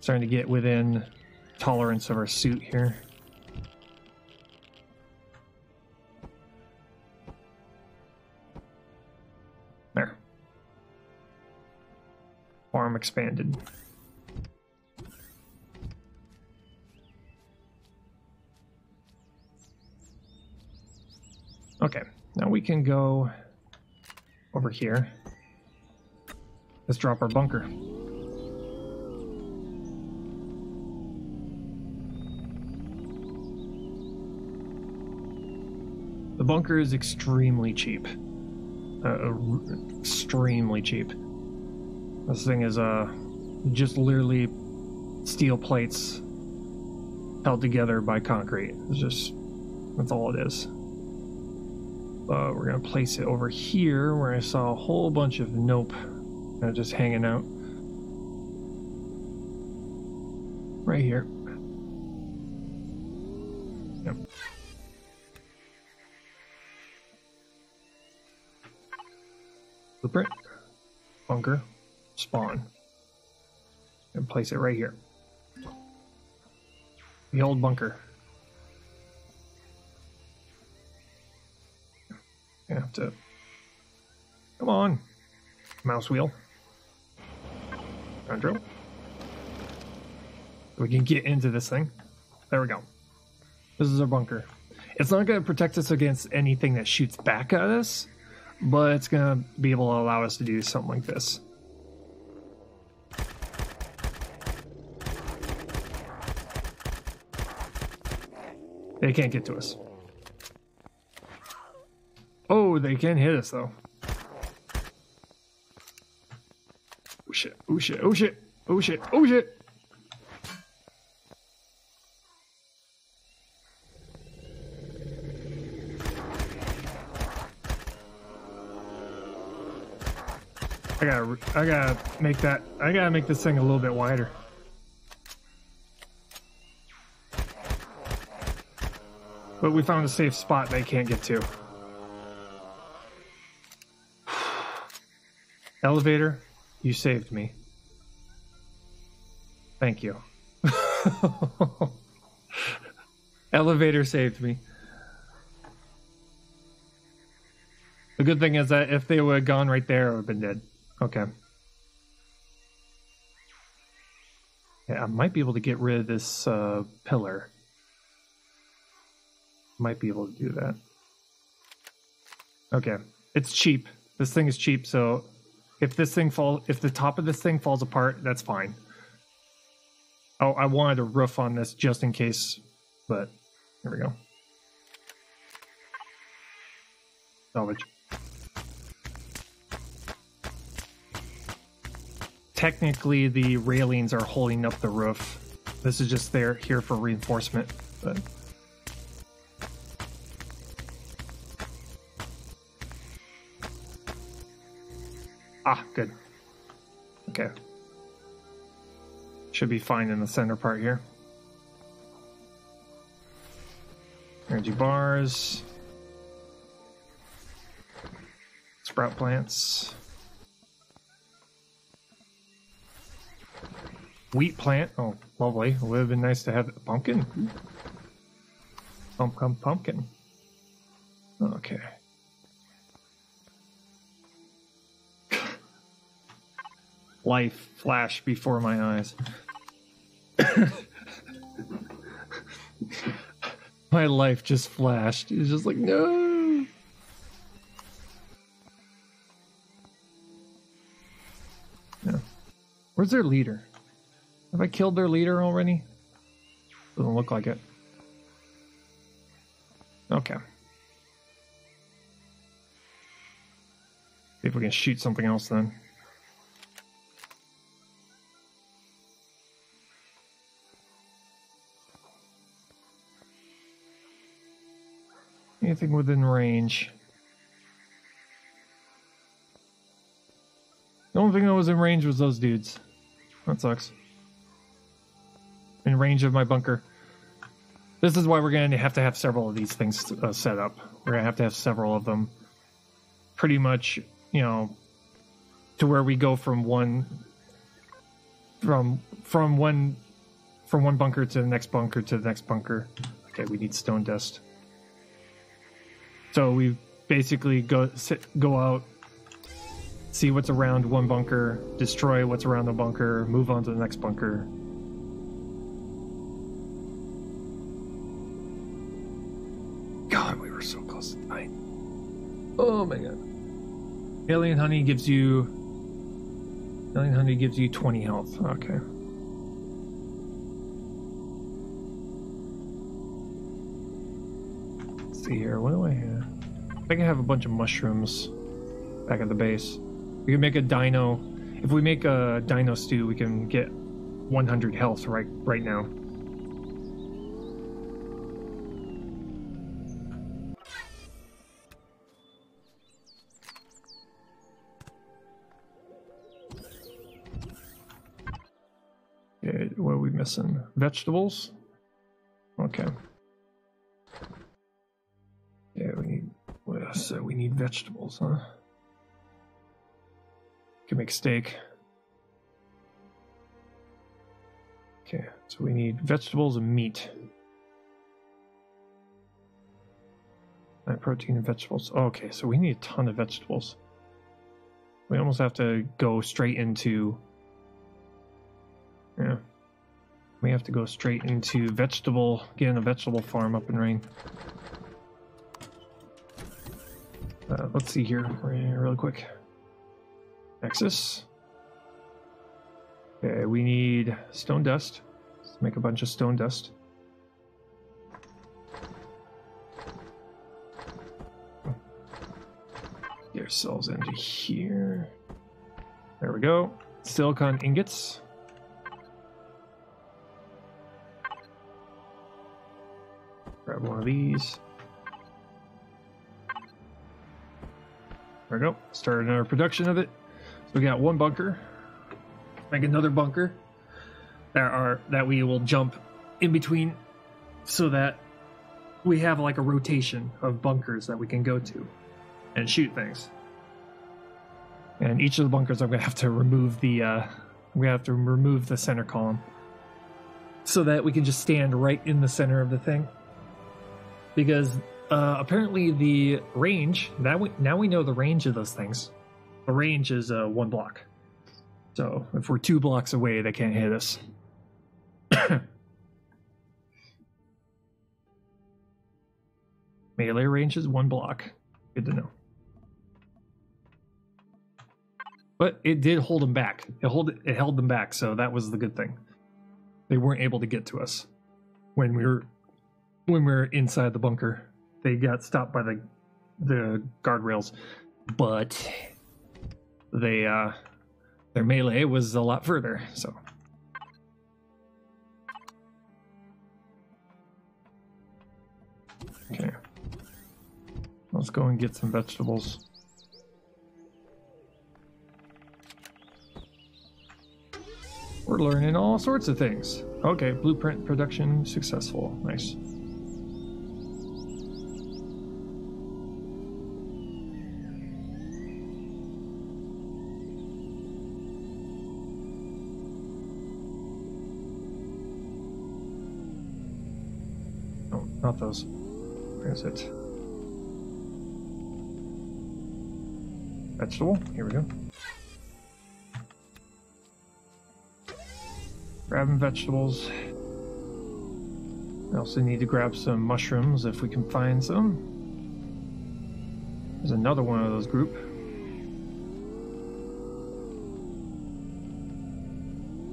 Starting to get within tolerance of our suit here. There. Farm expanded. Okay, now we can go over here. Let's drop our bunker. The bunker is extremely cheap. Extremely cheap. This thing is just literally steel plates held together by concrete. It's just, that's all it is. We're gonna place it over here where I saw a whole bunch of nope just hanging out. Right here. Yep. Blueprint, bunker, spawn, and place it right here. The old bunker. You have to. Come on, mouse wheel. Drill. We can get into this thing. There we go. This is our bunker. It's not going to protect us against anything that shoots back at us, but it's going to be able to allow us to do something like this. They can't get to us. Oh, they can hit us though. Oh shit, oh shit, oh shit, oh shit, oh shit. I gotta make this thing a little bit wider. But we found a safe spot they can't get to. Elevator, you saved me. Thank you. Elevator saved me. The good thing is that if they would have gone right there, I would have been dead. Okay. Yeah, I might be able to get rid of this pillar. Might be able to do that. Okay. It's cheap. This thing is cheap, so if the top of this thing falls apart, that's fine. Oh, I wanted a roof on this just in case, but here we go. Salvage. Technically, the railings are holding up the roof. This is just here for reinforcement, but. Ah, good. Okay. Should be fine in the center part here. Energy bars. Sprout plants. Wheat plant. Oh, lovely. It would have been nice to have a pumpkin. Pumpkin. Okay. Life flashed before my eyes. My life just flashed. It's just like, no. Yeah. Where's their leader? Have I killed their leader already? Doesn't look like it. Okay. See if we can shoot something else then. Anything within range. The only thing that was in range was those dudes. That sucks. In range of my bunker. This is why we're going to have several of these things set up. We're going to have several of them. Pretty much, you know, to where we go from one bunker to the next bunker to the next bunker. Okay, we need stone dust. So we basically go out, see what's around one bunker, destroy what's around the bunker, move on to the next bunker. God, we were so close to dying. Oh my god. Alien honey gives you 20 health. Okay. Let's see here. What do I have? I can have a bunch of mushrooms back at the base. We can make a dino. If we make a dino stew, we can get 100 health right now. Okay, what are we missing? Vegetables? Okay. Yeah, we need vegetables, huh? Can make steak. Okay, so we need vegetables and meat. And protein and vegetables. Okay, so we need a ton of vegetables. We almost have to go straight into... Yeah. We have to go straight into getting a vegetable farm up and running. Let's see here really quick. Nexus. Okay, we need stone dust. Let's make a bunch of stone dust. Get ourselves into here. There we go. Silicon ingots. Grab one of these. There we go. Started our production of it. So we got one bunker. Make another bunker. That we will jump in between, so that we have like a rotation of bunkers that we can go to and shoot things. And each of the bunkers, I'm gonna have to remove the center column, so that we can just stand right in the center of the thing. Because apparently the range, now we know the range of those things. The range is 1 block. So if we're 2 blocks away, they can't hit us. Melee range is 1 block. Good to know. But it did hold them back. It held them back, so that was the good thing. They weren't able to get to us when we were inside the bunker. They got stopped by the guardrails, but their melee was a lot further. So okay, let's go and get some vegetables. We're learning all sorts of things. Okay, blueprint production successful. Nice. Oh, not those. Where is it? Vegetable. Here we go. Grabbing vegetables. I also need to grab some mushrooms if we can find some. There's another one of those group.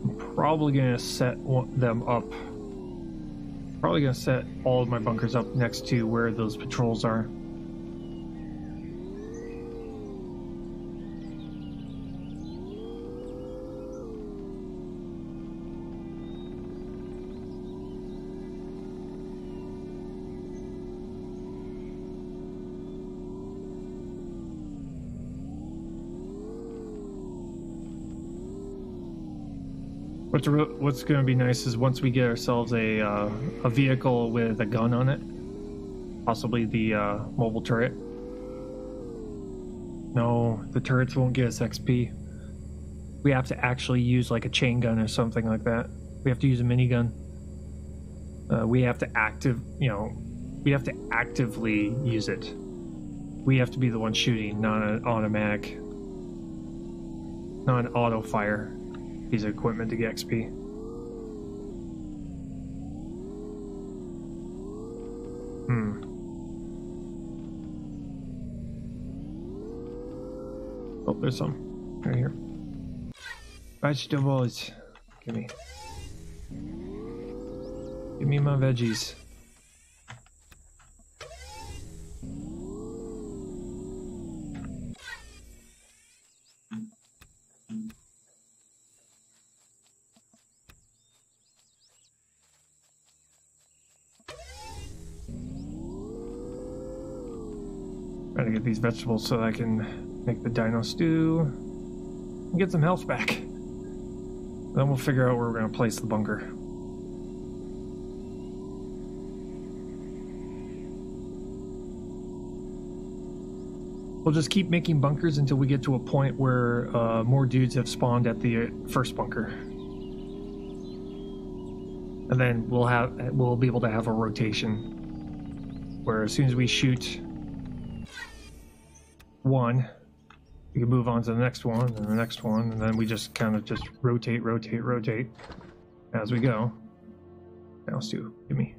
I'm probably going to set them up. Probably going to set all of my bunkers up next to where those patrols are. What's going to be nice is once we get ourselves a vehicle with a gun on it, possibly the mobile turret. No, the turrets won't get us XP. We have to actually use like a chain gun or something like that. We have to use a minigun. We have to we have to actively use it. We have to be the one shooting, not an automatic, not an auto fire piece of equipment to get XP. Oh, there's some right here. Vegetables. Give me my veggies. Trying to get these vegetables so that I can make the dino stew and get some health back. Then we'll figure out where we're going to place the bunker. We'll just keep making bunkers until we get to a point where more dudes have spawned at the first bunker. And then we'll be able to have a rotation where as soon as we shoot one, we can move on to the next one and the next one, and then we just kind of just rotate as we go. Now, Stu, give me.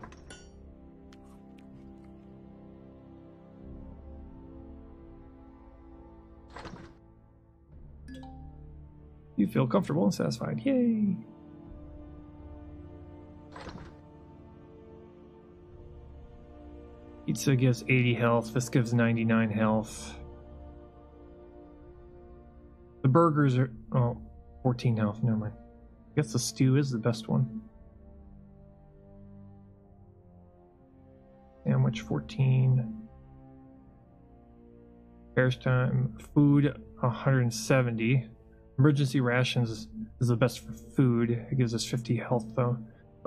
You feel comfortable and satisfied. Yay! Pizza gives 80 health. This gives 99 health. The burgers are... Oh, 14 health. Never mind. I guess the stew is the best one. Sandwich 14. Bear's time. Food 170. Emergency rations is the best for food. It gives us 50 health though.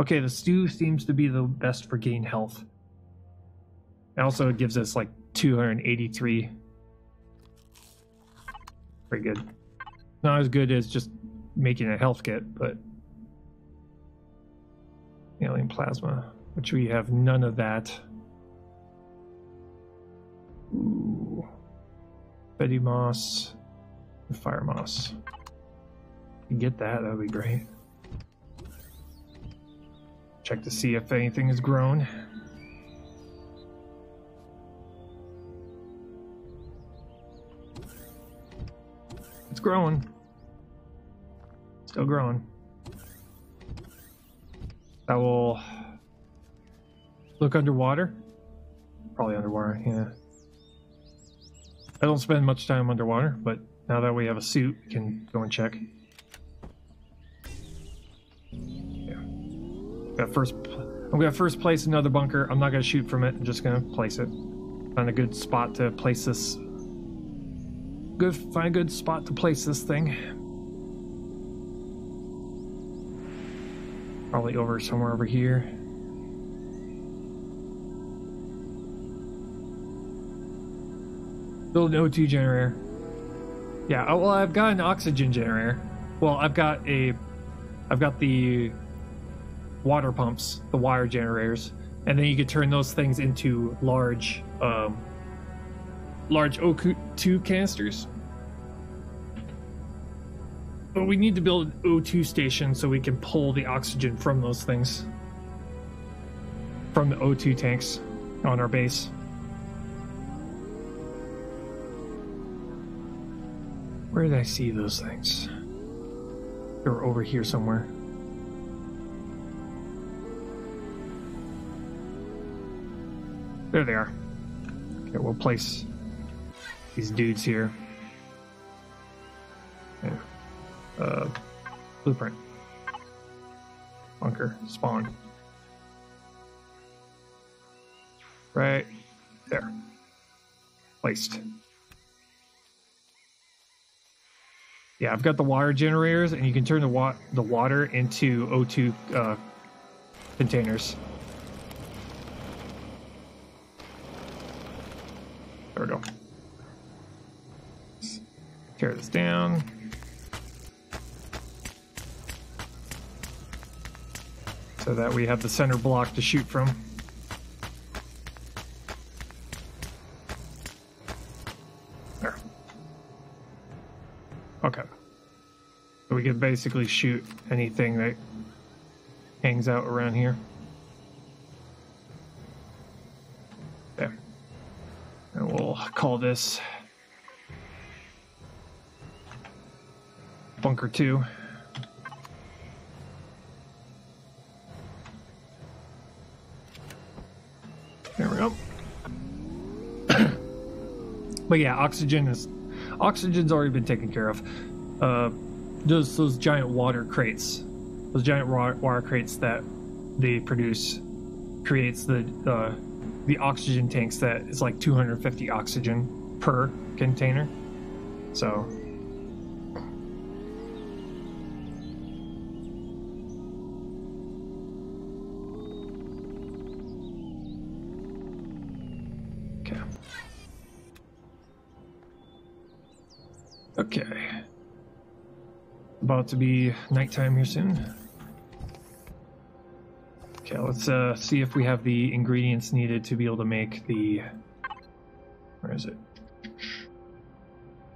Okay, the stew seems to be the best for getting health. And also it gives us like 283. Very good. Not as good as just making a health kit, but alien plasma, which we have none of that. Ooh. Betty moss, and fire moss. If you get that, that'd be great. Check to see if anything has grown. It's growing. Still growing. That will look underwater. Probably underwater, yeah. I don't spend much time underwater, but now that we have a suit, we can go and check. Yeah. I'm gonna first place another bunker. I'm not gonna shoot from it. I'm just gonna place it. Find a good spot to place this. Find a good spot to place this thing. Probably over somewhere over here. Build an O2 generator. Yeah, well, I've got an oxygen generator. Well, I've got the water pumps, the wire generators, and then you could turn those things into large O2 canisters. But we need to build an O2 station so we can pull the oxygen from those things, from the O2 tanks on our base. Where did I see those things? They were over here somewhere. There they are. Okay, we'll place these dudes here. Yeah. Blueprint. Bunker. Spawn. Right there. Placed. Yeah, I've got the water generators, and you can turn the water into O2 containers. There we go. Tear this down. So that we have the center block to shoot from. There. Okay. So we can basically shoot anything that hangs out around here. There. And we'll call this Bunker 2. There we go. But yeah, oxygen's already been taken care of. Those giant water crates, those giant water crates that they produce, creates the oxygen tanks that is like 250 oxygen per container. So okay. About to be nighttime here soon. Okay, let's see if we have the ingredients needed to be able to make the... Where is it?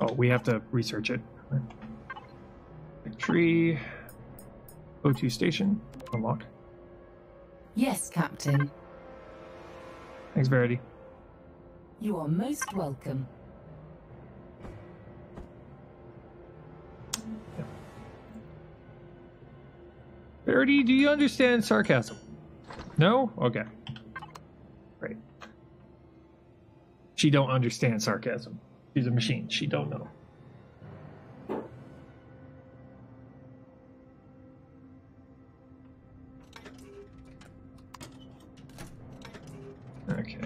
Oh, we have to research it. Tree. O2 station. Unlock. Yes, Captain. Thanks, Verity. You are most welcome. Verity, do you understand sarcasm? No? Okay. Great. She don't understand sarcasm. She's a machine. She don't know. Okay.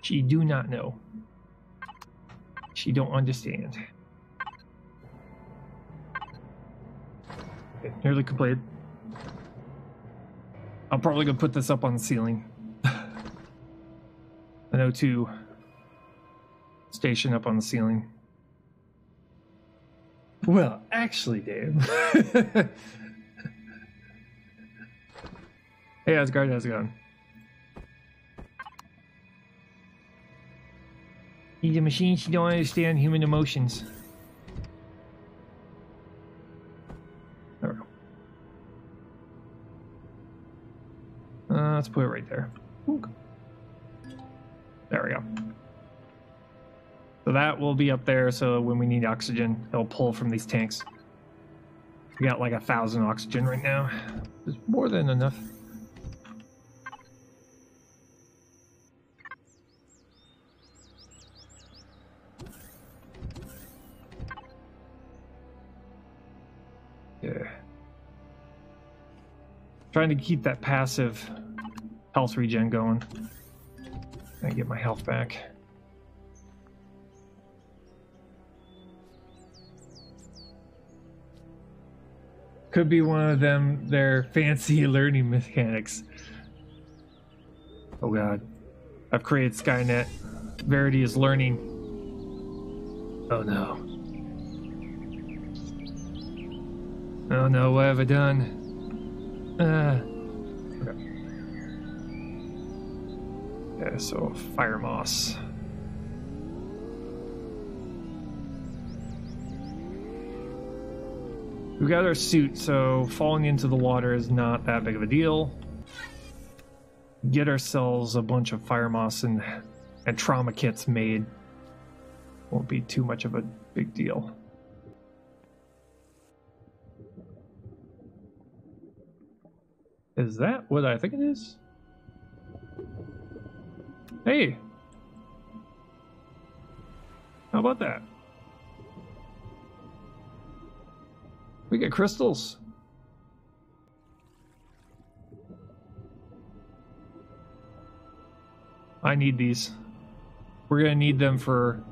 She do not know. She don't understand. Okay, nearly completed. I'm probably gonna put this up on the ceiling. An O2 station up on the ceiling. Well, actually, Dave. Hey, Asgard, how's it going? She's a machine. She don't understand human emotions. There we go. Let's put it right there. Ooh. There we go. So that will be up there, so when we need oxygen, it'll pull from these tanks. We got like 1,000 oxygen right now. It's more than enough. Yeah. Trying to keep that passive health regen going. I get my health back. Could be one of them, their fancy learning mechanics. Oh god. I've created Skynet. Verity is learning. Oh no. Oh no, what have I done? Okay. Yeah, so fire moss. We got our suit, so falling into the water is not that big of a deal. Get ourselves a bunch of fire moss and trauma kits made. Won't be too much of a big deal. Is that what I think it is? Hey! How about that? We get crystals. I need these. We're gonna need them for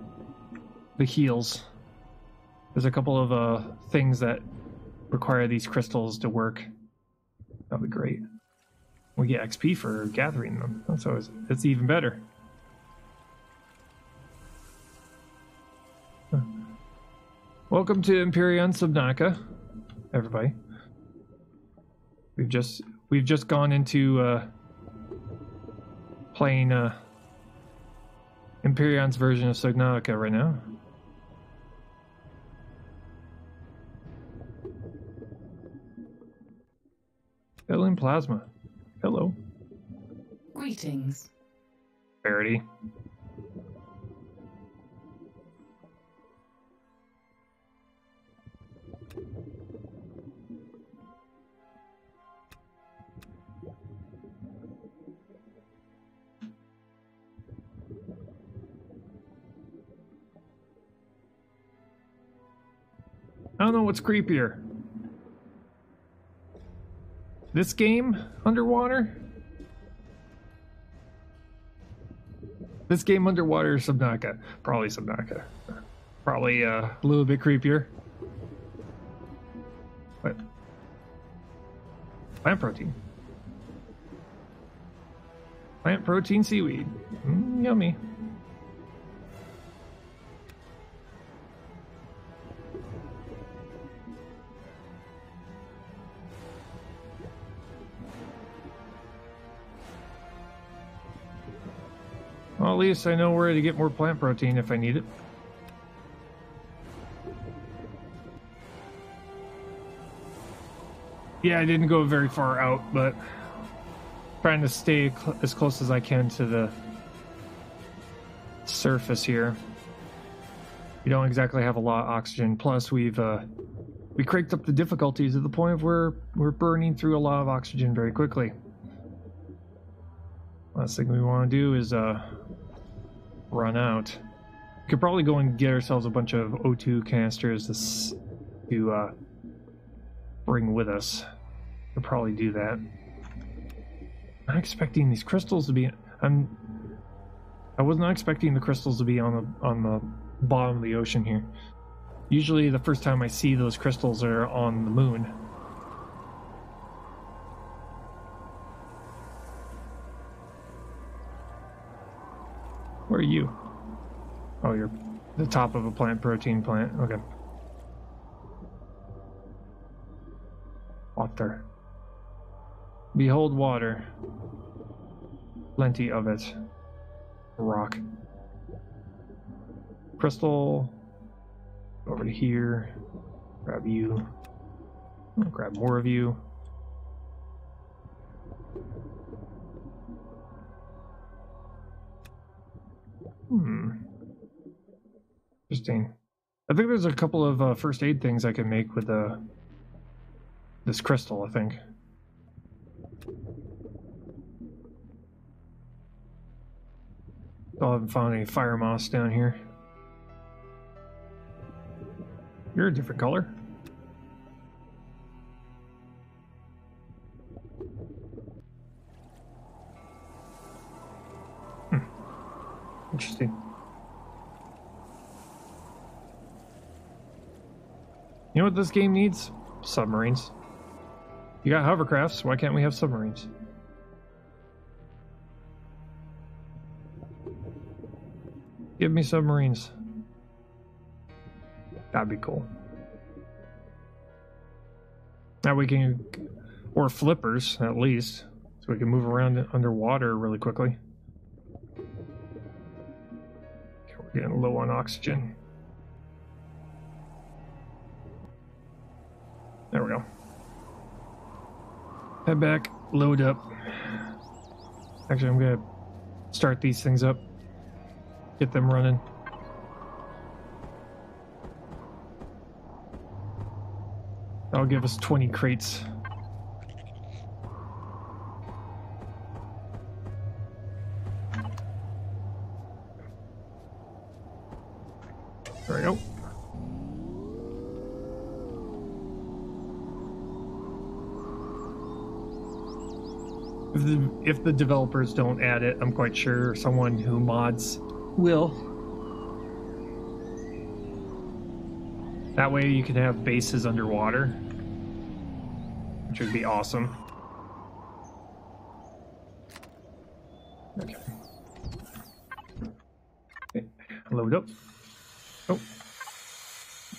the heals. There's a couple of things that require these crystals to work. That'd be great. We get XP for gathering them. That's even better. Huh. Welcome to Empyrion Subnautica, everybody. We've just gone into playing Empyrion's version of Subnautica right now. Alien plasma. Hello. Greetings. Verity. I don't know what's creepier. This game underwater? This game underwater or Subnautica? Probably Subnautica. Probably a little bit creepier. But plant protein. Plant protein seaweed. Yummy. Well, at least I know where to get more plant protein if I need it. Yeah, I didn't go very far out, but trying to stay as close as I can to the surface here. We don't exactly have a lot of oxygen. Plus, we cranked up the difficulties to the point where we're burning through a lot of oxygen very quickly. Last thing we want to do is run out. We could probably go and get ourselves a bunch of O2 canisters to bring with us. We'll probably do that. I'm not expecting these crystals to be. I was not expecting the crystals to be on the bottom of the ocean here. Usually, the first time I see those crystals are on the moon. Where are you? Oh, you're the top of a plant protein plant. Okay. Water. Behold water. Plenty of it. Rock. Crystal. Over to here. Grab you. I'll grab more of you. Interesting. I think there's a couple of first aid things I can make with this crystal, I think. Still haven't found any fire moss down here. You're a different color. Interesting. You know what this game needs? Submarines. You got hovercrafts, why can't we have submarines? Give me submarines. That'd be cool. Now we can, or flippers at least, so we can move around underwater really quickly. Okay, we're getting low on oxygen. There we go. Head back, load up. Actually, I'm gonna start these things up. Get them running. That'll give us 20 crates. There we go. If the developers don't add it, I'm quite sure someone who mods will. That way you can have bases underwater, which would be awesome. Okay. Okay. Load up. Oh.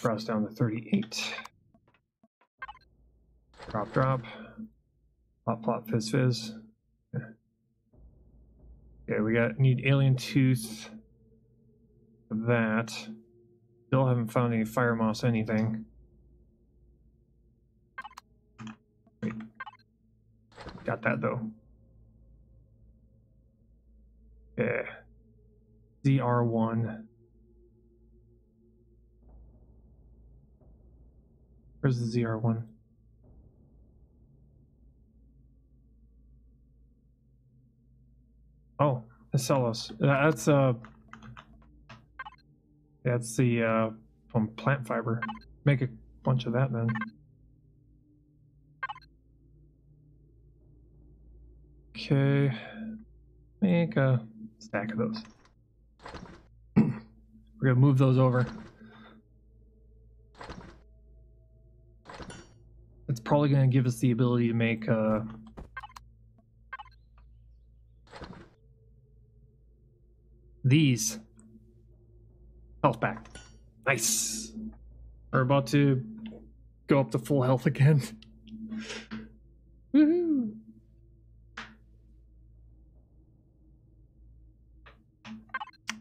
Brought us down to 38. Drop, drop. Plop, plop, fizz, fizz. Okay, we need alien tooth for that. Still haven't found any fire moss anything. Wait. Got that though. Yeah. ZR1. Where's the ZR1? Oh, Acelos. That's the from plant fiber. Make a bunch of that then. Okay, make a stack of those. We're gonna move those over. It's probably gonna give us the ability to make these health back. Nice. We're about to go up to full health again. Woohoo!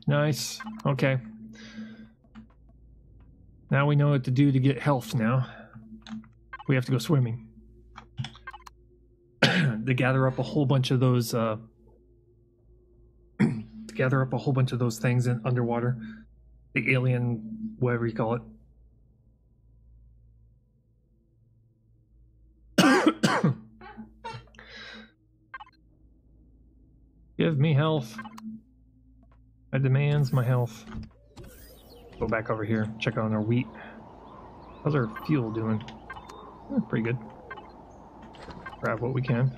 Nice. Okay. Now we know what to do to get health now. We have to go swimming. To gather up a whole bunch of those things in underwater. The alien, whatever you call it. Give me health. I demands my health. Go back over here, check on our wheat. How's our fuel doing? Pretty good. Grab what we can.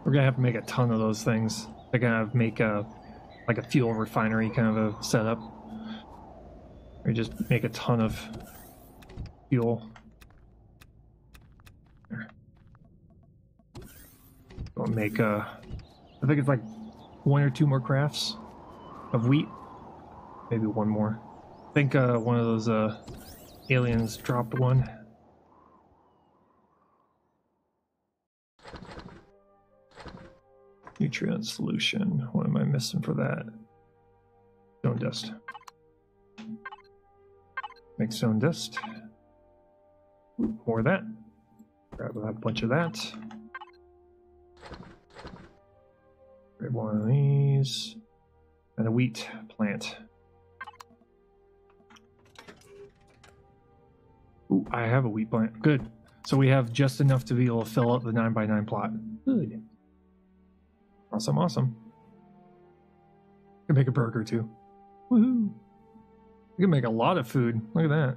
We're gonna have to make a ton of those things. They're gonna make like a fuel refinery kind of a setup. We just make a ton of fuel. We'll make I think it's like 1 or 2 more crafts of wheat. Maybe 1 more. I think one of those aliens dropped one. Nutrient solution. What am I missing for that? Stone dust. Make stone dust. Ooh, more of that. Grab a bunch of that. Grab one of these. And a wheat plant. Ooh, I have a wheat plant. Good. So we have just enough to be able to fill up the 9x9 plot. Good. Awesome, awesome. I can make a burger too. Woohoo! We can make a lot of food. Look at that.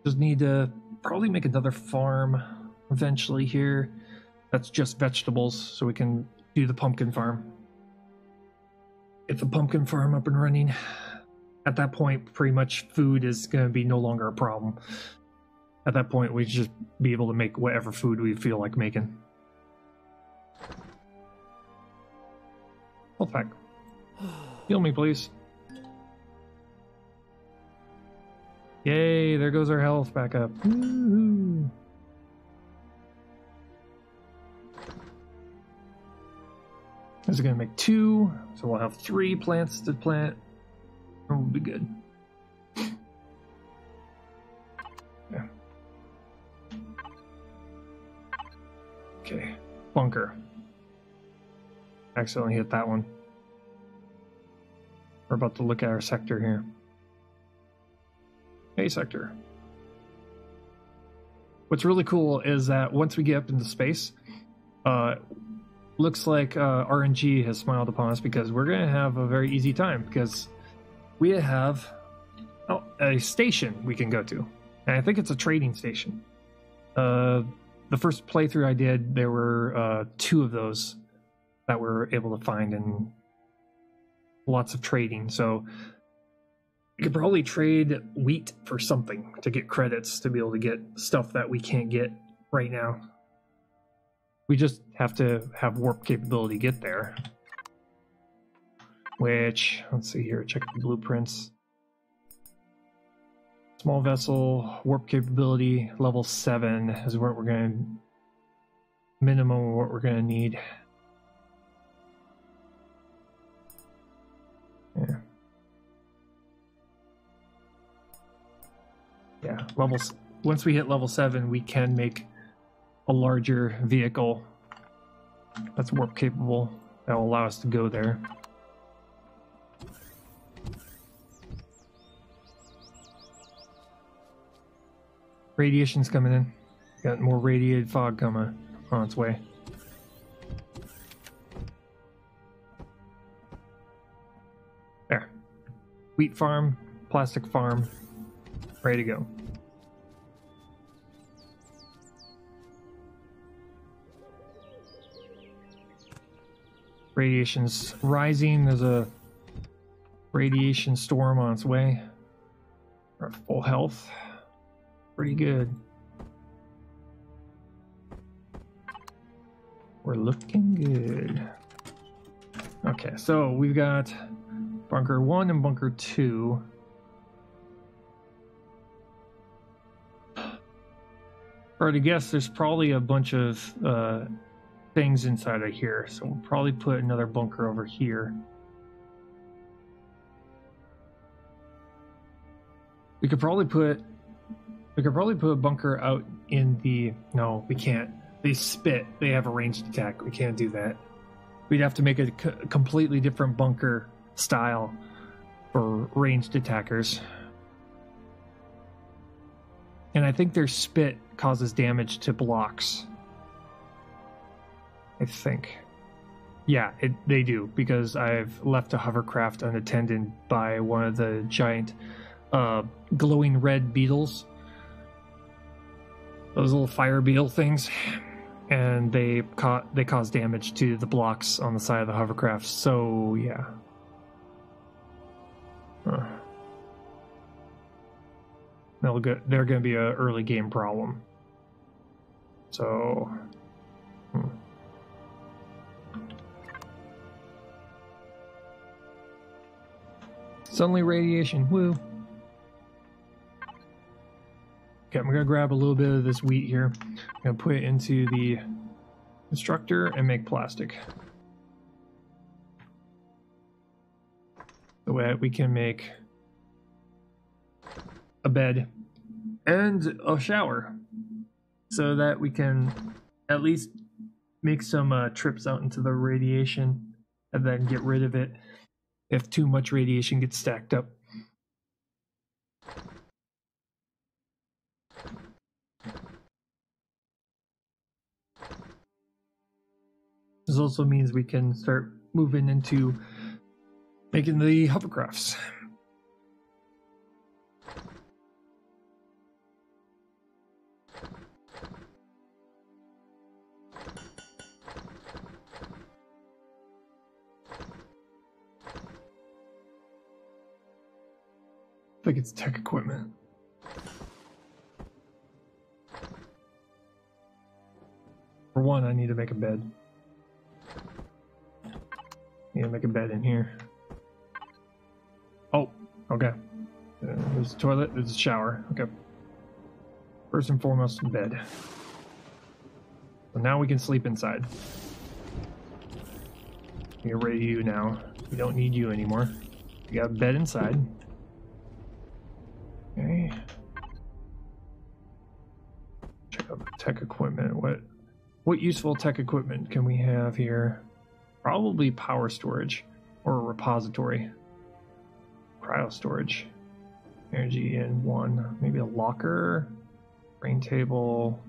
Just need to probably make another farm eventually here. That's just vegetables, so we can do the pumpkin farm. Get the pumpkin farm up and running. At that point, pretty much food is going to be no longer a problem. At that point, we just be able to make whatever food we feel like making. Health pack. Heal me, please. Yay, there goes our health back up. Woo-hoo. This is going to make 2, so we'll have 3 plants to plant. And we'll be good. Yeah. Okay, bunker. Accidentally hit that one. We're about to look at our sector here. A sector. What's really cool is that once we get up into space, looks like RNG has smiled upon us because we're going to have a very easy time because we have a station we can go to. And I think it's a trading station. The first playthrough I did, there were 2 of those that we're able to find in lots of trading. So we could probably trade wheat for something to get credits to be able to get stuff that we can't get right now. We just have to have warp capability to get there. Which, let's see here, check the blueprints. Small vessel, warp capability, level 7 is what we're going to, minimum of what we're going to need. Yeah. Yeah, once we hit level 7, we can make a larger vehicle that's warp capable that will allow us to go there. Radiation's coming in. Got more radiated fog coming on its way. There. Wheat farm, plastic farm, ready to go. Radiation's rising. There's a radiation storm on its way. We're at full health. Pretty good. We're looking good. Okay, so we've got bunker 1 and bunker 2. Or to guess, there's probably a bunch of things inside of here, so we'll probably put another bunker over here. We could probably put a bunker out in the... No, we can't. They spit. They have a ranged attack. We can't do that. We'd have to make a completely different bunker style for ranged attackers. And I think their spit causes damage to blocks. I think. Yeah, they do, because I've left a hovercraft unattended by one of the giant glowing red beetles. Those little fire beetle things. And they cause damage to the blocks on the side of the hovercraft. So, yeah. They're going to be an early game problem. So... Sunlight radiation, woo. Okay, I'm gonna grab a little bit of this wheat here. I'm gonna put it into the constructor and make plastic. The way we can make a bed and a shower, so that we can at least make some trips out into the radiation and then get rid of it if too much radiation gets stacked up. This also means we can start moving into making the hovercrafts. I think it's tech equipment. For one, I need to make a bed. Need to make a bed in here. Oh, okay. There's a toilet, there's a shower. Okay. First and foremost, bed. So now we can sleep inside. You're ready to you now. We don't need you anymore. We got a bed inside. Okay. Check out the tech equipment. What useful tech equipment can we have here? Probably power storage or a repository. Cryo storage. Energy in 1. Maybe a locker. Rain table.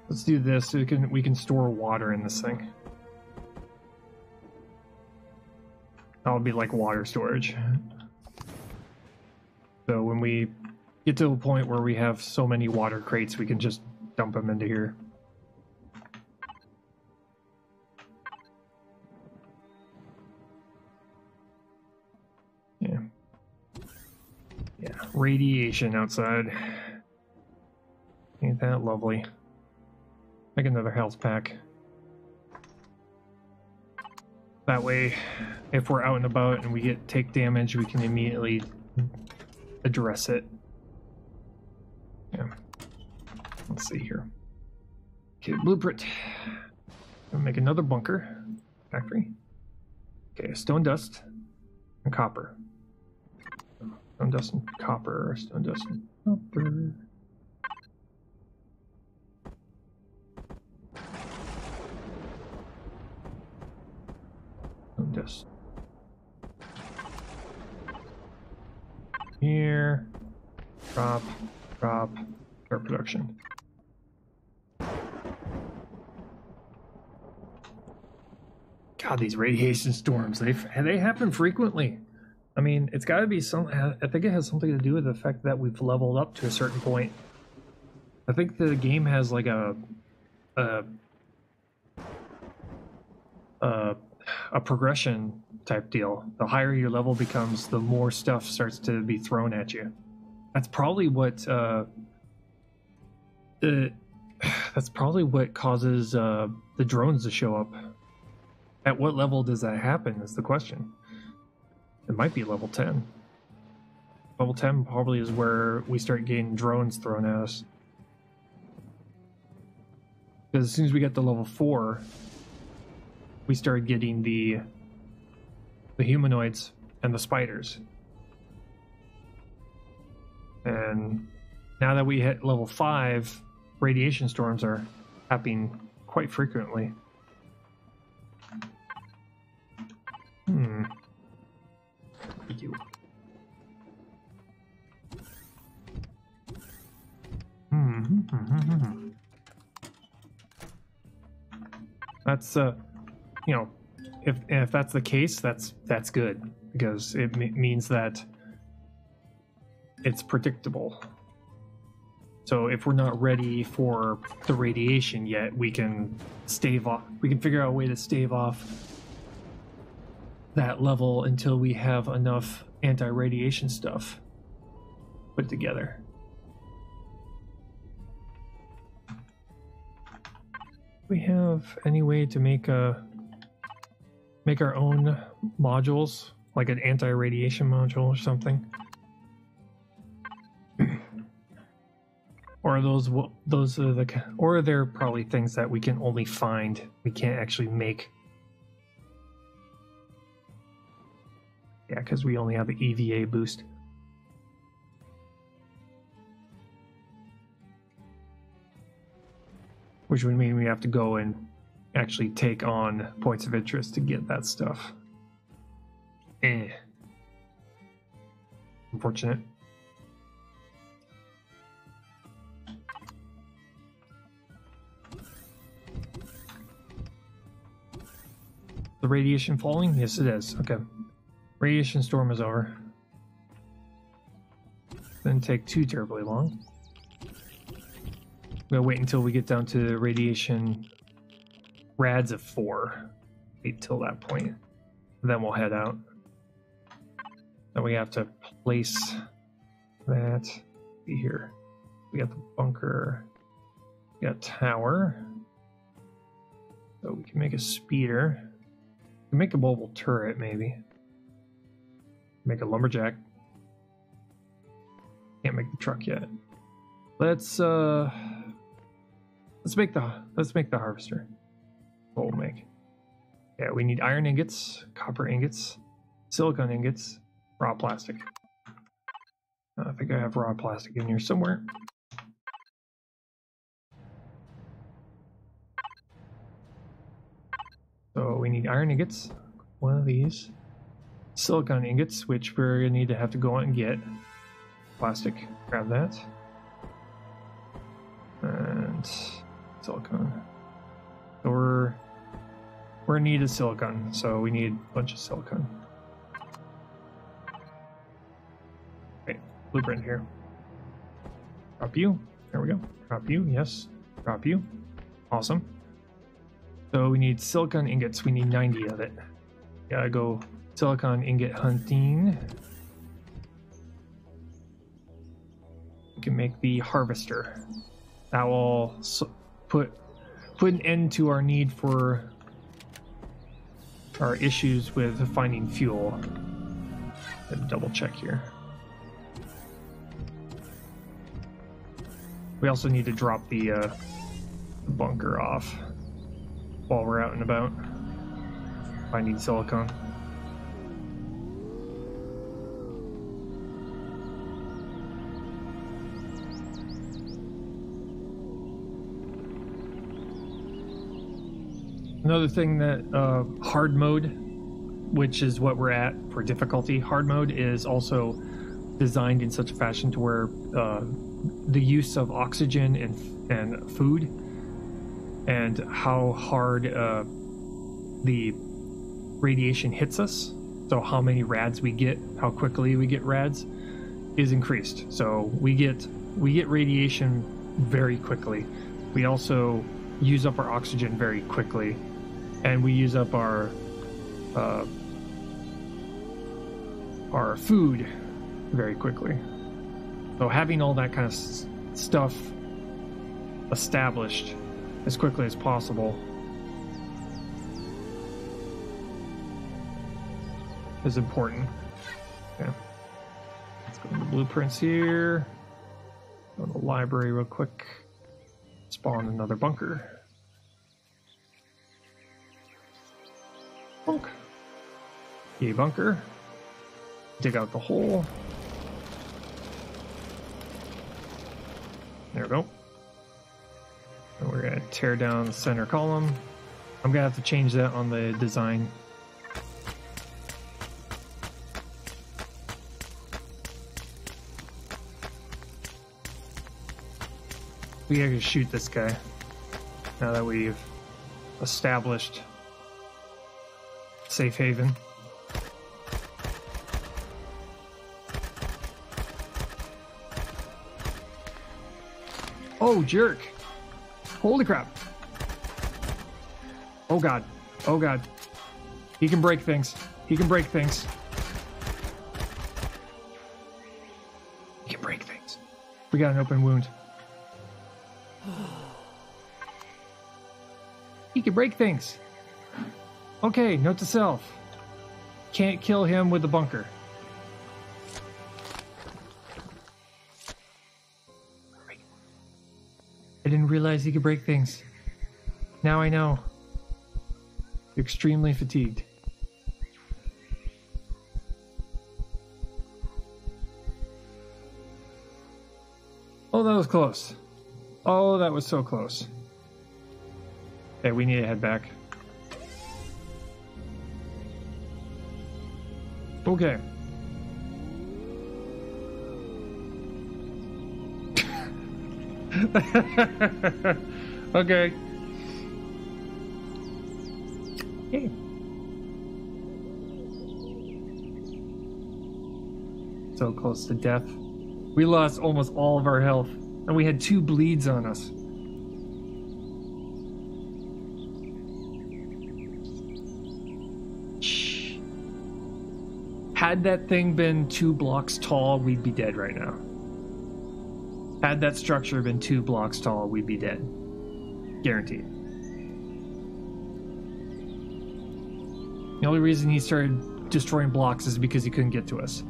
Let's do this so we can store water in this thing. That would be like water storage. So when we get to a point where we have so many water crates, we can just dump them into here. Yeah, radiation outside. Ain't that lovely? Make another health pack. That way, if we're out and about and we take damage, we can immediately address it. Yeah. Let's see here. Okay, blueprint. We'll make another bunker. Factory. Okay, stone dust and copper. Stone dust and copper. Stone dust and copper. Stone dust. Here. Drop. Drop. Start production. God, these radiation storms, they happen frequently. I mean, it's got to be some. I think it has something to do with the fact that we've leveled up to a certain point. I think the game has like a progression type deal. The higher your level becomes, the more stuff starts to be thrown at you. That's probably what causes the drones to show up. At what level does that happen is the question. It might be level 10. Level 10 probably is where we start getting drones thrown at us. Because as soon as we get to level 4, we started getting the humanoids and the spiders. And now that we hit level 5, radiation storms are happening quite frequently. Thank you. That's you know, if that's the case, that's good, because it means that it's predictable. So if we're not ready for the radiation yet, we can stave off. We can figure out a way to stave off that level until we have enough anti-radiation stuff put together. We have any way to make our own modules, like an anti-radiation module or something? Or are they're probably things that we can only find, we can't actually make. Yeah, because we only have the EVA boost. Which would mean we have to go and actually take on points of interest to get that stuff. Unfortunate. The radiation falling? Yes, it is. Okay. Radiation storm is over. Didn't take too terribly long. We'll wait until we get down to radiation rads of 4. Wait till that point. Then we'll head out. Then we have to place that. Be here. We got the bunker. We got tower. So we can make a speeder. We can make a mobile turret, maybe. Make a lumberjack. Can't make the truck yet. Let's make the harvester. What we'll make. Yeah, we need iron ingots, copper ingots, silicon ingots, raw plastic. I think I have raw plastic in here somewhere. So we need iron ingots, one of these. Silicon ingots, which we're gonna need to have to go out and get. Plastic, grab that. And silicon. So we're in need of silicon, so we need a bunch of silicon. Okay, blueprint here. Drop you. There we go. Drop you, yes. Drop you. Awesome. So we need silicon ingots. We need 90 of it. Gotta go silicon ingot hunting. we can make the harvester. That will put an end to our need for our issues with finding fuel. Let me double check here. We also need to drop the bunker off while we're out and about finding silicon. Another thing that hard mode, which is what we're at for difficulty, hard mode is also designed in such a fashion to where the use of oxygen and food and how hard the radiation hits us, so how many rads we get, how quickly we get rads, is increased. So we get radiation very quickly. We also use up our oxygen very quickly, and we use up our food very quickly. So having all that kind of stuff established as quickly as possible is important. Okay. Let's go to the blueprints here. Go to the library real quick. Spawn another bunker. Bonk. Yay, bunker. Dig out the hole. There we go. And we're gonna tear down the center column. I'm gonna have to change that on the design. We gotta shoot this guy now that we've established safe haven. Oh, jerk. Holy crap. Oh, God. Oh, God. He can break things. He can break things. He can break things. We got an open wound. He can break things. Okay, note to self. Can't kill him with the bunker. I didn't realize he could break things. Now I know. You're extremely fatigued. Oh, that was close. Oh, that was so close. Okay, we need to head back. Okay. Okay. Hey. So close to death. We lost almost all of our health, and we had 2 bleeds on us. Shh. Had that thing been 2 blocks tall, we'd be dead right now. Had that structure been 2 blocks tall, we'd be dead. Guaranteed. The only reason he started destroying blocks is because he couldn't get to us.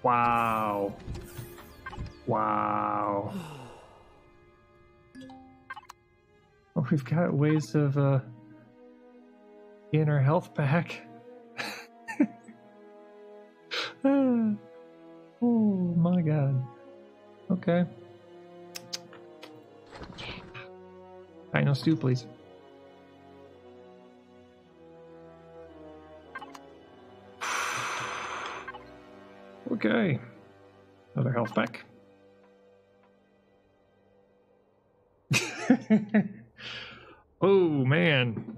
Wow. Wow. Well, we've got ways of getting our health back. Oh my god. Okay. Dino stew, please. Okay. Another health pack. Oh man.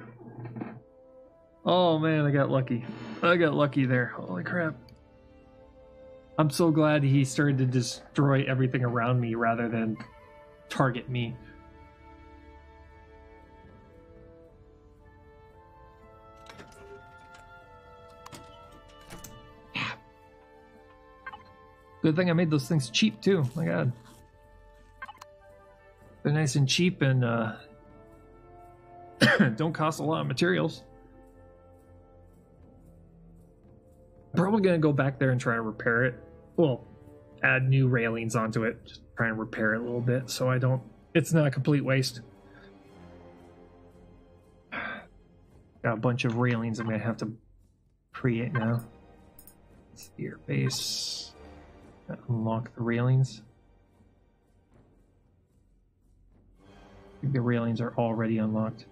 Oh man, I got lucky. I got lucky there. Holy crap. I'm so glad he started to destroy everything around me rather than target me. Good thing I made those things cheap too. My God. They're nice and cheap and don't cost a lot of materials. I'm probably gonna go back there and try to repair it. Well, add new railings onto it. Just try and repair it a little bit so I don't. It's not a complete waste. Got a bunch of railings I'm gonna have to create now. Sphere base. Unlock the railings. I think the railings are already unlocked.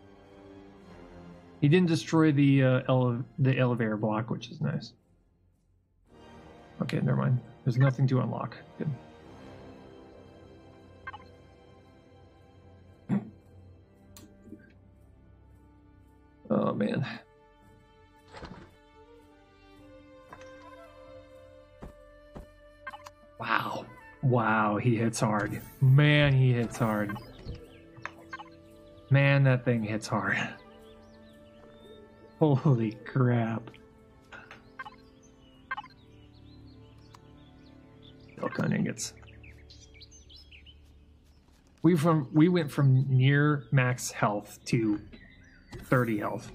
He didn't destroy the elevator block, which is nice. Okay, never mind. There's nothing to unlock. Good. Oh man. Wow. Wow, he hits hard. Man, he hits hard. Man, that thing hits hard. Holy crap. Silicon ingots. We went from near max health to 30 health.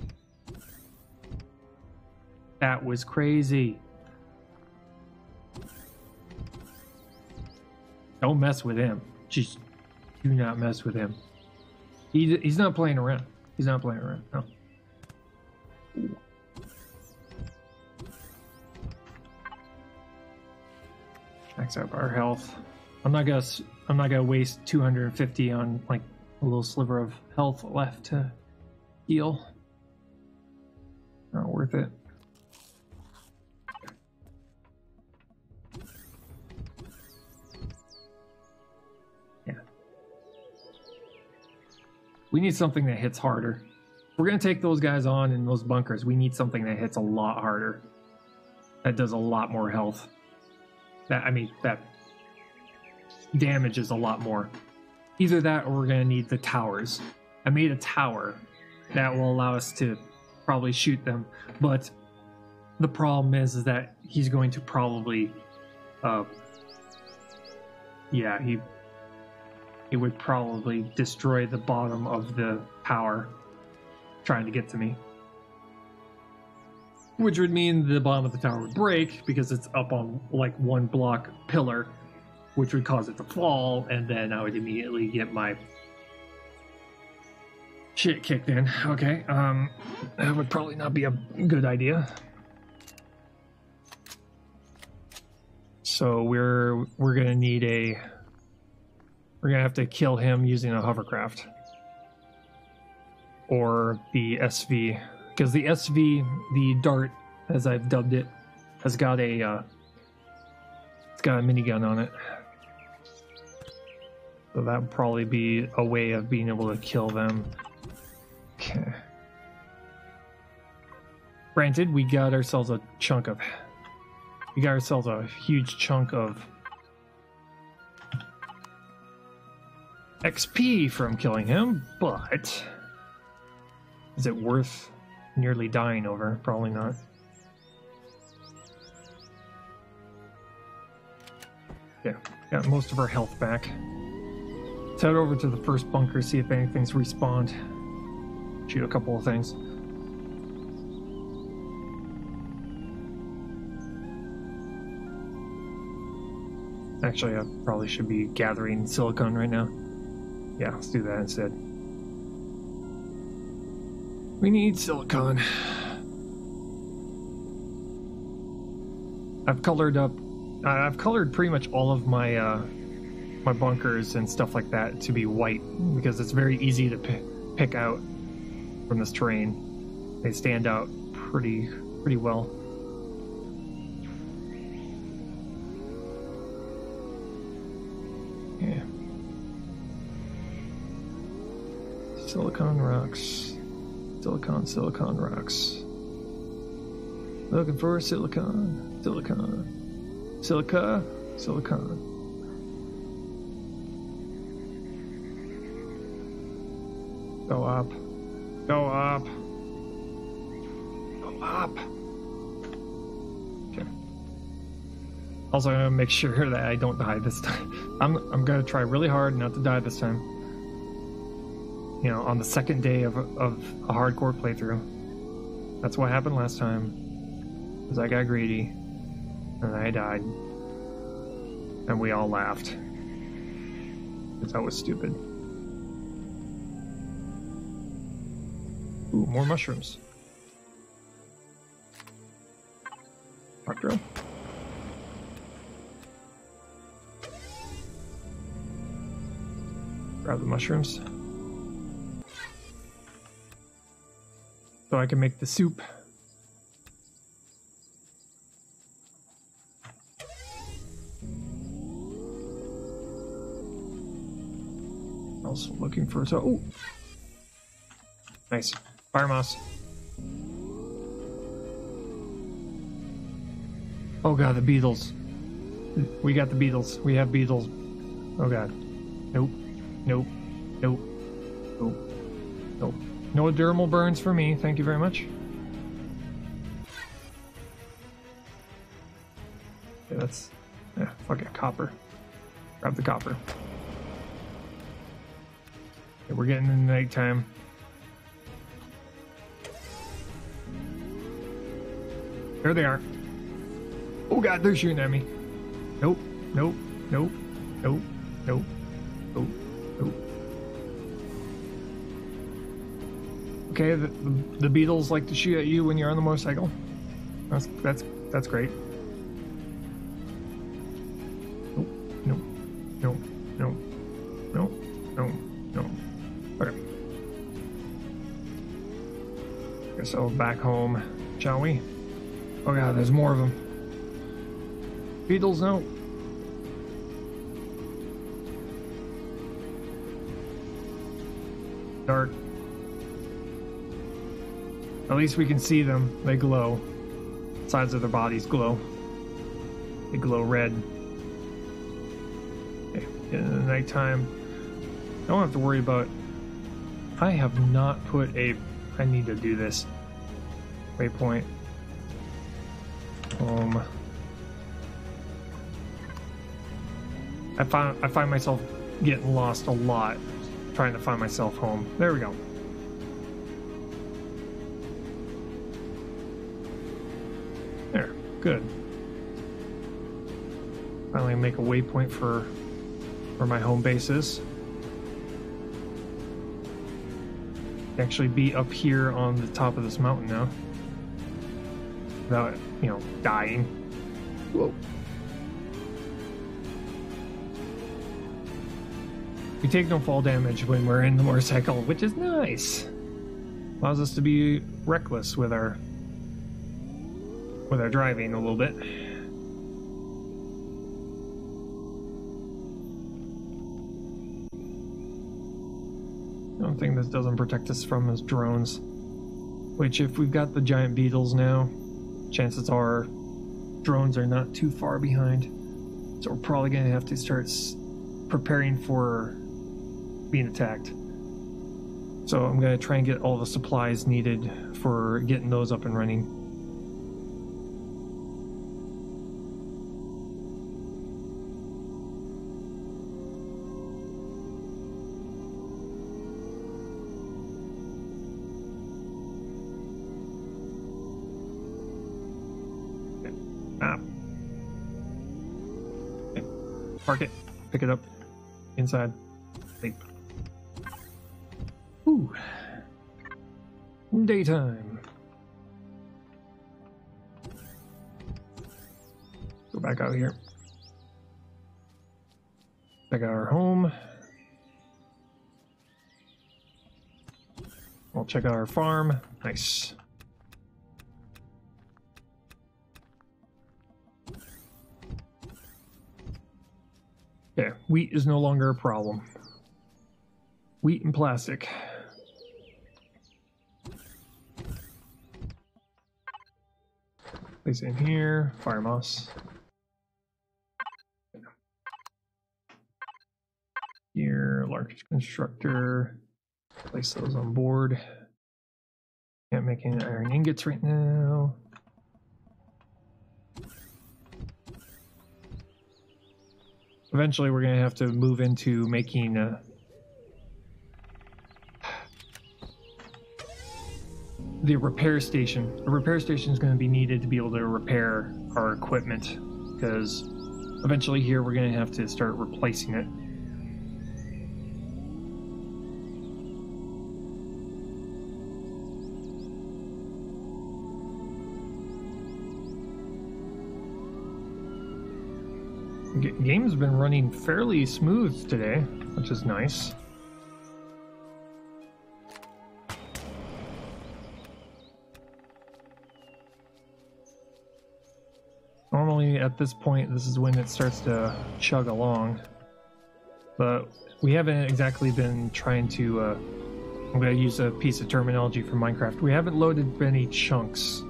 That was crazy. Don't mess with him. Just do not mess with him. He's not playing around. He's not playing around. No. Max out our health. I'm not gonna waste 250 on like a little sliver of health left to heal. Not worth it. Yeah. We need something that hits harder. If we're gonna take those guys on in those bunkers, we need something that hits a lot harder. That does a lot more health. That damages a lot more. Either that or we're gonna need the towers. I made a tower that will allow us to probably shoot them, but the problem is that he's going to probably he would probably destroy the bottom of the tower trying to get to me. Which would mean the bottom of the tower would break because it's up on like one block pillar, which would cause it to fall, and then I would immediately get my shit kicked in. Okay, that would probably not be a good idea. So we're gonna need we're gonna have to kill him using a hovercraft or the SV. Because the SV, the dart, as I've dubbed it, has got a minigun on it. So that would probably be a way of being able to kill them. Okay. Granted, we got ourselves a huge chunk of XP from killing him, but is it worth nearly dying over? Probably not. Yeah, got most of our health back. Let's head over to the first bunker, see if anything's respawned. Shoot a couple of things. Actually, I probably should be gathering silicon right now. Yeah, let's do that instead. We need silicon. I've colored pretty much all of my my bunkers and stuff like that to be white because it's very easy to pick out from this terrain. They stand out pretty well. Yeah. Silicon rocks. Silicon rocks. Looking for silicon. Silica. Go up. Okay. Also, I'm gonna make sure that I don't die this time. I'm gonna try really hard not to die this time. You know, on the second day of a hardcore playthrough. That's what happened last time. Because I got greedy. And I died. And we all laughed. Because I was stupid. Ooh, more mushrooms. Park drill. Grab the mushrooms. So I can make the soup. Also looking for oh, nice fire moss. Oh god, the beetles. We got the beetles. We have beetles. Oh god. Nope. Nope. Nope. Nope. Nope. No dermal burns for me. Thank you very much. Okay, that's fuck it. Copper. Grab the copper. Okay, we're getting into nighttime. There they are. Oh god, they're shooting at me. Nope. Nope. Nope. Nope. Nope. Nope. Nope. Okay, the beetles like to shoot at you when you're on the motorcycle. That's great. Nope. Nope. Nope. Nope. Nope. Nope. Nope. Okay. Guess I'll back home, shall we? Oh god, there's more of them. Beetles, no. Dark. At least we can see them. They glow. Sides of their bodies glow. They glow red. Okay. In the nighttime, I don't have to worry about. I have not put a. I need to do this. Waypoint. I find myself getting lost a lot trying to find myself home. There we go. There, good. Finally make a waypoint for where my home base is. Actually be up here on the top of this mountain now. Without, you know, dying. Whoa. We take no fall damage when we're in the motorcycle, which is nice. Allows us to be reckless with our driving a little bit. The only thing this doesn't protect us from is drones. Which, if we've got the giant beetles now, chances are drones are not too far behind. So we're probably going to have to start preparing for being attacked. So I'm going to try and get all the supplies needed for getting those up and running. Park it. Pick it up. Inside. Sleep. Ooh. Daytime. Go back out here. Check out our home. We'll check out our farm. Nice. Okay, wheat is no longer a problem. Wheat and plastic. Place it in here. Fire moss. Here, large constructor. Place those on board. Can't make any iron ingots right now. Eventually, we're going to have to move into making the repair station. A repair station is going to be needed to be able to repair our equipment, because eventually here we're going to have to start replacing it. Game's been running fairly smooth today, which is nice. Normally at this point, this is when it starts to chug along, but we haven't exactly been trying to, I'm going to use a piece of terminology from Minecraft. We haven't loaded many chunks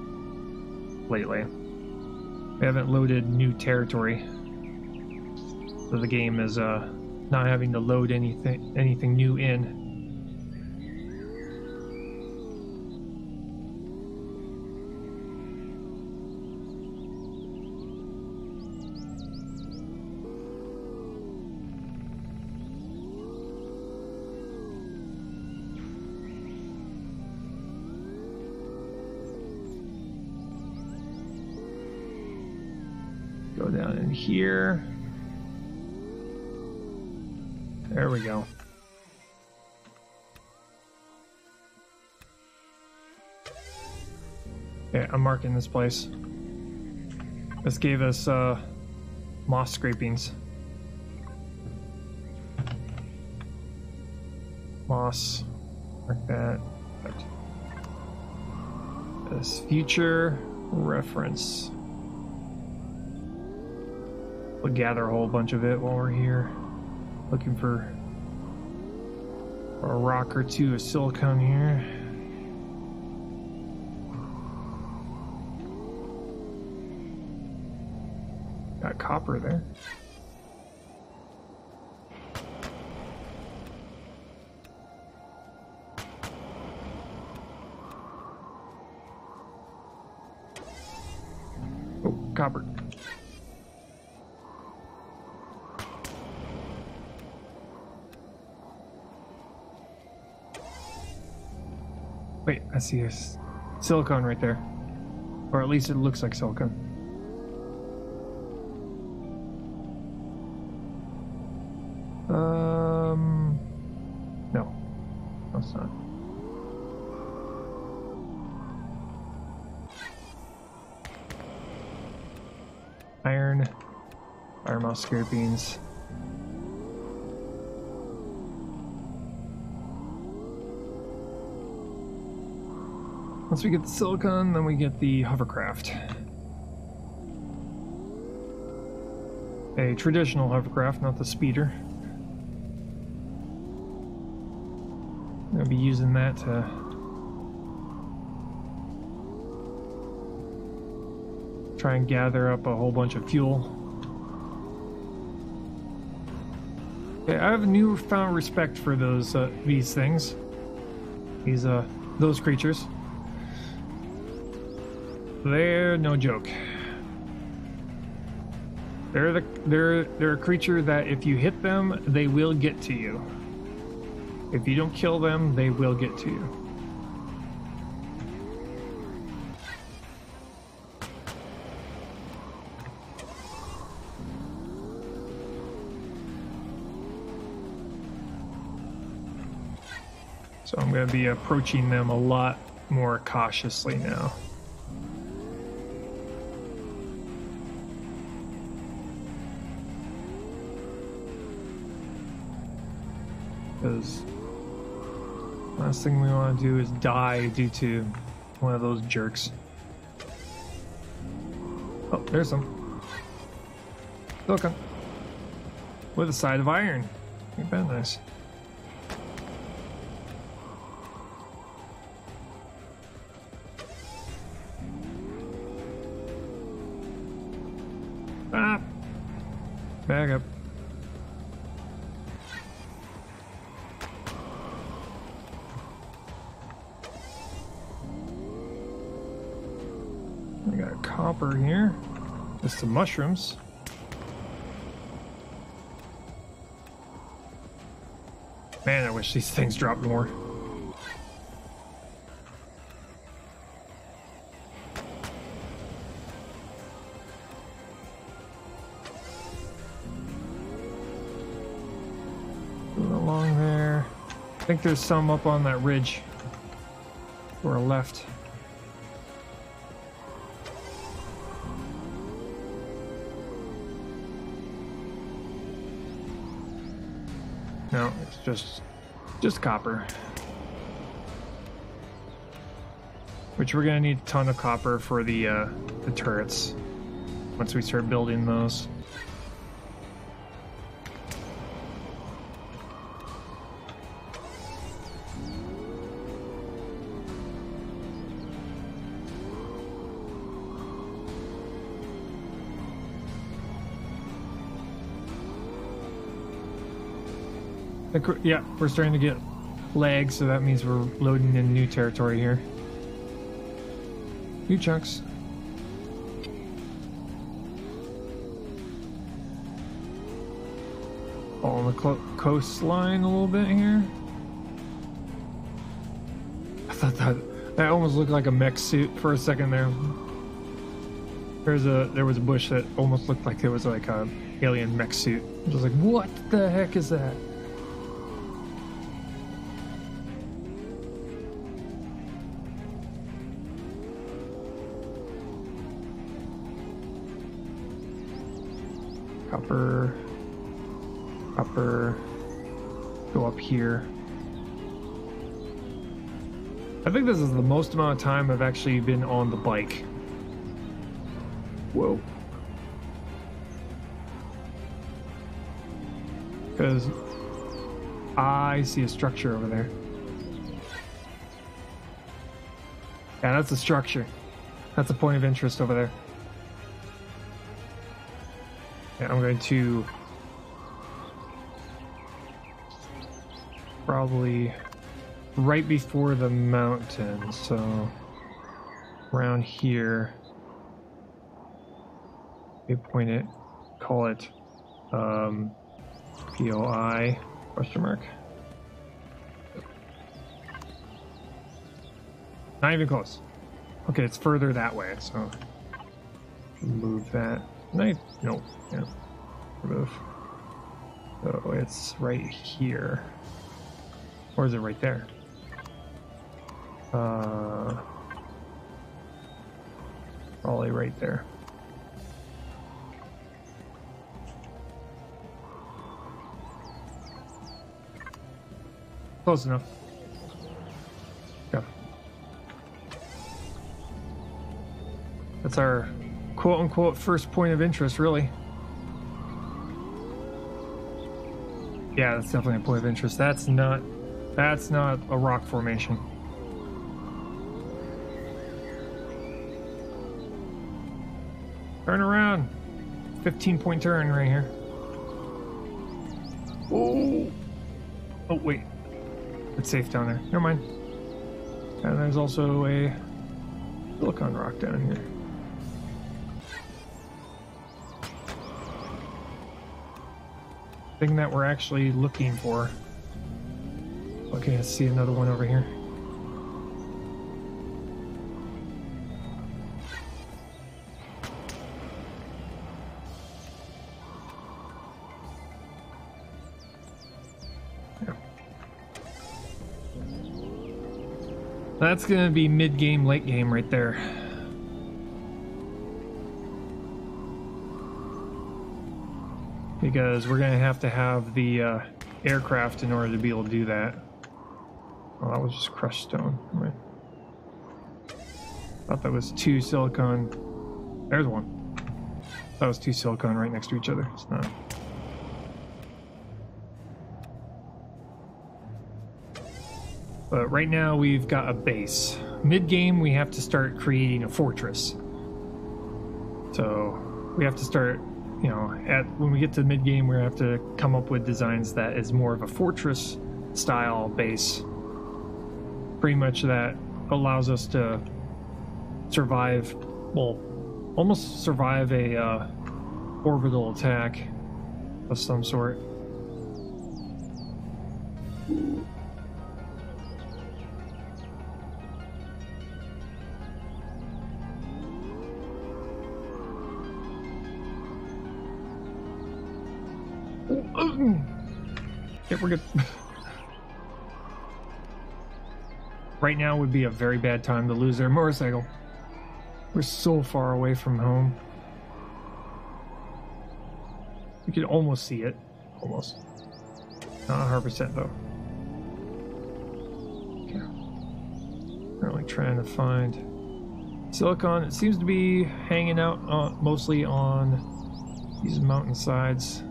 lately. We haven't loaded new territory. So the game is not having to load anything new in. Go down in here. There we go. Okay, I'm marking this place. This gave us moss scrapings. Moss, like that. This future reference. We'll gather a whole bunch of it while we're here. Looking for a rock or two of silicone here. Got copper there. Oh, copper. Wait, I see a silicone right there. Or at least it looks like silicone. No. No, it's not. Iron. Iron moss scrapings. Once we get the silicon, then we get the hovercraft. A traditional hovercraft, not the speeder. I'm going to be using that to try and gather up a whole bunch of fuel. Okay, I have a newfound respect for these things. Those creatures. They're no joke. They're a creature that if you hit them, they will get to you. If you don't kill them, they will get to you. So I'm going to be approaching them a lot more cautiously now. Because last thing we want to do is die due to one of those jerks. Oh, there's some silicon with a side of iron. Ain't that nice? Ah, back up. I got copper here. Just some mushrooms. Man, I wish these things dropped more. Along there. I think there's some up on that ridge to our left. No, it's just copper. Which we're gonna need a ton of copper for the turrets once we start building those. Yeah, we're starting to get lag, so that means we're loading in new territory here. New chunks. On the coastline a little bit here. I thought that almost looked like a mech suit for a second there. There was a bush that almost looked like it was like a alien mech suit. I was like, what the heck is that? Copper, go up here. I think this is the most amount of time I've actually been on the bike. Whoa. Because I see a structure over there. Yeah, that's a structure. That's a point of interest over there. I'm going to probably right before the mountain, so around here. We point it, call it POI question mark. Not even close. Okay, it's further that way, so move that. No, yeah. Remove. So it's right here. Or is it right there? Probably right there. Close enough. Yeah. That's our quote-unquote first point of interest, really. Yeah, that's definitely a point of interest. That's not a rock formation. Turn around. 15-point turn right here. Oh. Oh, wait. It's safe down there. Never mind. And there's also a silicon rock down here. Thing that we're actually looking for. Okay, I see another one over here. Yeah. That's gonna be mid-game, late game right there. Because we're going to have the aircraft in order to be able to do that. Oh, that was just crushed stone. Right. Thought that was 2 silicon. There's one. That was 2 silicon right next to each other. It's not. But right now we've got a base. Mid-game we have to start creating a fortress. So we have to start, you know, when we get to mid-game, we have to come up with designs that is more of a fortress style base. Pretty much that allows us to survive, well, almost survive a orbital attack of some sort. Yeah, we're good. Right now would be a very bad time to lose their motorcycle. We're so far away from home. You can almost see it. Almost. Not 100% though. Okay. Currently trying to find silicon. It seems to be hanging out mostly on these mountainsides.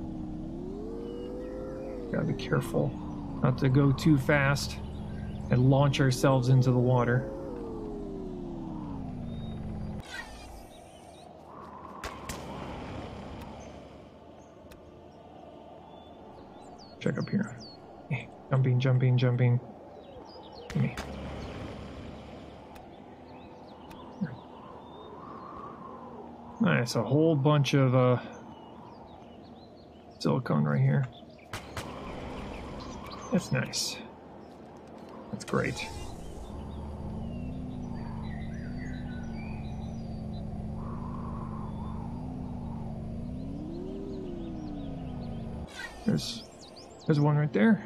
Gotta be careful not to go too fast and launch ourselves into the water. Check up here. Hey, jumping, jumping, jumping. Gimme. Here. Nice, a whole bunch of silicone right here. That's nice. That's great. There's one right there.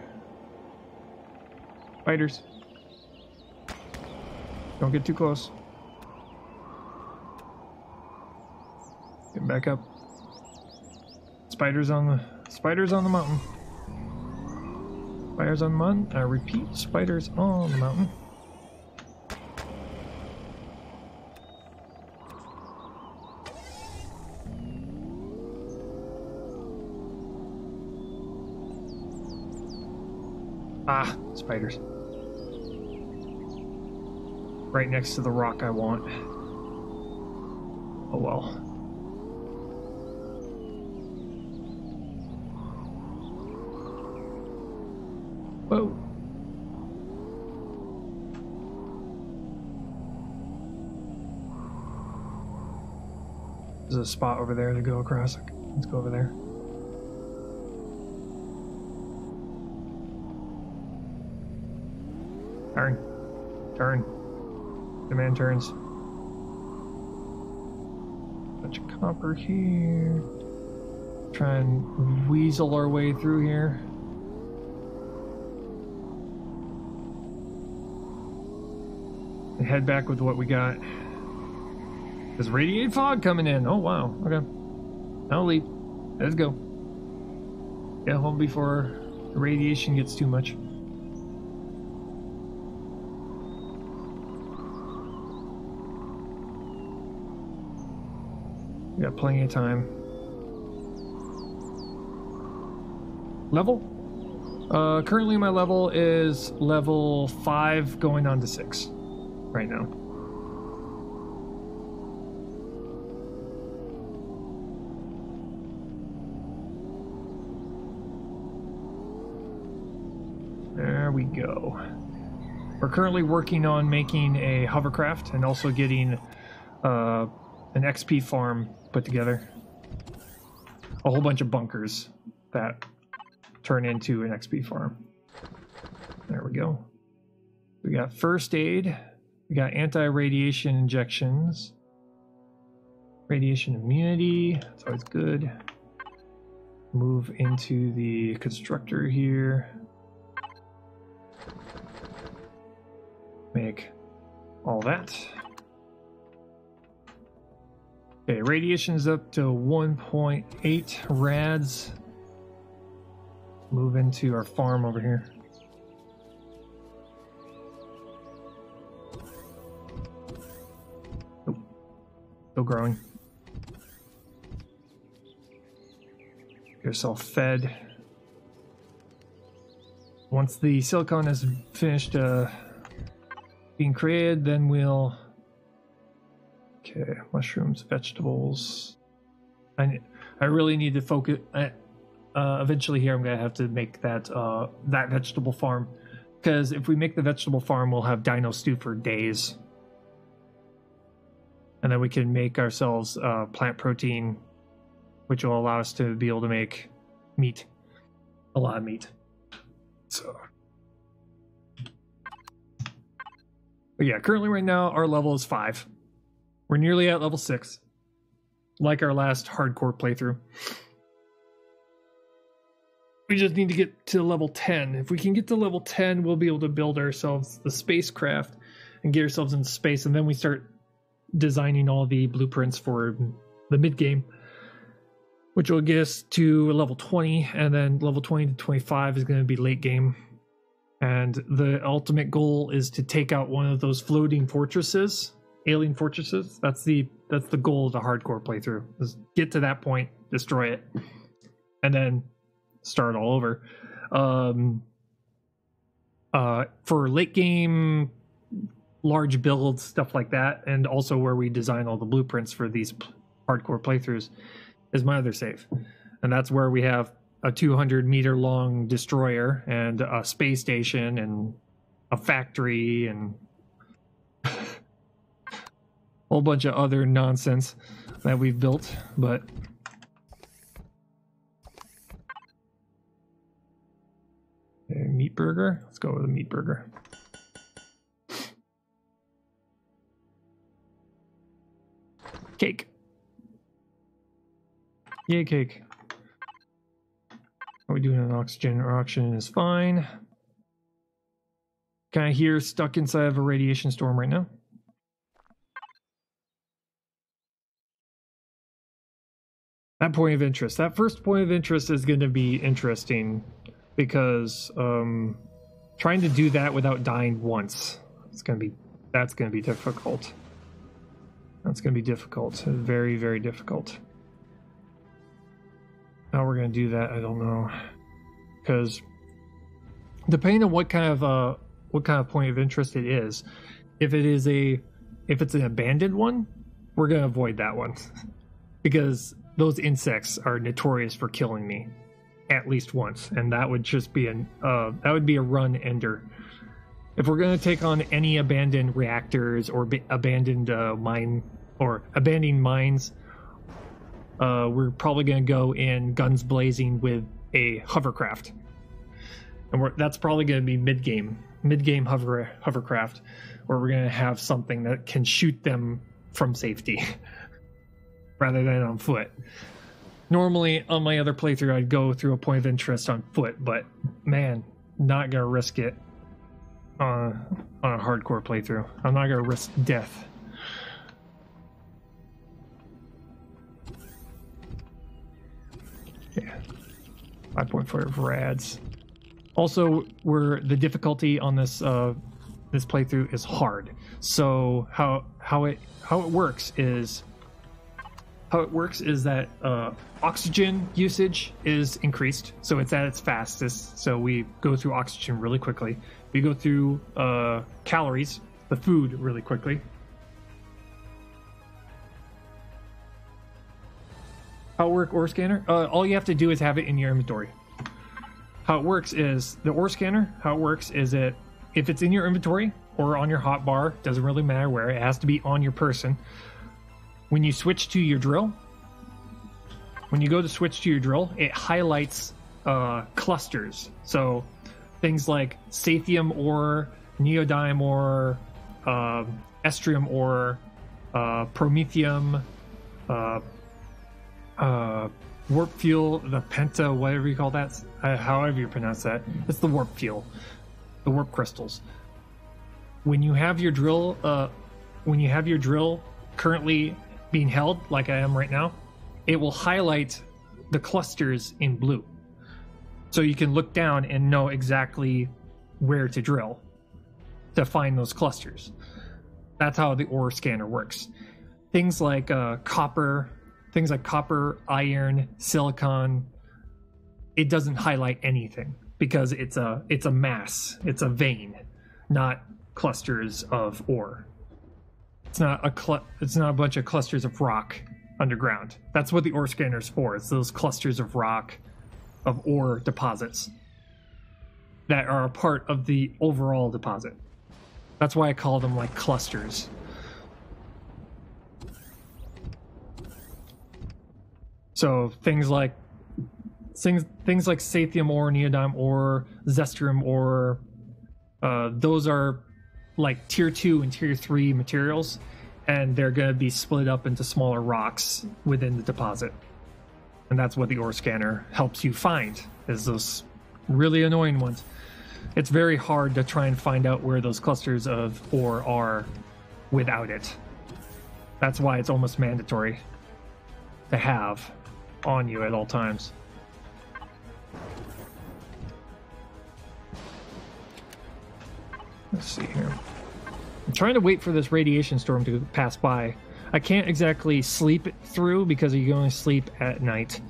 Spiders. Don't get too close. Get back up. Spiders on the mountain. Spiders on the mountain. I repeat, spiders on the mountain. Ah, spiders. Right next to the rock I want. Oh well. Whoa. There's a spot over there to go across. Let's go over there. Turn. Turn. The man turns. Bunch of copper here. Try and weasel our way through here. And head back with what we got. There's radiated fog coming in. Oh wow. Okay. I'll leave. Let's go. Get home before the radiation gets too much. We got plenty of time. Level? Currently my level is level 5 going on to 6 right now. There we go. We're currently working on making a hovercraft and also getting an XP farm put together. A whole bunch of bunkers that turn into an XP farm. There we go. We got first aid. We got anti-radiation injections. Radiation immunity. That's always good. Move into the constructor here. Make all that. Okay, radiation's up to 1.8 rads. Move into our farm over here. Nope. Still growing. Get yourself fed. Once the silicon is finished being created, then we'll... Okay, mushrooms, vegetables. I really need to focus. Eventually here I'm going to have to make that that vegetable farm. Because if we make the vegetable farm, we'll have dino stew for days. And then we can make ourselves plant protein, which will allow us to be able to make meat. A lot of meat. So, But yeah, currently right now our level is 5. We're nearly at level 6. Like our last hardcore playthrough. We just need to get to level 10. If we can get to level 10, we'll be able to build ourselves the spacecraft and get ourselves into space, and then we start designing all the blueprints for the mid-game, which will get us to level 20, and then level 20 to 25 is going to be late game. And the ultimate goal is to take out one of those floating fortresses, alien fortresses. That's the goal of the hardcore playthrough. Is get to that point, destroy it, and then start all over. For late game, large builds, stuff like that, and also where we design all the blueprints for these hardcore playthroughs, is my other save, and that's where we have a 200-meter long destroyer and a space station and a factory and a whole bunch of other nonsense that we've built. But okay, meat burger. Let's go with a meat burger. Cake. Yay, cake. How are we doing on oxygen? Our oxygen is fine. Kind of here, stuck inside of a radiation storm right now. That point of interest. That first point of interest is going to be interesting because trying to do that without dying once, that's going to be difficult. That's going to be difficult. Very, very difficult. How we're going to do that, I don't know. Because depending on what kind of point of interest it is, if it's an abandoned one, we're going to avoid that one. Because those insects are notorious for killing me at least once, and that would just be a run ender. If we're going to take on any abandoned reactors or abandoned abandoned mines, we're probably going to go in guns blazing with a hovercraft, and that's probably going to be mid-game hovercraft, where we're going to have something that can shoot them from safety rather than on foot. Normally on my other playthrough I'd go through a point of interest on foot, but man, not gonna risk it on a hardcore playthrough. I'm not gonna risk death. Yeah, 5.4 rads. Also, the difficulty on this playthrough is hard. So how it works is that oxygen usage is increased, so it's at its fastest. So we go through oxygen really quickly. We go through calories, the food, really quickly. How it work ore scanner? All you have to do is have it in your inventory. How it works is the ore scanner. How it works is if it's in your inventory or on your hotbar, doesn't really matter where. It has to be on your person. When you switch to your drill, it highlights clusters. So things like sathium ore, neodyme ore, estrium ore, promethium, warp fuel, the penta, whatever you call that, however you pronounce that. It's the warp fuel, the warp crystals. When you have your drill, currently being held, like I am right now, it will highlight the clusters in blue. So you can look down and know exactly where to drill to find those clusters. That's how the ore scanner works. Things like copper, iron, silicon, it doesn't highlight anything because it's a mass, it's a vein, not clusters of ore. It's not a bunch of clusters of rock underground. That's what the ore scanner's for. It's those clusters of rock, of ore deposits that are a part of the overall deposit. That's why I call them like clusters. So things like sathium ore, neodyme ore, zestrium ore, those are like tier 2 and tier 3 materials, and they're going to be split up into smaller rocks within the deposit. And that's what the ore scanner helps you find, is those really annoying ones. It's very hard to try and find out where those clusters of ore are without it. That's why it's almost mandatory to have on you at all times. Let's see here. I'm trying to wait for this radiation storm to pass by. I can't exactly sleep it through because you can only sleep at night.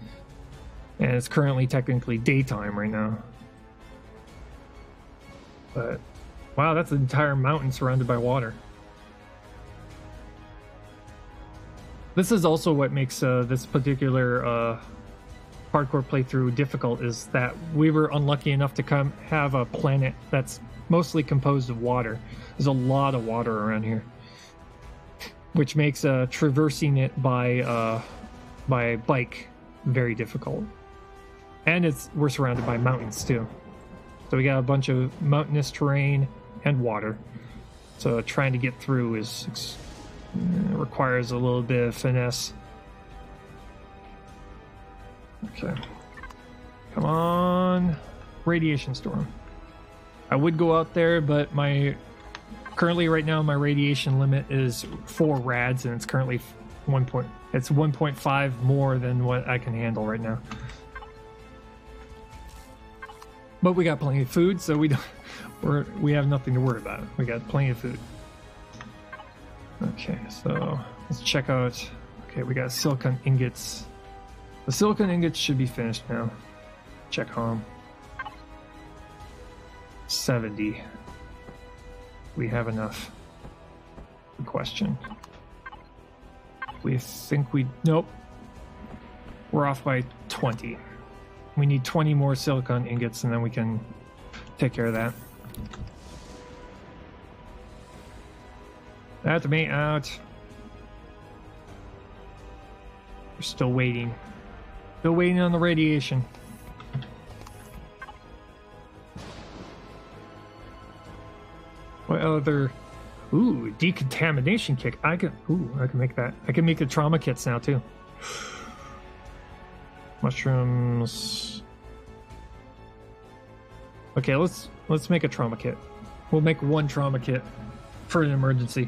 And it's currently technically daytime right now. But, wow, that's an entire mountain surrounded by water. This is also what makes this particular hardcore playthrough difficult, is that we were unlucky enough to have a planet that's mostly composed of water. There's a lot of water around here, which makes traversing it by bike very difficult. And we're surrounded by mountains too, so we got a bunch of mountainous terrain and water. So trying to get through requires a little bit of finesse. Okay, come on, radiation storm. I would go out there, but currently right now my radiation limit is 4 rads, and it's currently 1.5 more than what I can handle right now. But we got plenty of food, so we have nothing to worry about. We got plenty of food. Okay, so let's check out. Okay, we got silicon ingots. The silicon ingots should be finished now. Check home. 70. We have enough. Good question. We think nope. We're off by 20. We need 20 more silicon ingots, and then we can take care of that. That's me out. We're still waiting. Still waiting on the radiation. What other? Ooh, decontamination kit. I can make that. I can make the trauma kits now too. Mushrooms. Okay, let's make a trauma kit. We'll make 1 trauma kit for an emergency.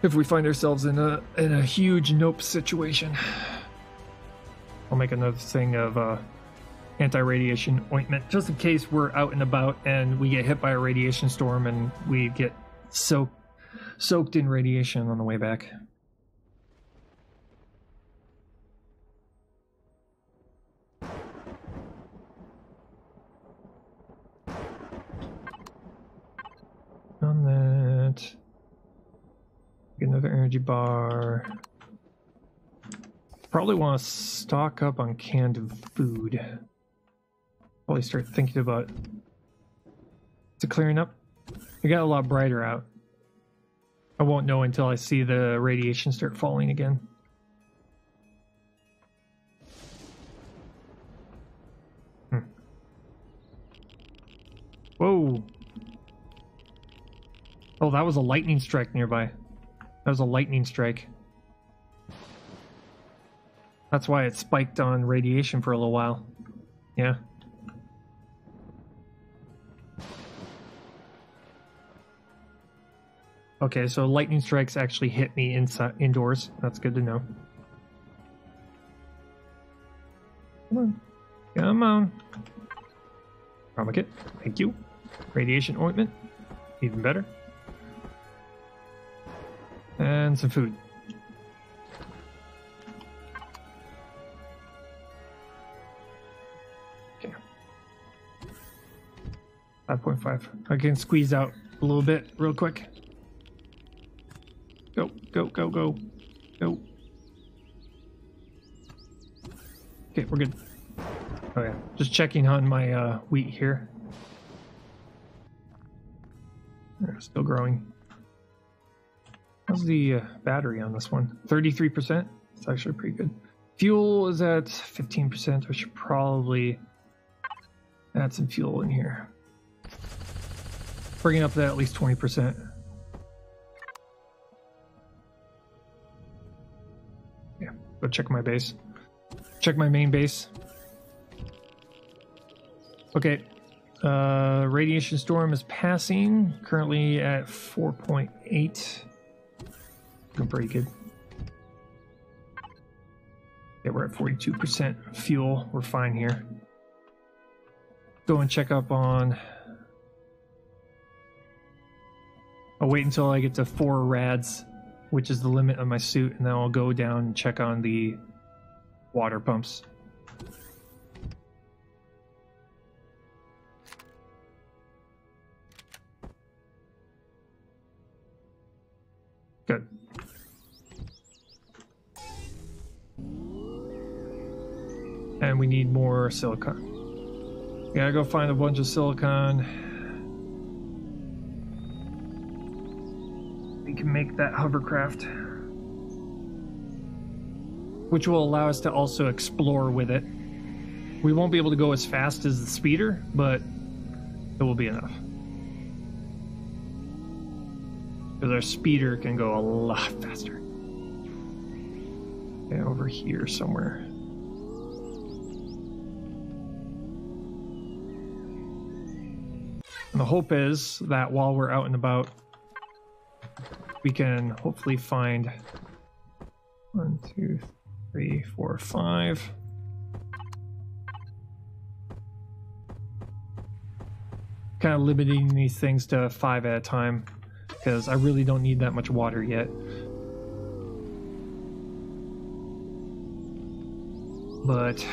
If we find ourselves in a huge nope situation. I'll make another thing of anti-radiation ointment, just in case we're out and about and we get hit by a radiation storm and we get soaked in radiation on the way back. On that, get another energy bar. Probably want to stock up on canned food. Probably start thinking about it. Is it clearing up? It got a lot brighter out. I won't know until I see the radiation start falling again. Whoa. Oh, that was a lightning strike nearby. That was a lightning strike. That's why it spiked on radiation for a little while. Yeah. Okay, so lightning strikes actually hit me indoors. That's good to know. Come on. Come on. Trauma kit. Thank you. Radiation ointment. Even better. And some food. Okay. 5.5. I can squeeze out a little bit real quick. Go, go, go, go. Go. Okay, we're good. Oh yeah, just checking on my wheat here. They're still growing. How's the battery on this one? 33%? It's actually pretty good. Fuel is at 15%. I should probably add some fuel in here. Bringing up that at least 20%. Yeah, go check my base. Check my main base. Okay. Radiation storm is passing. Currently at 4.8. Looking pretty good. Yeah, we're at 42% fuel. We're fine here. Go and check up on... I'll wait until I get to 4 rads, which is the limit of my suit, and then I'll go down and check on the water pumps. Good. And we need more silicon. Gotta go find a bunch of silicon. We can make that hovercraft, which will allow us to also explore with it. We won't be able to go as fast as the speeder, but it will be enough. Because our speeder can go a lot faster. Okay, over here somewhere. And the hope is that while we're out and about, we can hopefully find 1, 2, 3, 4, 5. Kind of limiting these things to 5 at a time, because I really don't need that much water yet. But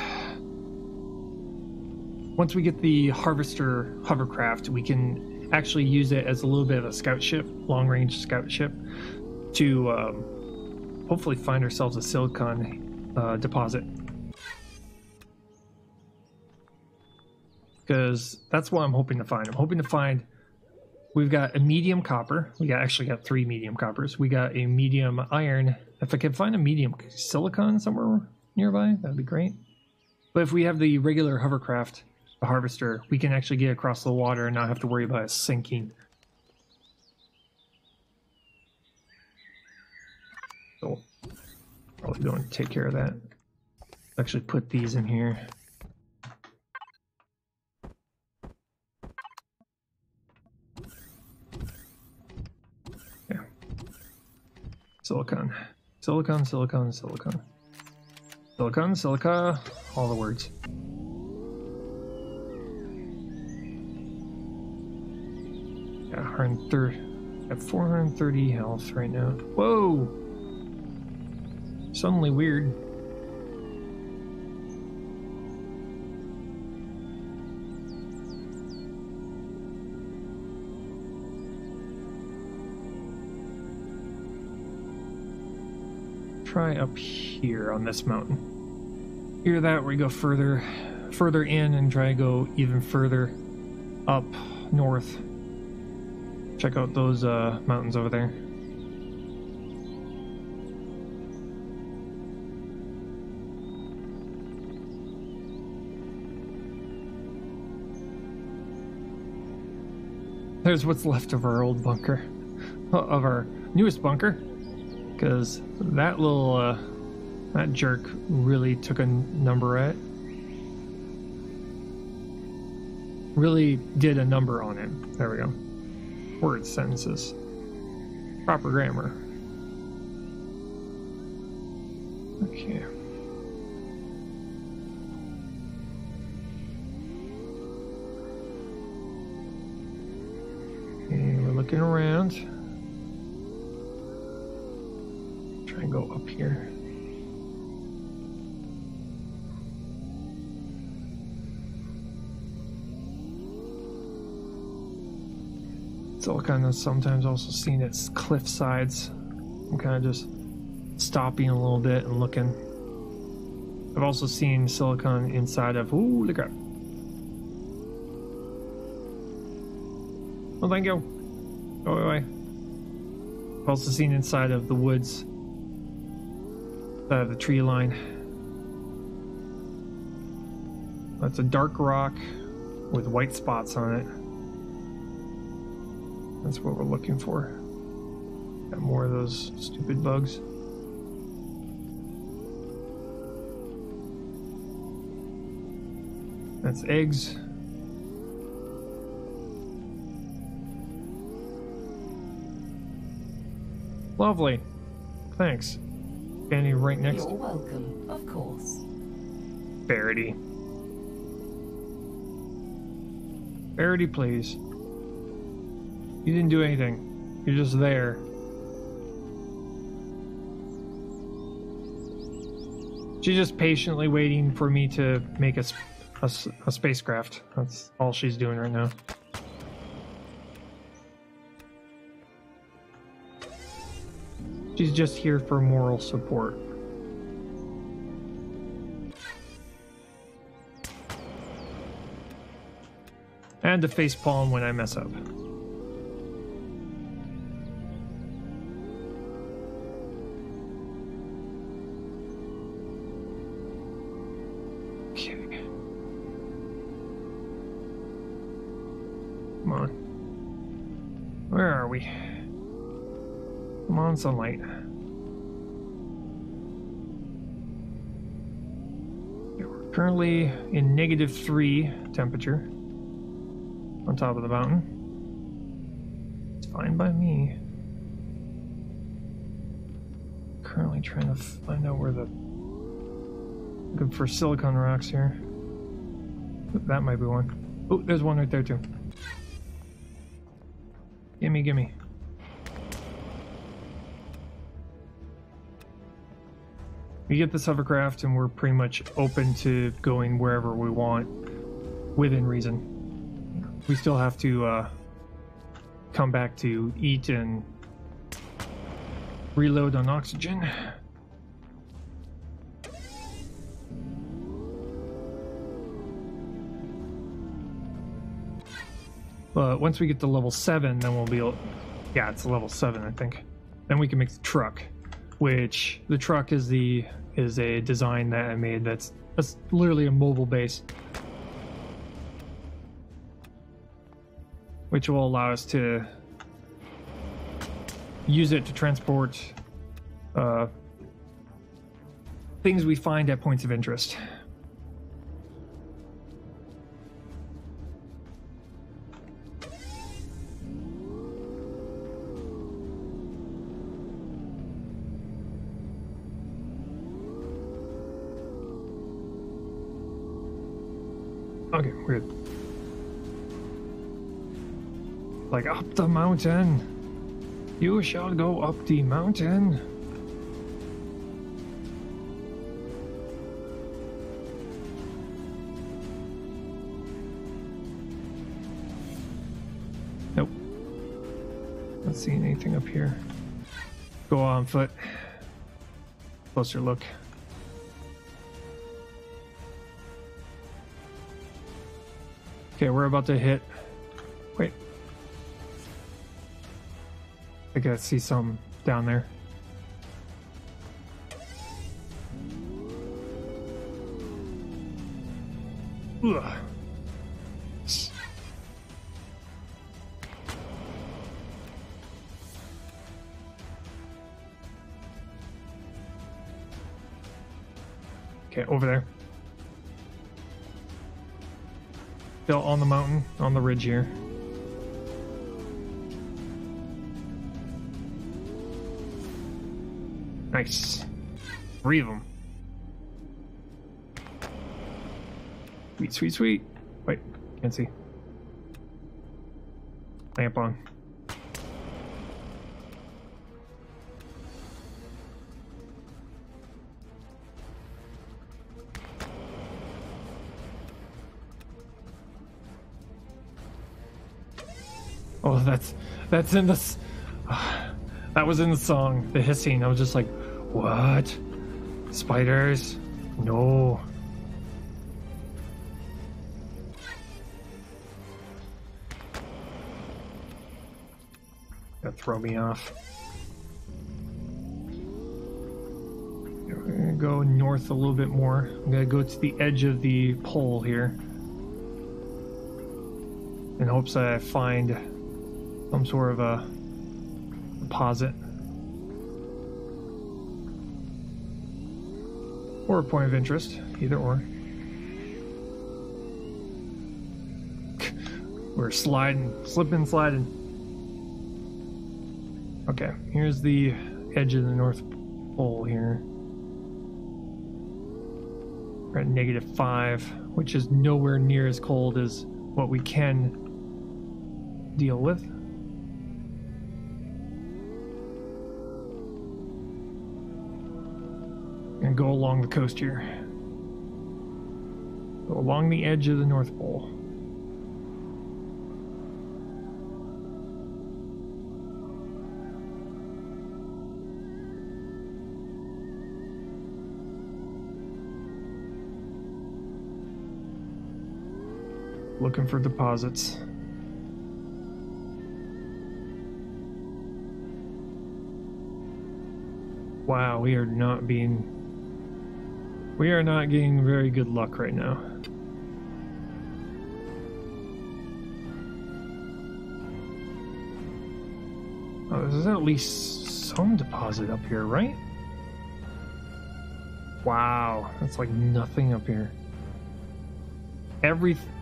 once we get the harvester hovercraft, we can actually use it as a little bit of a scout ship, long-range scout ship, to hopefully find ourselves a silicon deposit. Because that's what I'm hoping to find. I'm hoping to find... We've got a medium copper. We actually got 3 medium coppers. We got a medium iron. If I can find a medium silicon somewhere nearby, that'd be great. But if we have the regular hovercraft, the harvester, we can actually get across the water and not have to worry about it sinking. So, probably going to take care of that. Actually put these in here. Yeah. Silicon. Silicon, silicon, silicon. Silicon, silica, all the words. Yeah, 130, at 430 health right now. Whoa! Suddenly weird. Try up here on this mountain. Hear that? We go further in and try to go even further up north. Check out those mountains over there. There's what's left of our old bunker, of our newest bunker, because that little that jerk really took a number at it. Really did a number on it. There we go. Words, sentences, proper grammar. Okay. Okay, we're looking around. Try and go up here. Silicon is sometimes also seen at cliff sides. I'm kind of just stopping a little bit and looking. I've also seen silicon inside of... Ooh, look at... Oh, thank you. Go away. I've also seen inside of the woods. Side of the tree line. That's a dark rock with white spots on it. That's what we're looking for. Got more of those stupid bugs. That's eggs. Lovely. Thanks. Standing right next You're welcome, of course. Verity. Verity, please. You didn't do anything. You're just there. She's just patiently waiting for me to make a spacecraft. That's all she's doing right now. She's just here for moral support. And to facepalm when I mess up. Okay. Come on. Where are we? Come on, sunlight. Okay, we're currently in -3 temperature. On top of the mountain. It's fine by me. Currently trying to find out where the... Looking for silicon rocks here. That might be one. Oh, there's one right there too. Gimme, gimme. We get this hovercraft and we're pretty much open to going wherever we want within reason. We still have to come back to eat and reload on oxygen. But once we get to level 7, then we'll be able... Yeah, it's level 7, I think. Then we can make the truck, which the truck is a design that I made that's literally a mobile base. Which will allow us to use it to transport things we find at points of interest. Okay, we're good. Like, up the mountain. You shall go up the mountain. Nope. Not seeing anything up here. Go on foot. Closer look. Okay, we're about to hit. Wait. I gotta see some down there. Ugh. Okay, over there. Still on the mountain, on the ridge here. Nice. 3 of them. Sweet, sweet, sweet. Wait, can't see. Lamp on. Oh, that's in this. That was in the song, the hissing. I was just like, what? Spiders? No. That throw me off. We're gonna go north a little bit more. I'm gonna go to the edge of the pole here in hopes that I find some sort of a deposit. Or a point of interest, either or. We're sliding, slipping, sliding. Okay, here's the edge of the North Pole here. We're at -5, which is nowhere near as cold as what we can deal with. And go along the coast here. Go along the edge of the North Pole. Looking for deposits. Wow, we are not getting very good luck right now. Oh, there's at least some deposit up here, right? Wow, that's like nothing up here.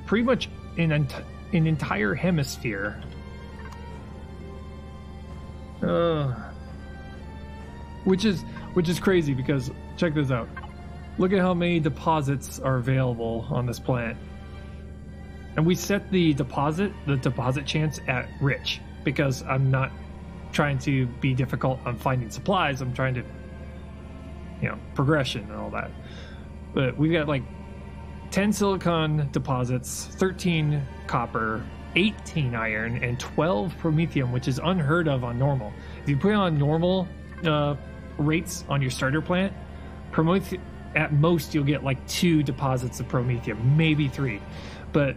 Pretty much an entire hemisphere. Which is crazy because check this out. Look at how many deposits are available on this planet. And we set the deposit chance at rich because I'm not trying to be difficult on finding supplies. I'm trying to, progression and all that. But we've got like 10 silicon deposits, 13 copper, 18 iron, and 12 promethium, which is unheard of on normal. If you put it on normal rates on your starter plant, at most you'll get like 2 deposits of promethium, maybe 3. But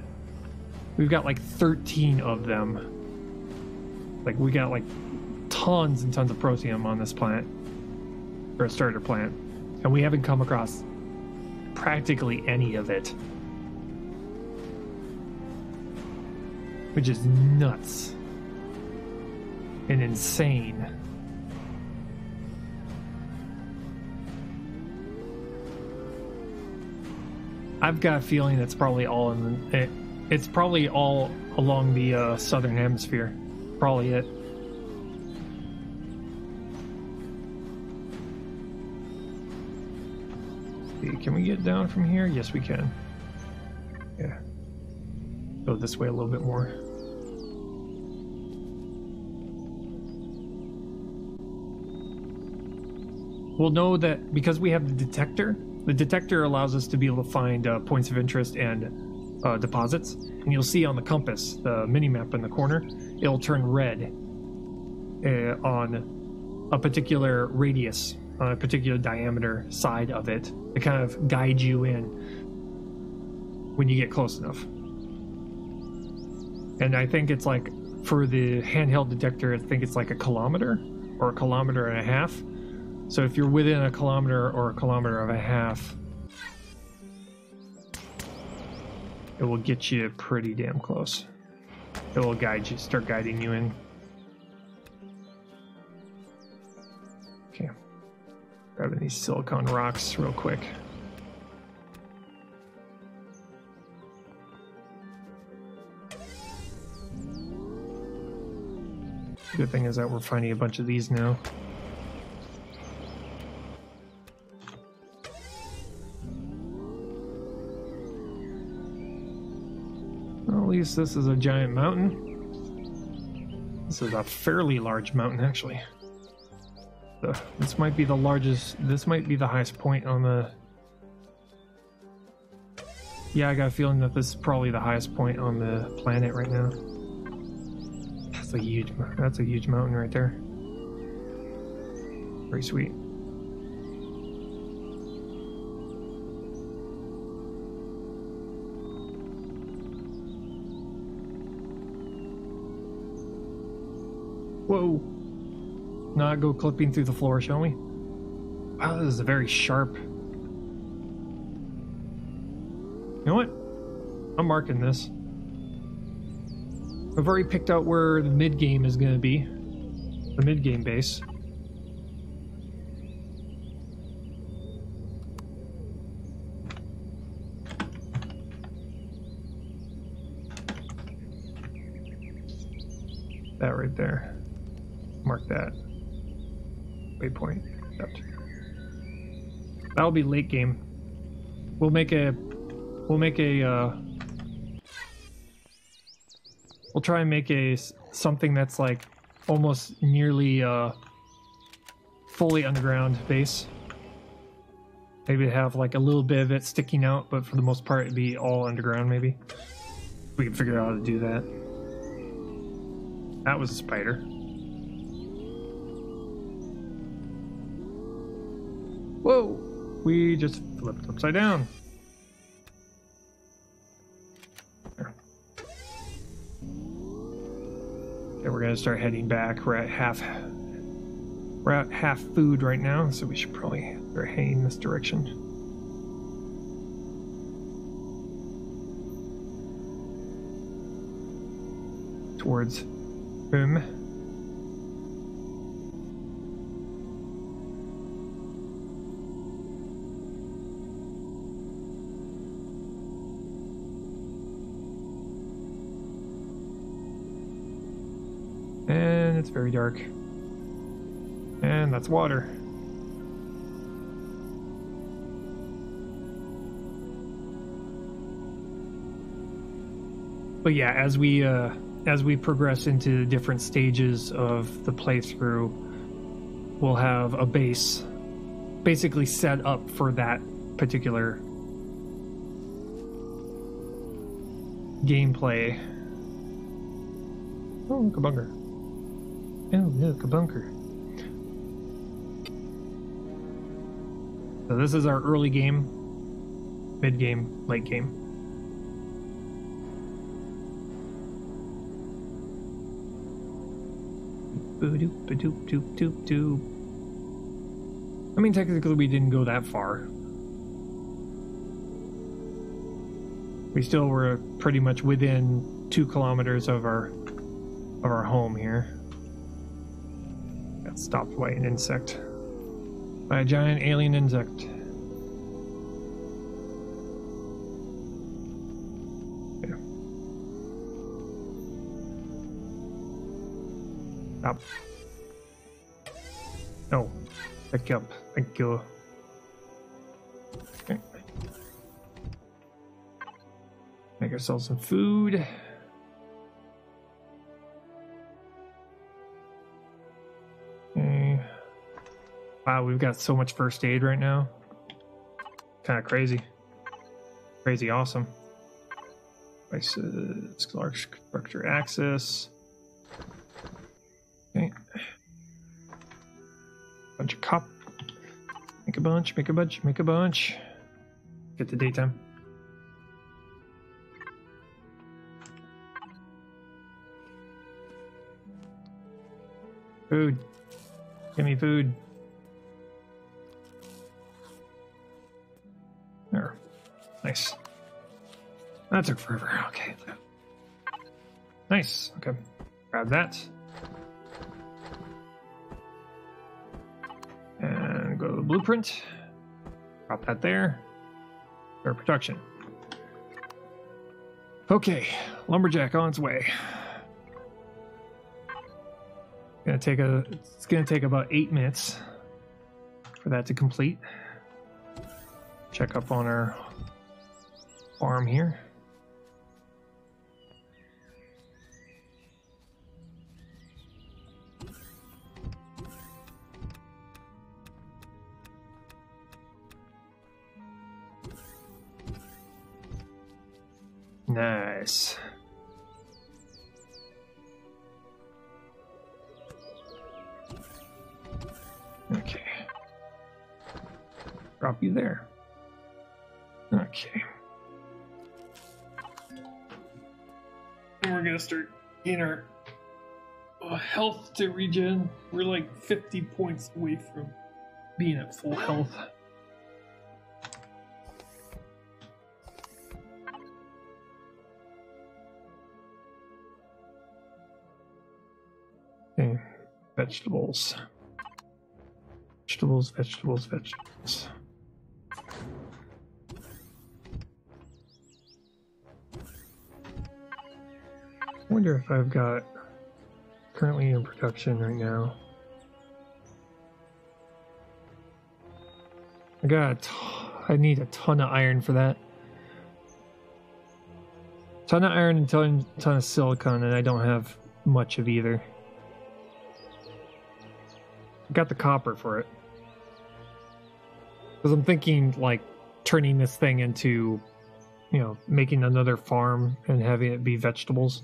we've got like 13 of them. Like we got like tons and tons of protium on this planet, or a starter plant, and we haven't come across practically any of it, which is nuts and insane. I've got a feeling that's probably all it's probably all along the southern hemisphere. Probably it. Can we get down from here? Yes, we can. Yeah. Go this way a little bit more. We'll know that because we have the detector allows us to be able to find points of interest and deposits. And you'll see on the compass, the mini-map in the corner, it'll turn red on a particular radius, on a particular diameter side of it, to kind of guide you in when you get close enough. And I think it's like, for the handheld detector, I think it's like 1 kilometer or 1.5 kilometers. So if you're within 1 kilometer or 1.5 kilometers, it will get you pretty damn close. It will guide you, start guiding you in. Okay. Grabbing these silicon rocks real quick. Good thing is that we're finding a bunch of these now. Well, at least this is a giant mountain. This is a fairly large mountain, actually. This might be the largest, this might be the highest point on the... Yeah, I got a feeling that this is probably the highest point on the planet right now. That's a huge mountain right there. Pretty sweet. Whoa. Not go clipping through the floor, shall we? Wow, this is a very sharp... You know what? I'm marking this. I've already picked out where the mid game is going to be. The mid game base. That right there. Mark that. Waypoint. Yep. That'll be late game. We'll try and make something that's like almost nearly fully underground base. Maybe have like a little bit of it sticking out, but for the most part it'd be all underground maybe. We can figure out how to do that. That was a spider. Whoa! We just flipped upside down. There. Okay, we're gonna start heading back. We're at half food right now, so we should probably start heading this direction. Towards home. And it's very dark. And that's water. But yeah, as we progress into the different stages of the playthrough, we'll have a base basically set up for that particular gameplay. Oh, look, a bunker. Oh, look, a bunker. So this is our early game, mid game, late game. Boop-a-doop-a-doop-doop-doop-doop. I mean, technically we didn't go that far. We still were pretty much within 2 kilometers of our home here. Got stopped by an insect. By a giant alien insect. Yeah. Stop. No. Pick up. Thank you. Okay. Make ourselves some food. Okay. Wow, we've got so much first aid right now. Kind of crazy. Crazy awesome. Devices, large structure access. Okay. Bunch of cop. Make a bunch, make a bunch, make a bunch. Get to daytime. Food. Give me food. There. Nice. That took forever. Okay. Nice. Okay. Grab that. And go to the blueprint. Drop that there. For production. Okay. Lumberjack on its way. It's gonna take about 8 minutes for that to complete. Check up on our farm here. Nice. Okay. Drop you there. Okay. And we're gonna start getting our health to regen. We're like 50 points away from being at full health. Okay. Vegetables. Vegetables, vegetables, vegetables. I wonder if I've got currently in production right now. I need a ton of iron for that. Ton of iron and ton of silicon, and I don't have much of either. I got the copper for it. Because I'm thinking, like, turning this thing into, you know, making another farm and having it be vegetables.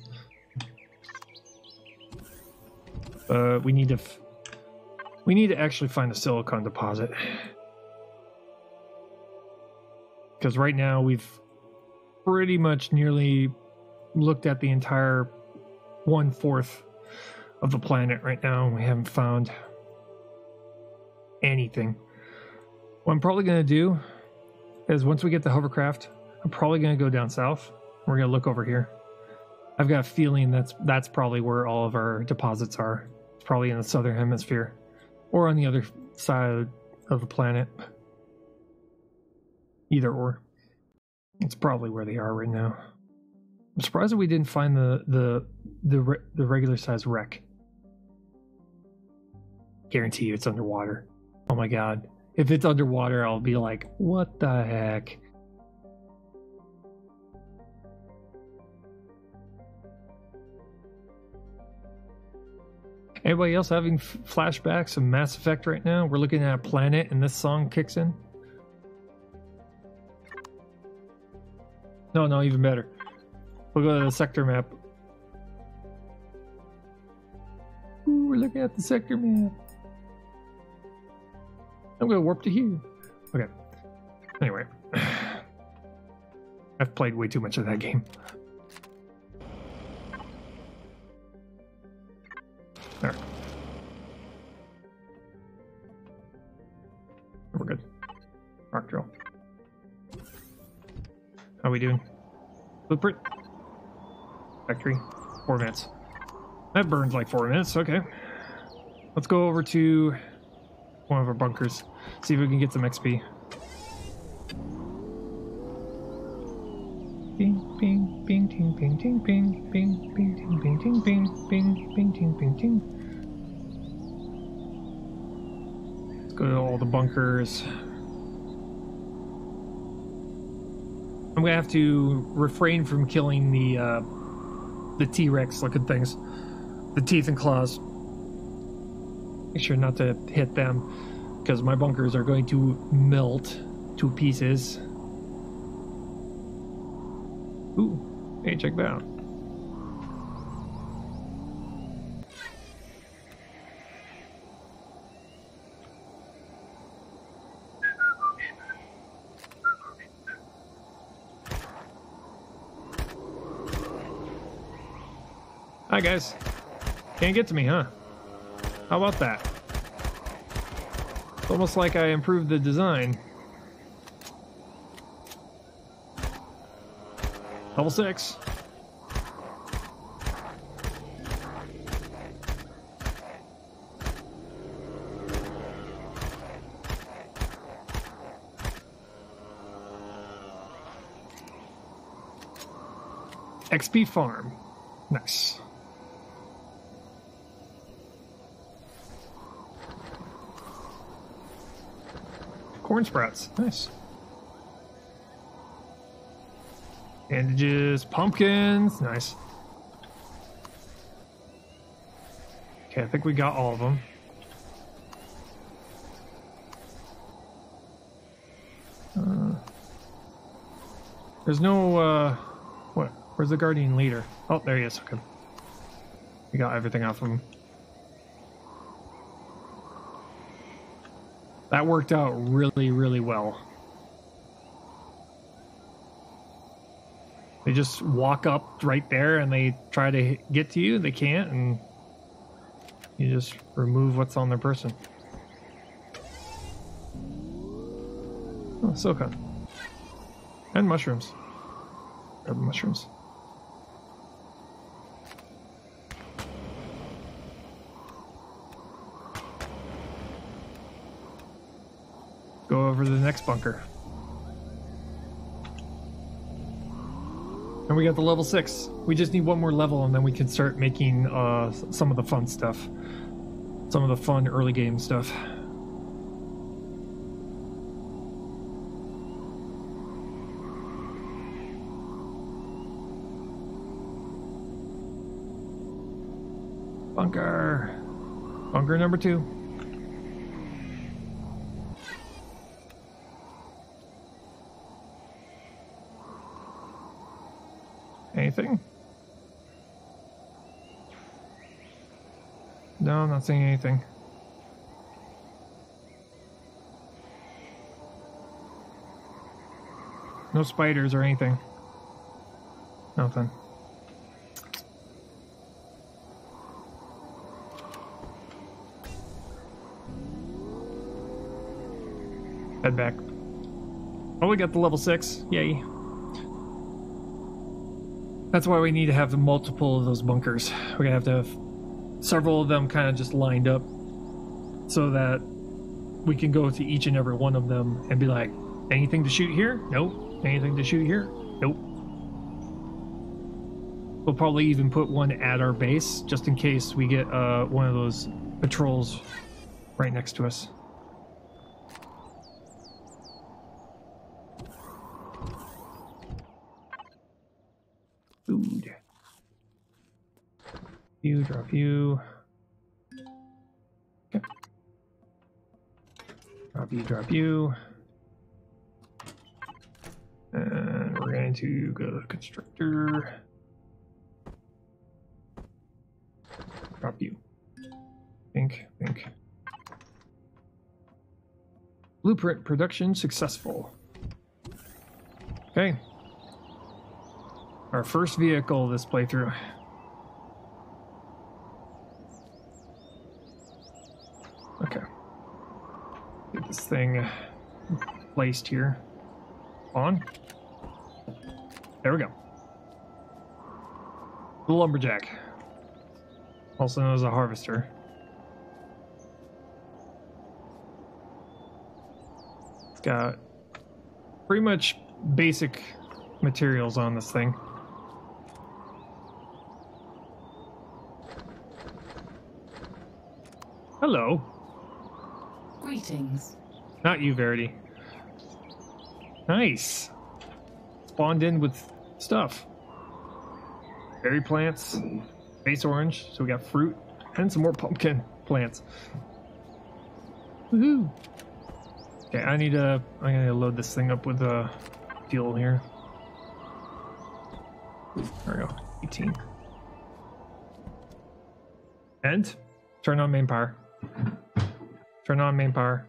We need to actually find a silicon deposit. Because right now we've pretty much nearly looked at the entire 1/4 of the planet right now. We haven't found anything. What I'm probably going to do is once we get the hovercraft, I'm probably going to go down south. We're going to look over here. I've got a feeling that's probably where all of our deposits are. It's probably in the southern hemisphere or on the other side of the planet. Either or. It's probably where they are right now. I'm surprised that we didn't find the regular size wreck. Guarantee you it's underwater. Oh my god. If it's underwater, I'll be like, what the heck? Anybody else having flashbacks of Mass Effect right now? We're looking at a planet and this song kicks in. No, even better. We'll go to the sector map. Ooh, we're looking at the sector map. I'm gonna warp to here. Okay. Anyway. I've played way too much of that game. There. We're good. Rock drill. How we doing? Blueprint. Factory. 4 minutes. That burns like 4 minutes. Okay. Let's go over to one of our bunkers. See if we can get some XP. Bing, bing, bing, ting, bing, ting, bing, bing, bing, ting, bing, ting, bing, bing, bing, ting, bing, ting. Let's go to all the bunkers. I'm gonna have to refrain from killing the T-Rex looking things, the teeth and claws. Make sure not to hit them, because my bunkers are going to melt to pieces. Ooh, hey, check that out. Hi guys. Can't get to me, huh? How about that? It's almost like I improved the design. Level 6. XP farm. Nice. Corn sprouts. Nice. Bandages, pumpkins. Nice. Okay, I think we got all of them. There's no, what? Where's the guardian leader? Oh, there he is. Okay. We got everything off of him. That worked out really, really well. They just walk up right there and they try to get to you. They can't, and you just remove what's on their person. Oh, silicon. And mushrooms. Grab the mushrooms. go over to the next bunker. And we got the level 6. We just need one more level and then we can start making some of the fun stuff. Some of the fun early game stuff. Bunker. Bunker number 2. Anything? No, I'm not seeing anything. No spiders or anything. Nothing. Head back. Oh, we got the level 6. Yay. That's why we need to have multiple of those bunkers. We're gonna have to have several of them kind of just lined up so that we can go to each and every one of them and be like, anything to shoot here? Nope. Anything to shoot here? Nope. We'll probably even put one at our base just in case we get one of those patrols right next to us. Food. You drop you. Okay. Drop you. And we're going to go to the constructor. Drop you. Think. Blueprint production successful. Okay. Our first vehicle this playthrough. Okay. Get this thing placed here. On. There we go. The lumberjack. Also known as a harvester. It's got pretty much basic materials on this thing. Hello. Greetings. Not you, Verity. Nice. Spawned in with stuff. Berry plants, base orange, so we got fruit, and some more pumpkin plants. Woohoo! Okay, I'm gonna load this thing up with fuel here. There we go, 18. And turn on main power. Turn on main power.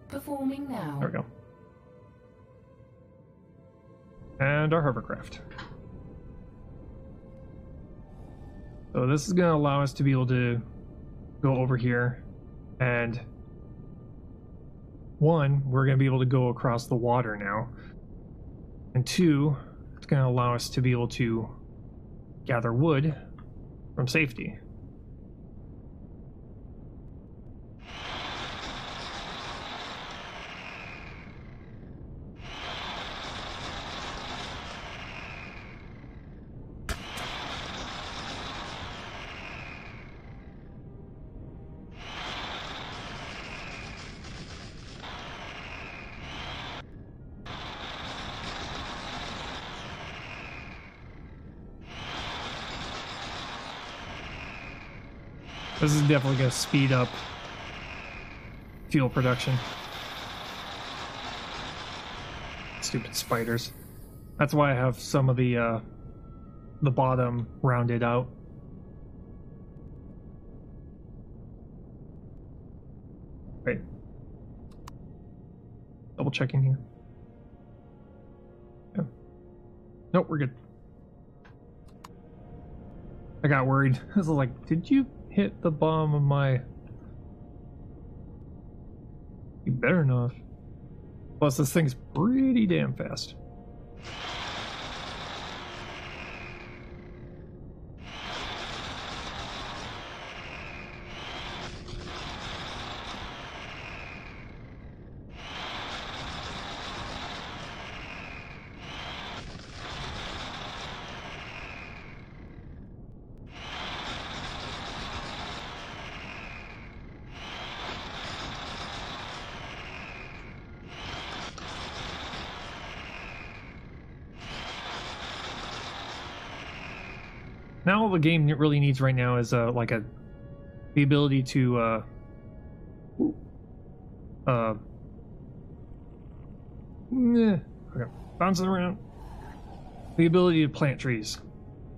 Performing now. There we go. And our hovercraft. So this is going to allow us to be able to go over here, and one, we're going to be able to go across the water now, and two, it's going to allow us to be able to gather wood from safety. This is definitely going to speed up fuel production. Stupid spiders. That's why I have some of the bottom rounded out. Wait. Double checking here. Yeah. Nope, we're good. I got worried. I was like, did you hit the bottom of my... You better not. Plus, this thing's pretty damn fast. now all the game really needs right now is like the ability to okay, bouncing around. The ability to plant trees,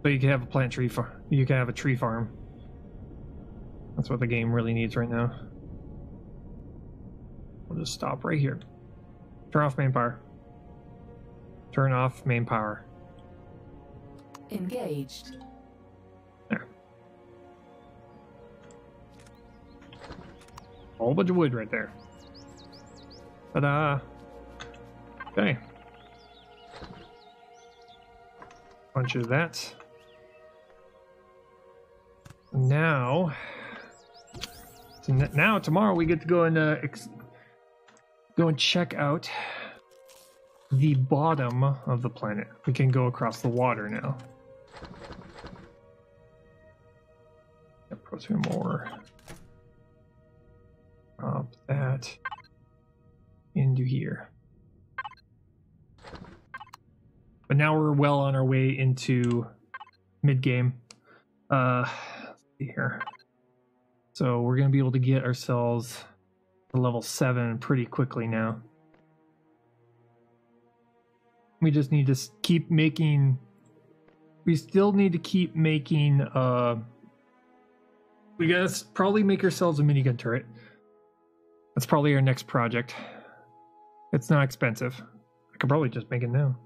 so you can have a plant tree farm. You can have a tree farm. That's what the game really needs right now. We'll just stop right here. Turn off main power. Turn off main power. Engaged. There. A whole bunch of wood right there. Ta-da! Okay. Bunch of that. Now, tomorrow we get to go and check out the bottom of the planet. We can go across the water now. Put some more. Drop that into here. But now we're well on our way into mid-game. Let's see here. So we're going to be able to get ourselves to level 7 pretty quickly now. We just need to keep making... We still need to keep making... we gotta probably make ourselves a minigun turret. That's probably our next project. It's not expensive. I could probably just make it now.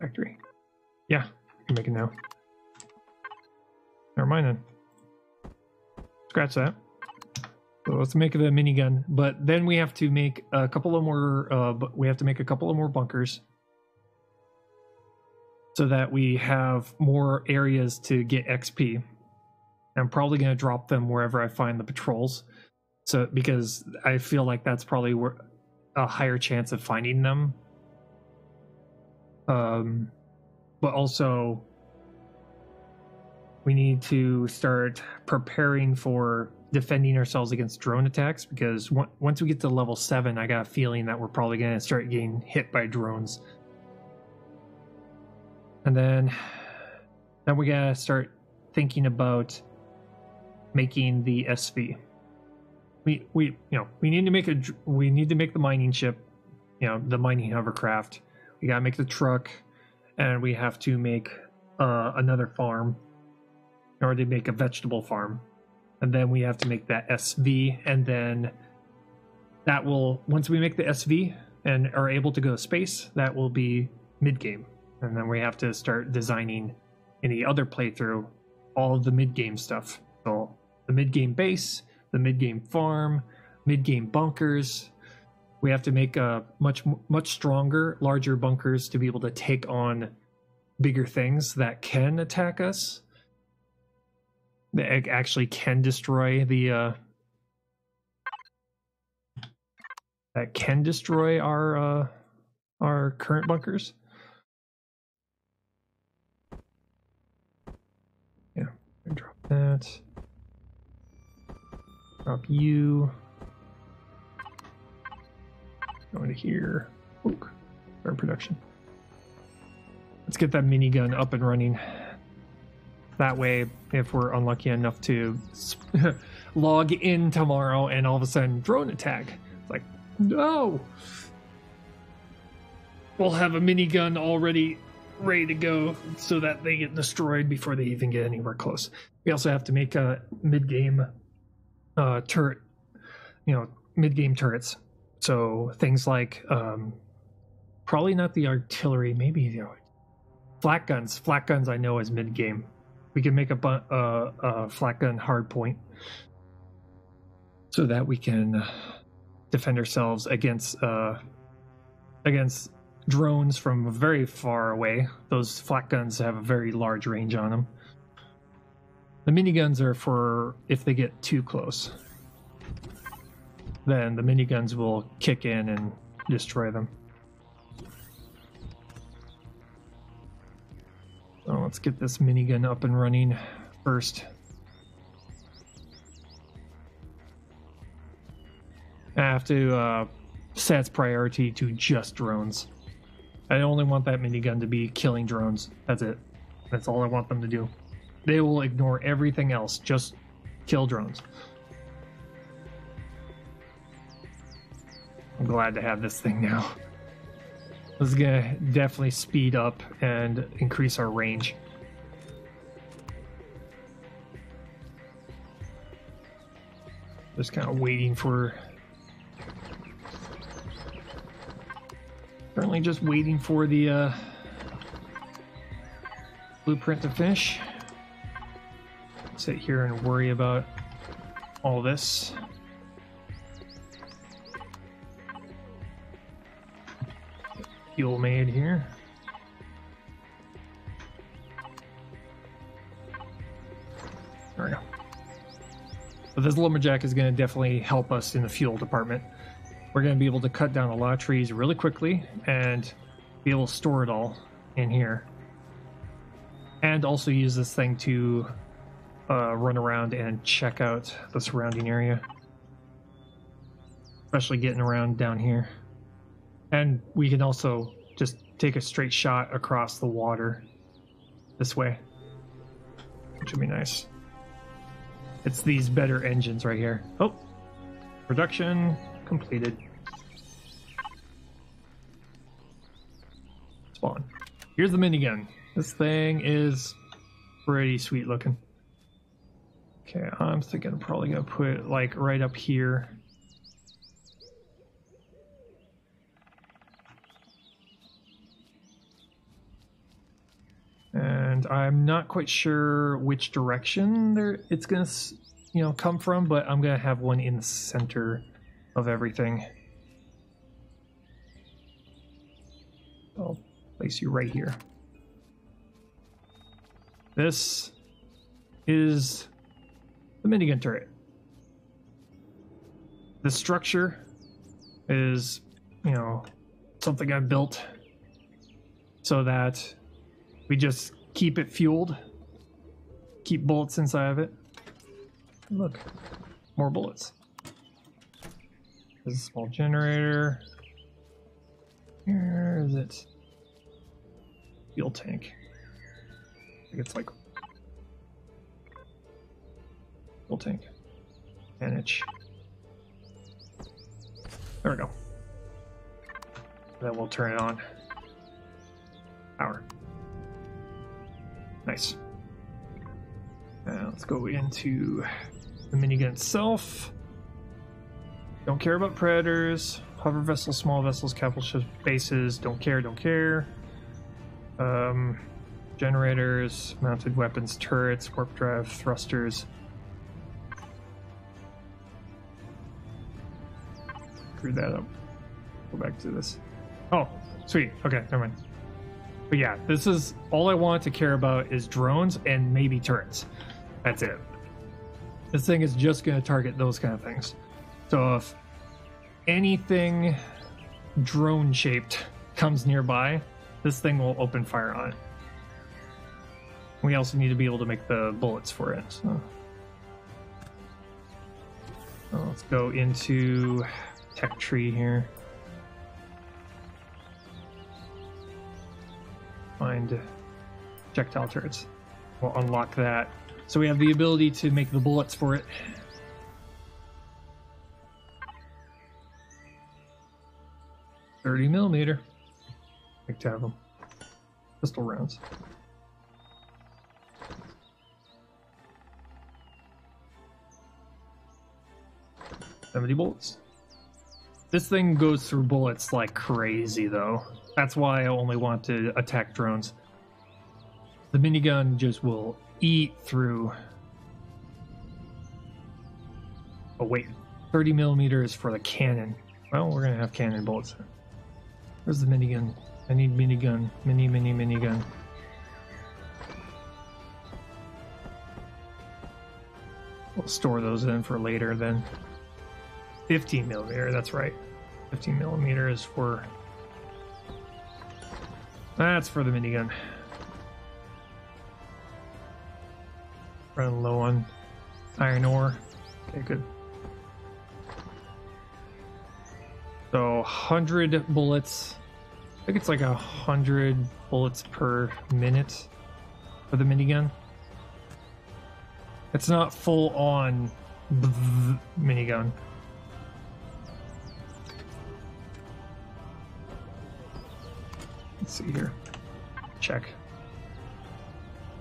Factory. Yeah, I can make it now. Never mind then. Scratch that. So let's make it a minigun. But then we have to make a couple of more. We have to make a couple of more bunkers, so that we have more areas to get XP. I'm probably going to drop them wherever I find the patrols. So because I feel like that's probably where a higher chance of finding them. But also we need to start preparing for defending ourselves against drone attacks, because once we get to level 7, I got a feeling that we're probably going to start getting hit by drones. And then we got to start thinking about making the SV. We need to make the mining ship, the mining hovercraft. We gotta make the truck, and we have to make another farm, or to make a vegetable farm, and then we have to make that SV, and then that will, once we make the SV and are able to go to space, that will be mid game, and then we have to start designing in the other playthrough all of the mid game stuff. So the mid game base, the mid game farm, mid game bunkers. We have to make much stronger, larger bunkers to be able to take on bigger things that can attack us. That actually can destroy the that can destroy our current bunkers. Yeah, drop that. Drop you. Go into here. Oak. Start production. Let's get that minigun up and running. That way, if we're unlucky enough to log in tomorrow and all of a sudden drone attack, it's like, no! We'll have a minigun already ready to go so that they get destroyed before they even get anywhere close. We also have to make a mid-game turret, mid-game turrets. So things like, probably not the artillery, maybe flak guns. Flak guns I know is mid-game. We can make a flak gun hard point so that we can defend ourselves against drones from very far away. Those flak guns have a very large range on them. The miniguns are for if they get too close. Then the miniguns will kick in and destroy them. So let's get this minigun up and running first. I have to set its priority to just drones. I only want that minigun to be killing drones. That's it. That's all I want them to do. They will ignore everything else. Just kill drones. I'm glad to have this thing now. This is gonna definitely speed up and increase our range. Just kind of waiting for... Currently just waiting for the blueprint to finish. Sit here and worry about all this. Fuel made here. There we go. But this lumberjack is going to definitely help us in the fuel department. We're going to be able to cut down a lot of trees really quickly and be able to store it all in here. And also use this thing to run around and check out the surrounding area. Especially getting around down here. And we can also just take a straight shot across the water this way, which would be nice. It's these better engines right here. Oh, production completed. Spawn. Here's the minigun. This thing is pretty sweet looking. Okay, I'm thinking I'm probably gonna put it like right up here. And I'm not quite sure which direction it's gonna, come from, but I'm gonna have one in the center of everything. I'll place you right here. This is the minigun turret. The structure is, something I built so that we just keep it fueled, keep bullets inside of it. Look, more bullets. There's a small generator. Where is it? Fuel tank. I think it's like fuel tank. Manage. There we go. Then we'll turn it on. Power. Nice. Now let's go into the minigun itself. Don't care about predators, hover vessels, small vessels, capital ships, bases. Don't care, don't care. Generators, mounted weapons, turrets, warp drive, thrusters. Screw that up. Go back to this. Oh, sweet. Okay, never mind. But yeah, this is all I want to care about is drones and maybe turrets. That's it. This thing is just going to target those kind of things. So if anything drone shaped comes nearby, this thing will open fire on it. We also need to be able to make the bullets for it. So let's go into tech tree here. Find projectile turrets. We'll unlock that. So we have the ability to make the bullets for it. .30mm. Like to have them. Pistol rounds. 70 bullets. This thing goes through bullets like crazy, though. That's why I only want to attack drones. The minigun just will eat through. Oh wait, 30mm is for the cannon. Well, we're gonna have cannon bullets. Where's the minigun? I need minigun. Minigun. We'll store those in for later then. 15mm, that's right. 15mm is for... That's for the minigun. Running low on iron ore. Okay, good. So 100 bullets. I think it's like 100 bullets per minute. for the minigun. It's not full on minigun. Let's see here. Check.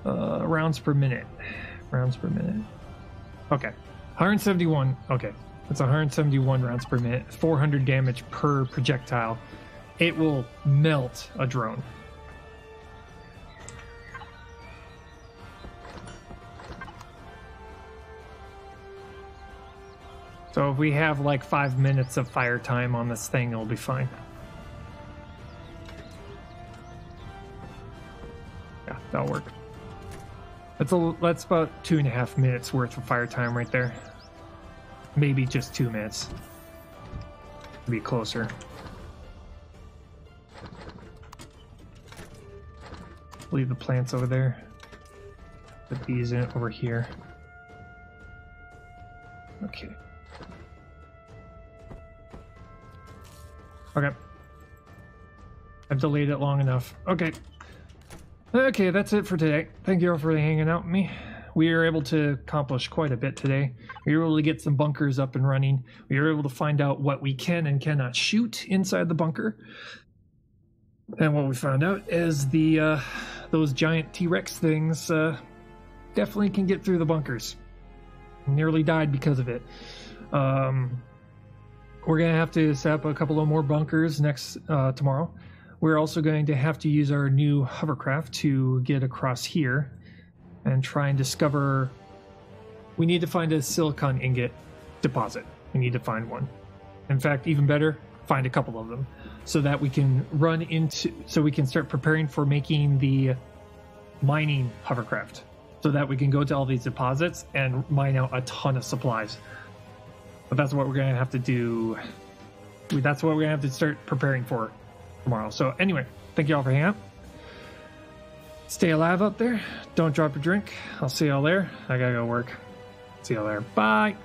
Rounds per minute. Rounds per minute. Okay. 171. Okay. That's 171 rounds per minute. 400 damage per projectile. It will melt a drone. So if we have like 5 minutes of fire time on this thing, it'll be fine. Yeah, that'll work. That's about 2.5 minutes worth of fire time right there. Maybe just 2 minutes. Be closer. Leave the plants over there. Put these in over here. Okay. Okay. I've delayed it long enough. Okay. Okay, that's it for today. Thank you all for hanging out with me. We were able to accomplish quite a bit today. We were able to get some bunkers up and running. We were able to find out what we can and cannot shoot inside the bunker. And what we found out is those giant T-Rex things definitely can get through the bunkers. Nearly died because of it. We're going to have to set up a couple of more bunkers tomorrow. We're also going to have to use our new hovercraft to get across here and try and discover... We need to find a silicon ingot deposit. We need to find one. In fact, even better, find a couple of them so that we can so we can start preparing for making the mining hovercraft so that we can go to all these deposits and mine out a ton of supplies. But that's what we're going to have to do. That's what we're going to have to start preparing for tomorrow. So anyway, thank you all for hanging out. Stay alive out there. Don't drop your drink. I'll see y'all there. I gotta go work. See y'all there. Bye.